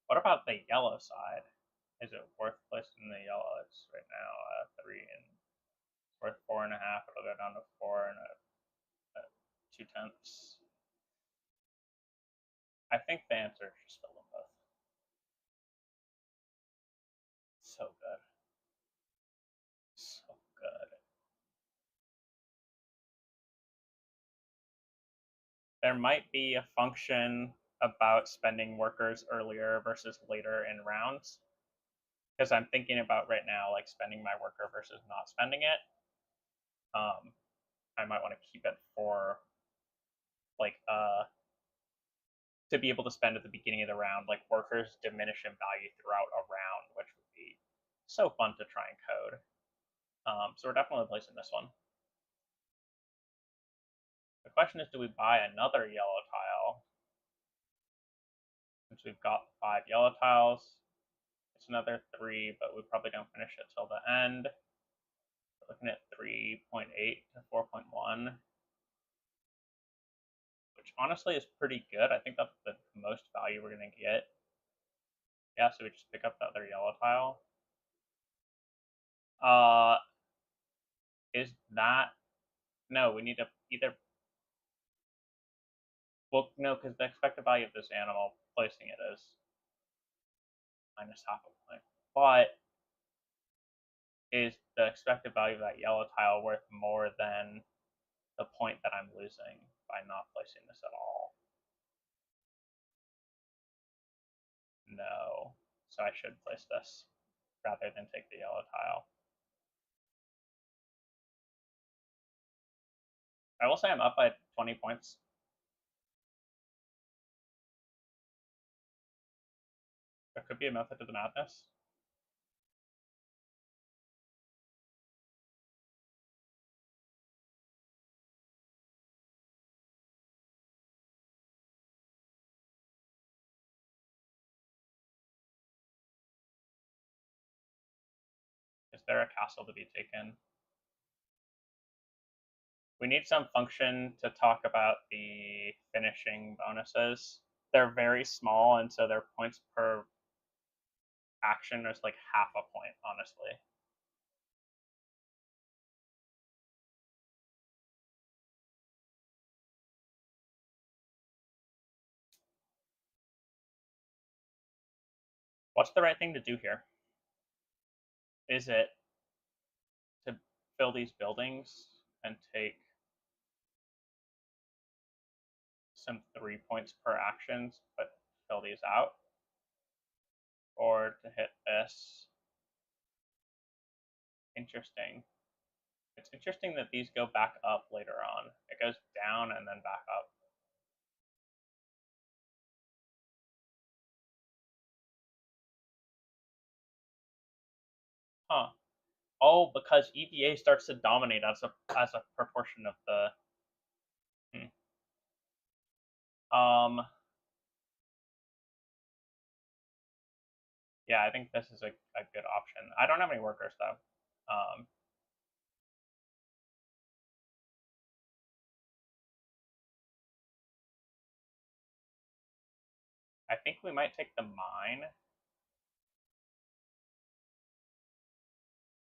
What about the yellow side? Is it worth placing the yellow? It's right now 3 and it's worth 4.5. It'll go down to 4 and 2/10. I think the answer is just fill them both. So good. So good. There might be a function about spending workers earlier versus later in rounds. Because I'm thinking about right now, like spending my worker versus not spending it. I might want to keep it for like to be able to spend at the beginning of the round. Like workers diminish in value throughout a round, which would be so fun to try and code. So we're definitely placing this one. The question is, do we buy another yellow tile? Since we've got 5 yellow tiles, it's another 3, but we probably don't finish it till the end. We're looking at 3.8 to 4.1, which honestly is pretty good. I think that's the most value we're gonna get. Yeah, so we just pick up the other yellow tile. Is that no? We need to either. Well, no, because the expected value of this animal placing it is minus half a point. But is the expected value of that yellow tile worth more than the point that I'm losing by not placing this at all? No. So I should place this rather than take the yellow tile. I will say I'm up by 20 points. There could be a method to the madness. Is there a castle to be taken? We need some function to talk about the finishing bonuses. They're very small, and so their points per action is like half a point, honestly. What's the right thing to do here? Is it to fill these buildings and take some 3 points per actions, but fill these out? Or to hit this? Interesting. It's interesting that these go back up later on. It goes down and then back up. Huh. Oh, because EVA starts to dominate as a proportion of the. Yeah, I think this is a good option. I don't have any workers though. I think we might take the mine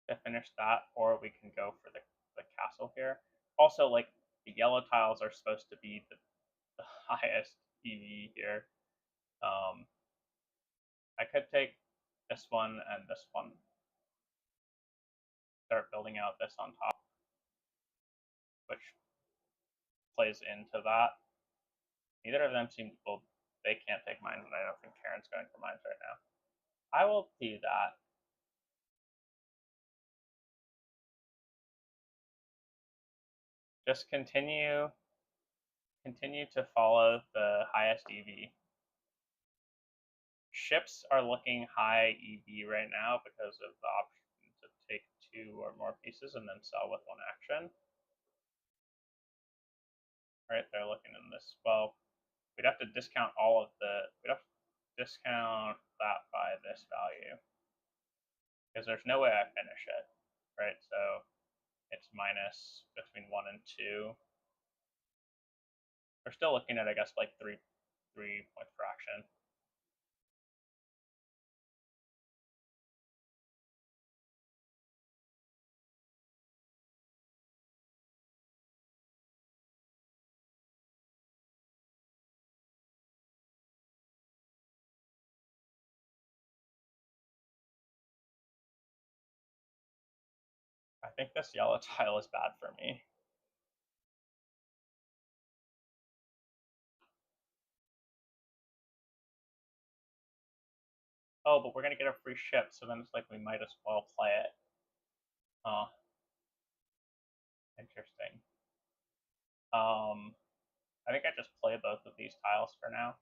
to finish that, or we can go for the castle here. Also, like, the yellow tiles are supposed to be the highest EV here. I could take this one and this one. Start building out this on top, which plays into that. Neither of them seem, well, they can't take mines, and I don't think Karen's going for mines right now. I will do that. Just continue to follow the highest EV. Ships are looking high EV right now because of the option to take 2 or more pieces and then sell with 1 action. Right, they're looking in this. Well, we'd have to discount all of the. We'd have to discount that by this value because there's no way I finish it. Right, so it's minus between 1 and 2. We're still looking at, I guess, like 3 points per action. I think this yellow tile is bad for me. Oh, but we're gonna get a free ship, so then it's like we might as well play it. Oh, interesting. I think I just play both of these tiles for now.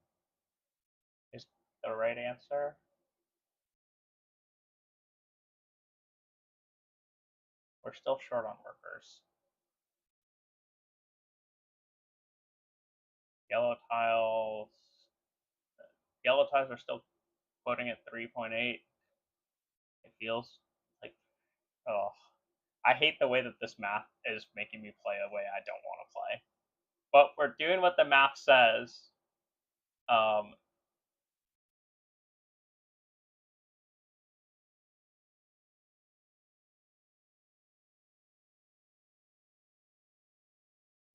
Is the right answer. We're still short on workers. Yellow tiles. Yellow tiles are still quoting at 3.8. It feels like, oh, I hate the way that this math is making me play a way I don't want to play. but we're doing what the math says.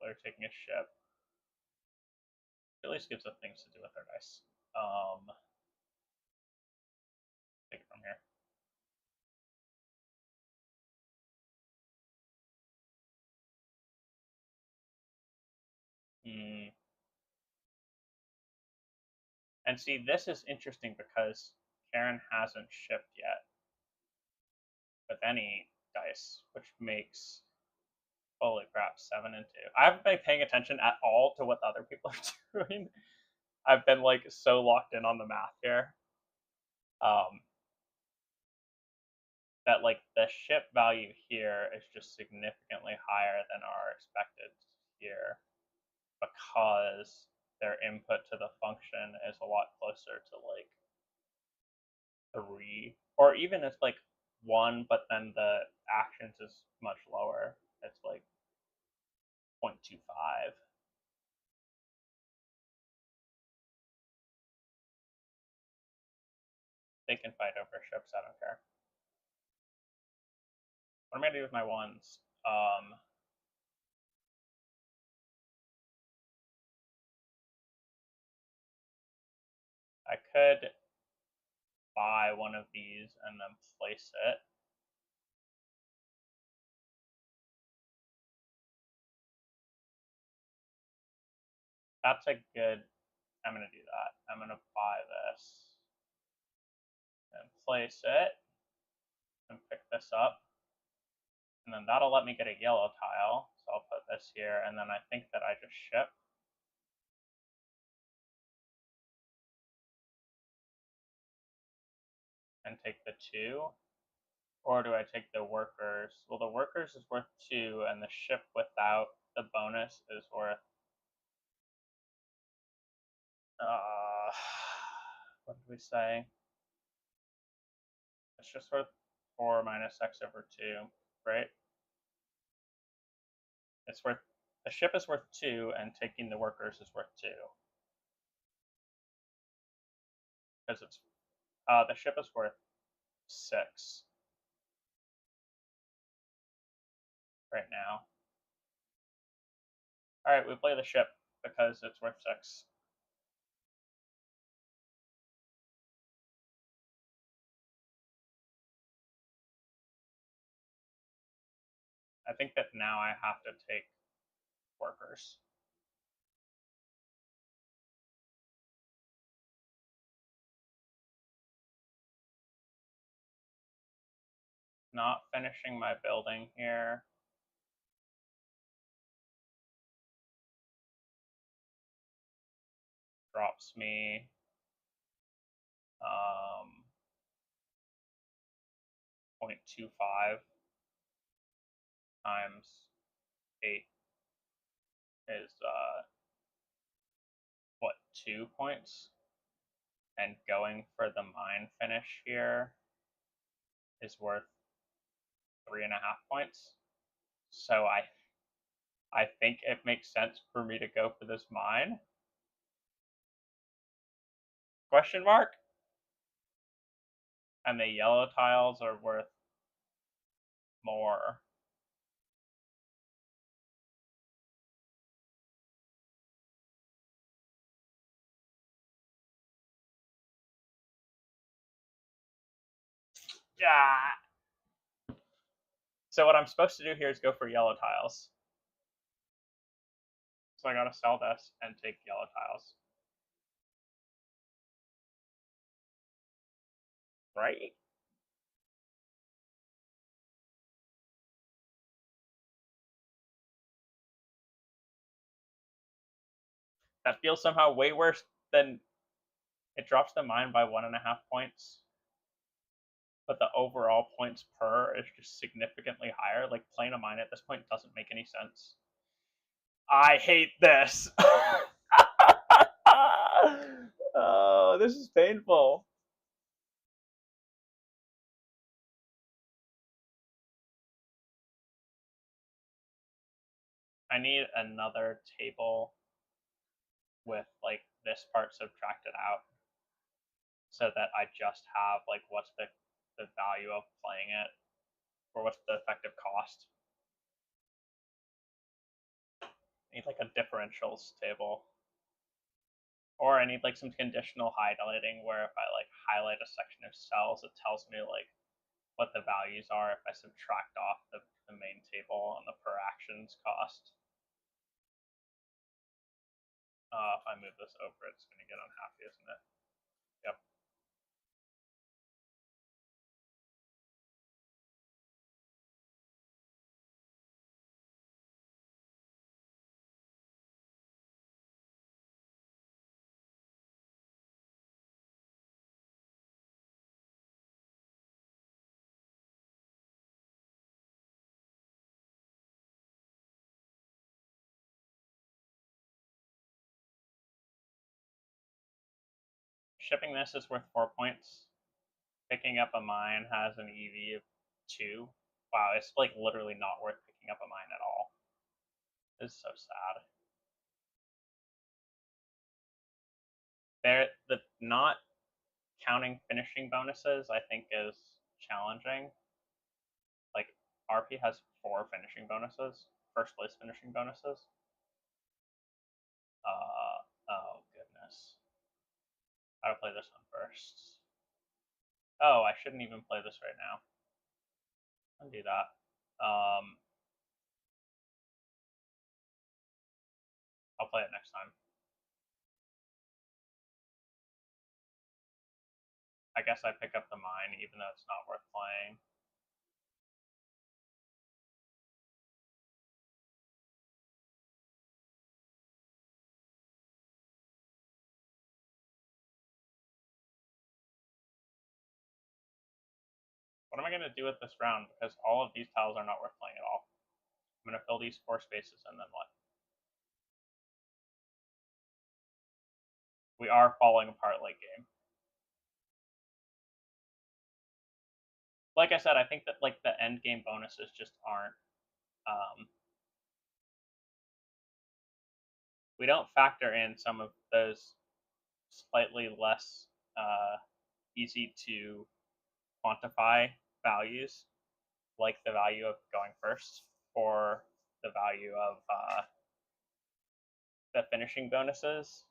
We're taking a ship. At least gives us things to do with our dice. Take it from here. And see, this is interesting because Karen hasn't shipped yet with any dice, which makes, holy crap, 7 and 2. I haven't been paying attention at all to what other people are doing. I've been like so locked in on the math here. That like the ship value here is just significantly higher than our expected here because their input to the function is a lot closer to like 3, or even it's like 1, but then the actions is much lower. It's like 0.25. They can fight over ships, I don't care. What am I gonna do with my ones? I could buy one of these and then place it. That's a good, I'm gonna do that. I'm gonna buy this and place it and pick this up. And then that'll let me get a yellow tile. So I'll put this here, and then I think that I just ship. And take the 2. Or do I take the workers? Well, the workers is worth 2, and the ship without the bonus is worth... what did we say? It's just worth 4 minus x over 2, right? It's worth... The ship is worth 2, and taking the workers is worth 2. Because it's... the ship is worth 6. Right now. Alright, we play the ship because it's worth 6. I think that now I have to take workers. Not finishing my building here. Drops me 0.25 times 8 is what, 2 points? And going for the mine finish here is worth 3.5 points. So I think it makes sense for me to go for this mine. Question mark? And the yellow tiles are worth more. Yeah. So what I'm supposed to do here is go for yellow tiles. So I gotta sell this and take yellow tiles. Right? That feels somehow way worse than it drops the mine by 1.5 points. But the overall points per is just significantly higher. Like, playing a mine at this point doesn't make any sense. I hate this. Oh, this is painful. I need another table with like this part subtracted out so that I just have like what's the value of playing it, or what's the effective cost. I need like a differentials table. Or I need like some conditional highlighting where if I like highlight a section of cells, it tells me like what the values are if I subtract off the main table and the per actions cost. If I move this over, it's going to get unhappy, isn't it? Yep. Shipping this is worth 4 points. Picking up a mine has an EV of 2. Wow, it's like literally not worth picking up a mine at all. This is so sad. The not counting finishing bonuses, I think, is challenging. Like, RP has 4 finishing bonuses, first place finishing bonuses. Oh goodness. How to play this one first. Oh, I shouldn't even play this right now. Undo that. I'll play it next time. I guess I pick up the mine, even though it's not worth playing. What am I going to do with this round? Because all of these tiles are not worth playing at all. I'm going to fill these 4 spaces, and then what? We are falling apart late game. Like I said, I think that like the end game bonuses just aren't. We don't factor in some of those slightly less easy to quantify values, like the value of going first or the value of the finishing bonuses.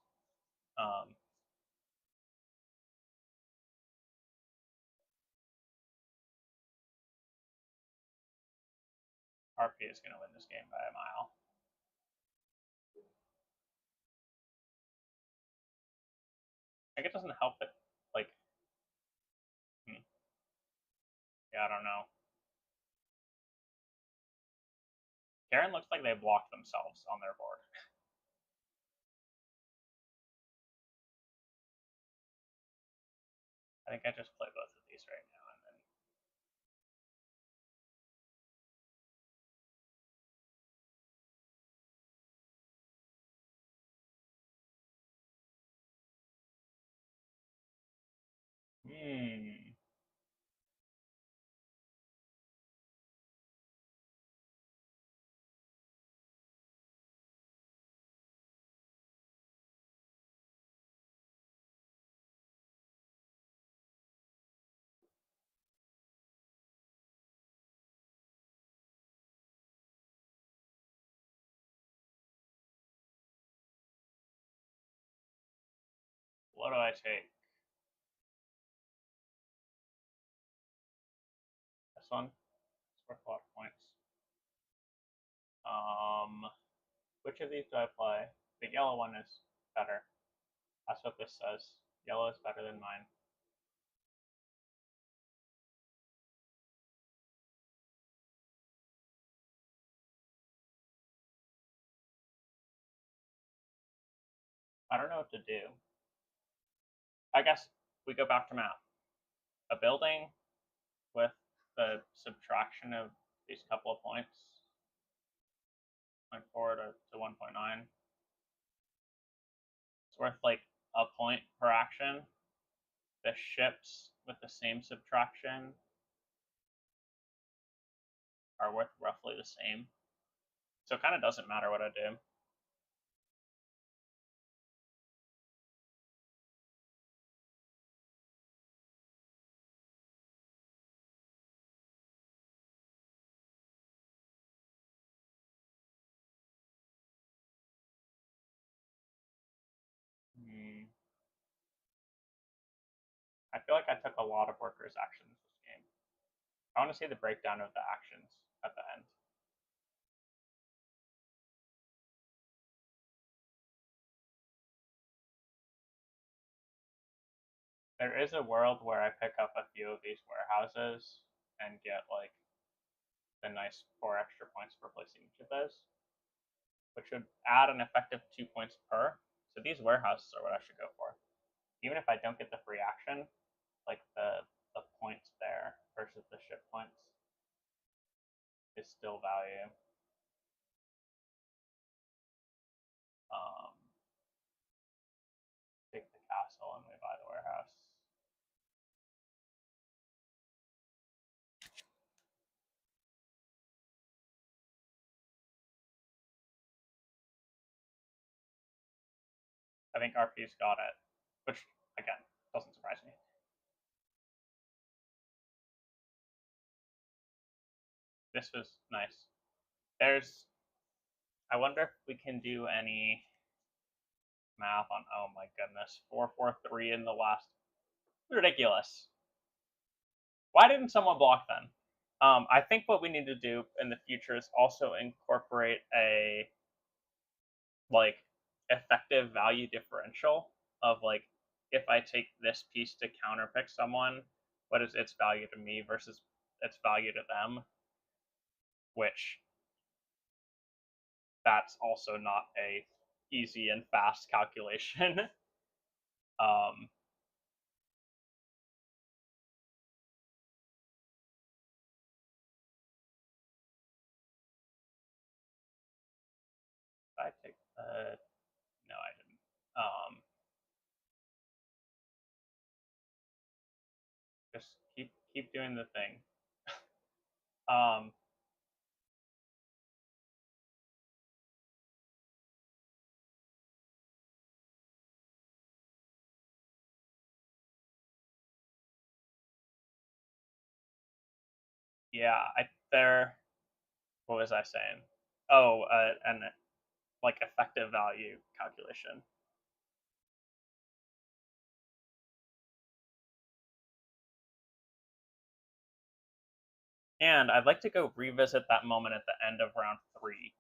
RP is going to win this game by a mile. Like, it doesn't help that, like, yeah, I don't know. Karen looks like they blocked themselves on their board. I think I just play both of these right now, and then what do I take? This one? It's worth a lot of points. Which of these do I play? The yellow one is better. That's what this says. Yellow is better than mine. I don't know what to do. I guess we go back to math. A building with the subtraction of these couple of points, 0.4 to 1.9. It's worth like a point per action. The ships with the same subtraction are worth roughly the same. So it kind of doesn't matter what I do. Hmm. I feel like I took a lot of workers' actions this game. I want to see the breakdown of the actions at the end. There is a world where I pick up a few of these warehouses and get like the nice 4 extra points for placing each of those, which would add an effective 2 points per. So these warehouses are what I should go for. Even if I don't get the free action, like the points there versus the ship points is still value. Um, take the castle and we buy the warehouse. I think RP's got it, which again doesn't surprise me. This was nice. There's. I wonder if we can do any math on. Oh my goodness, 443 in the last. Ridiculous. Why didn't someone block then? I think what we need to do in the future is also incorporate a like effective value differential of like if I take this piece to counterpick someone, what is its value to me versus its value to them? Which that's also not a easy and fast calculation. um, I take no, I didn't. Just keep doing the thing. um, yeah, I there. What was I saying? Oh, and like effective value calculation. And I'd like to go revisit that moment at the end of round 3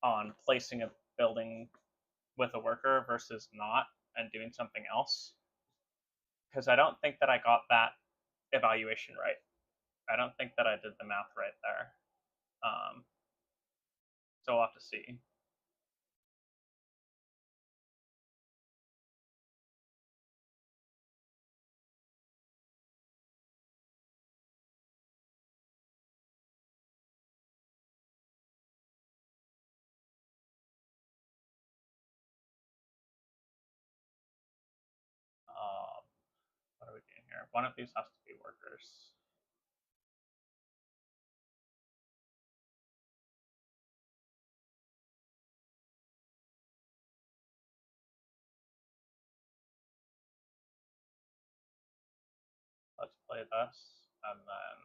on placing a building with a worker versus not and doing something else. Because I don't think that I got that evaluation right. I don't think that I did the math right there. So we'll have to see. What are we doing here? One of these has to be workers. Let's play this, and then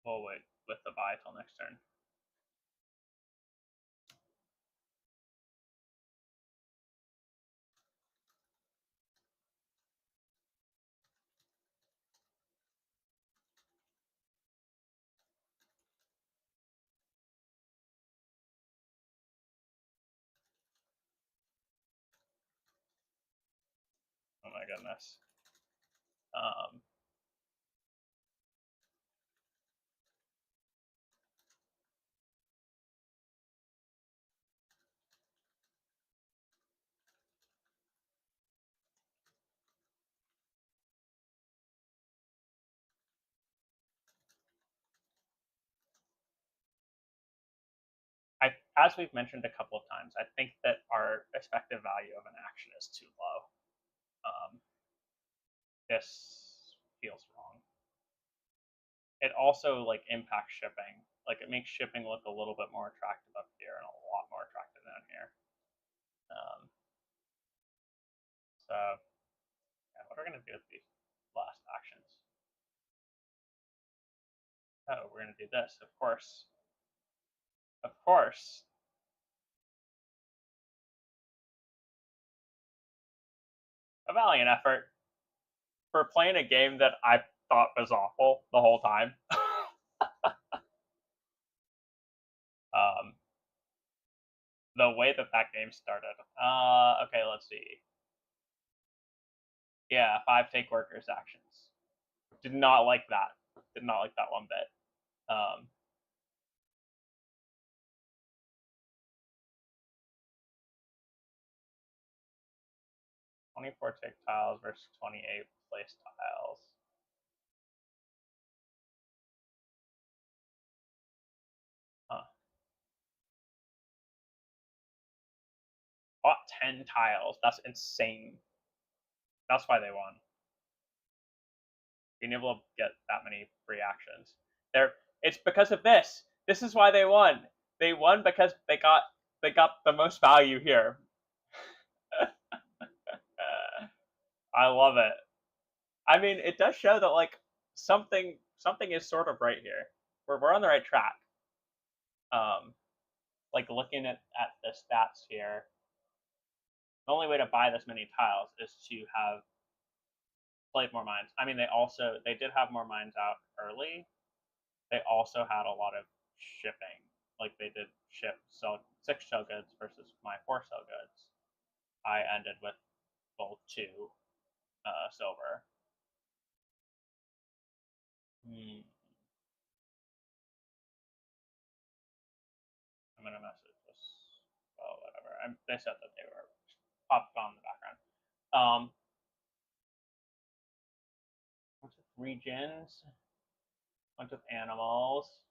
we'll wait with the buy till next turn. Oh my goodness. As we've mentioned a couple of times, I think that our effective value of an action is too low. This feels wrong. it also like impacts shipping. Like it makes shipping look a little bit more attractive up here and a lot more attractive down here. So yeah, what are we gonna do with these last actions? Oh, we're gonna do this, of course. Of course. A valiant effort for playing a game that I thought was awful the whole time. um, the way that that game started. Okay, let's see. Yeah, 5 take workers actions. Did not like that. Did not like that one bit. 24 take tiles versus 28 place tiles. Huh. Bought 10 tiles. That's insane. That's why they won. Being able to get that many free actions. It's because of this. This is why they won. They won because they got the most value here. I love it. I mean, it does show that like something is sort of right here. We're on the right track. Like looking at the stats here, the only way to buy this many tiles is to have played more mines. I mean, they did have more mines out early. They also had a lot of shipping. Like they did sell 6 shell goods versus my 4 shell goods. I ended with both 2 silver. I'm gonna message this. Oh, whatever. They said that they were popped on in the background. Bunch of regions, bunch of animals.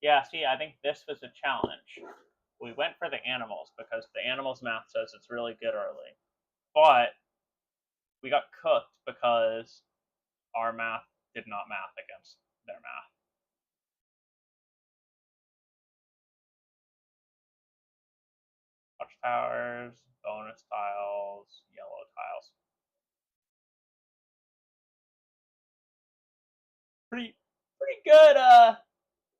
Yeah, see, I think this was a challenge. We went for the animals because the animals math says it's really good early. But we got cooked because our math did not math against their math. Watchtowers, bonus tiles, yellow tiles. Pretty good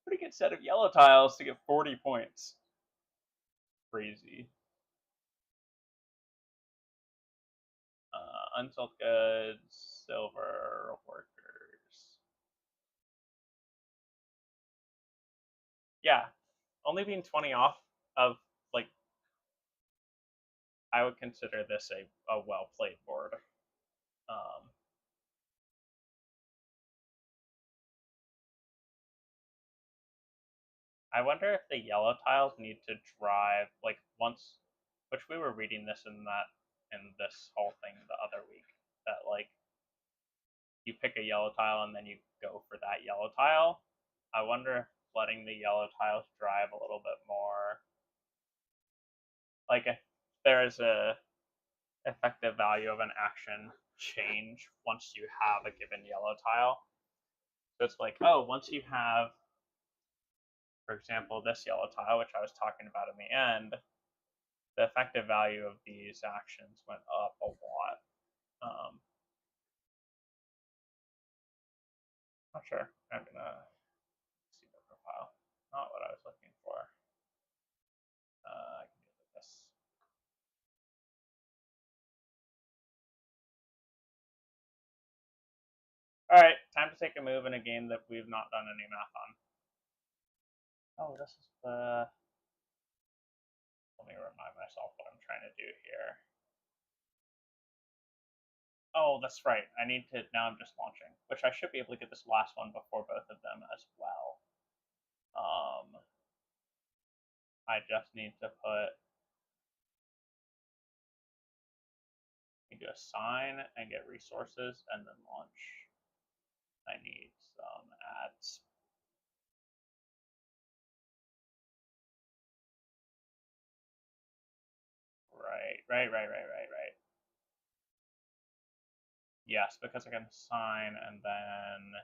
pretty good set of yellow tiles to get 40 points. Crazy. Unsold goods, silver, workers. Yeah, only being 20 off of, like, I would consider this a well played board. Um, I wonder if the yellow tiles need to drive, like, once, which we were reading this in this whole thing the other week, that, like, you pick a yellow tile and then you go for that yellow tile. I wonder if letting the yellow tiles drive a little bit more, like if there is a effective value of an action change once you have a given yellow tile. So it's like, oh, once you have, for example, this yellow tile, which I was talking about in the end, the effective value of these actions went up a lot. Not sure. I'm gonna see the profile. Not what I was looking for. I can do this. All right, time to take a move in a game that we've not done any math on. Oh, this is the. Let me remind myself what I'm trying to do here. Oh, that's right. I need to. Now I'm just launching, which I should be able to get this last one before both of them as well. I just need to need to assign and get resources and then launch. I need some ads. Right. Yes, because I can assign and then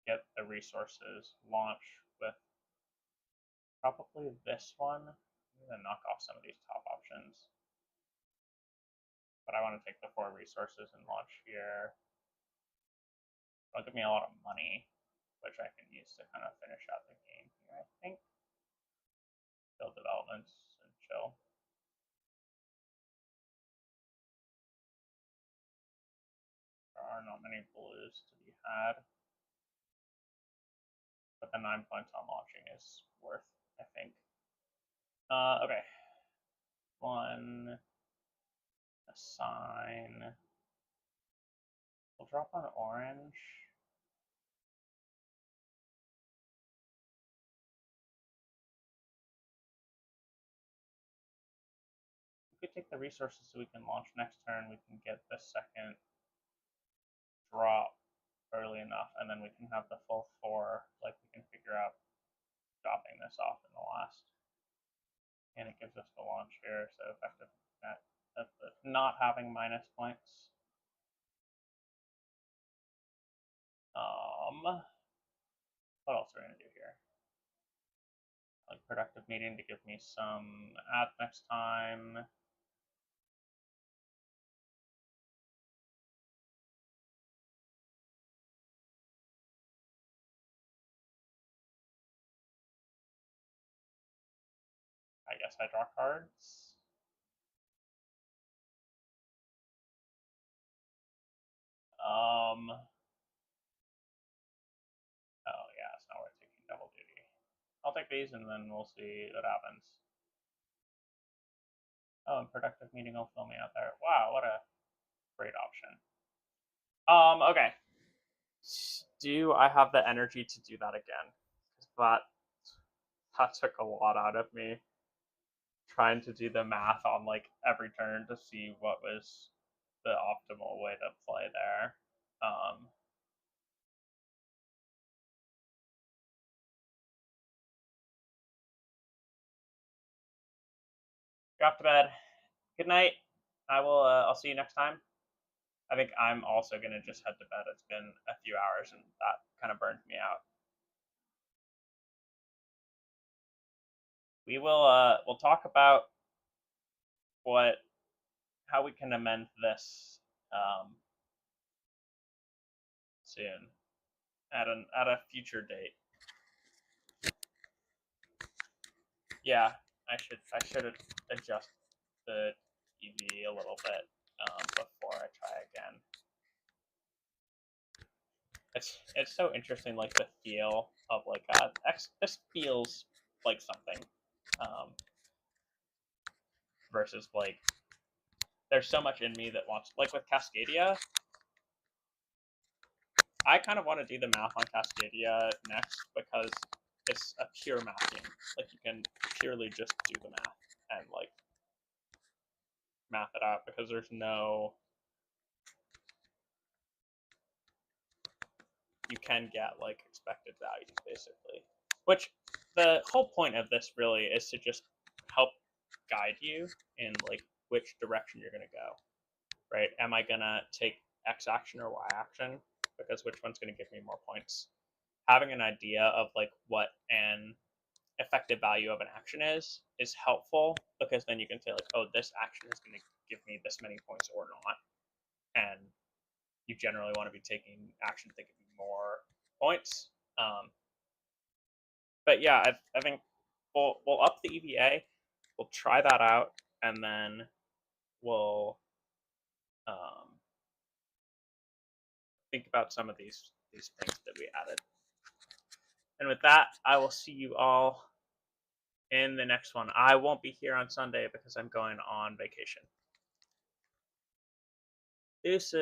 get the resources, launch with probably this one. I'm going to knock off some of these top options. But I want to take the 4 resources and launch here. It'll give me a lot of money, which I can use to kind of finish out the game here, I think. Build developments and chill. There are not many blues to be had. But the 9 points on launching is worth, I think. Okay. 1. Assign. We'll drop on orange. We could take the resources so we can launch next turn. We can get the second drop early enough, and then we can have the full 4. Like, we can figure out dropping this off in the last. And it gives us the launch here, so effective at not having minus points. What else are we gonna do here? Like productive meeting to give me some ads next time. I guess I draw cards. Oh yeah, it's not worth taking double duty. I'll take these and then we'll see what happens. Oh, and productive meeting will fill me out there. Wow, what a great option. Okay. Do I have the energy to do that again? Because that took a lot out of me. Trying to do the math on like every turn to see what was the optimal way to play there. Go off to bed. Good night. I will. I'll see you next time. I think I'm also gonna just head to bed. It's been a few hours, and that kind of burned me out. We will. We'll talk about how we can amend this soon at a future date. Yeah, I should adjust the TV a little bit before I try again. It's so interesting, like the feel of like this feels like something, versus like there's so much in me that wants, like with Cascadia. I kind of want to do the math on Cascadia next because it's a pure math game. Like you can purely just do the math and like math it out because there's no. You can get like expected values basically, which the whole point of this really is to just help guide you in like which direction you're going to go, right? Am I going to take X action or Y action? Because which one's going to give me more points? Having an idea of like what an effective value of an action is helpful because then you can say like, oh, this action is going to give me this many points or not. And you generally want to be taking actions that give you more points. But yeah, I think we'll up the EVA. We'll try that out, and then we'll think about some of these things that we added. And with that, I will see you all in the next one. I won't be here on Sunday because I'm going on vacation. Deuces.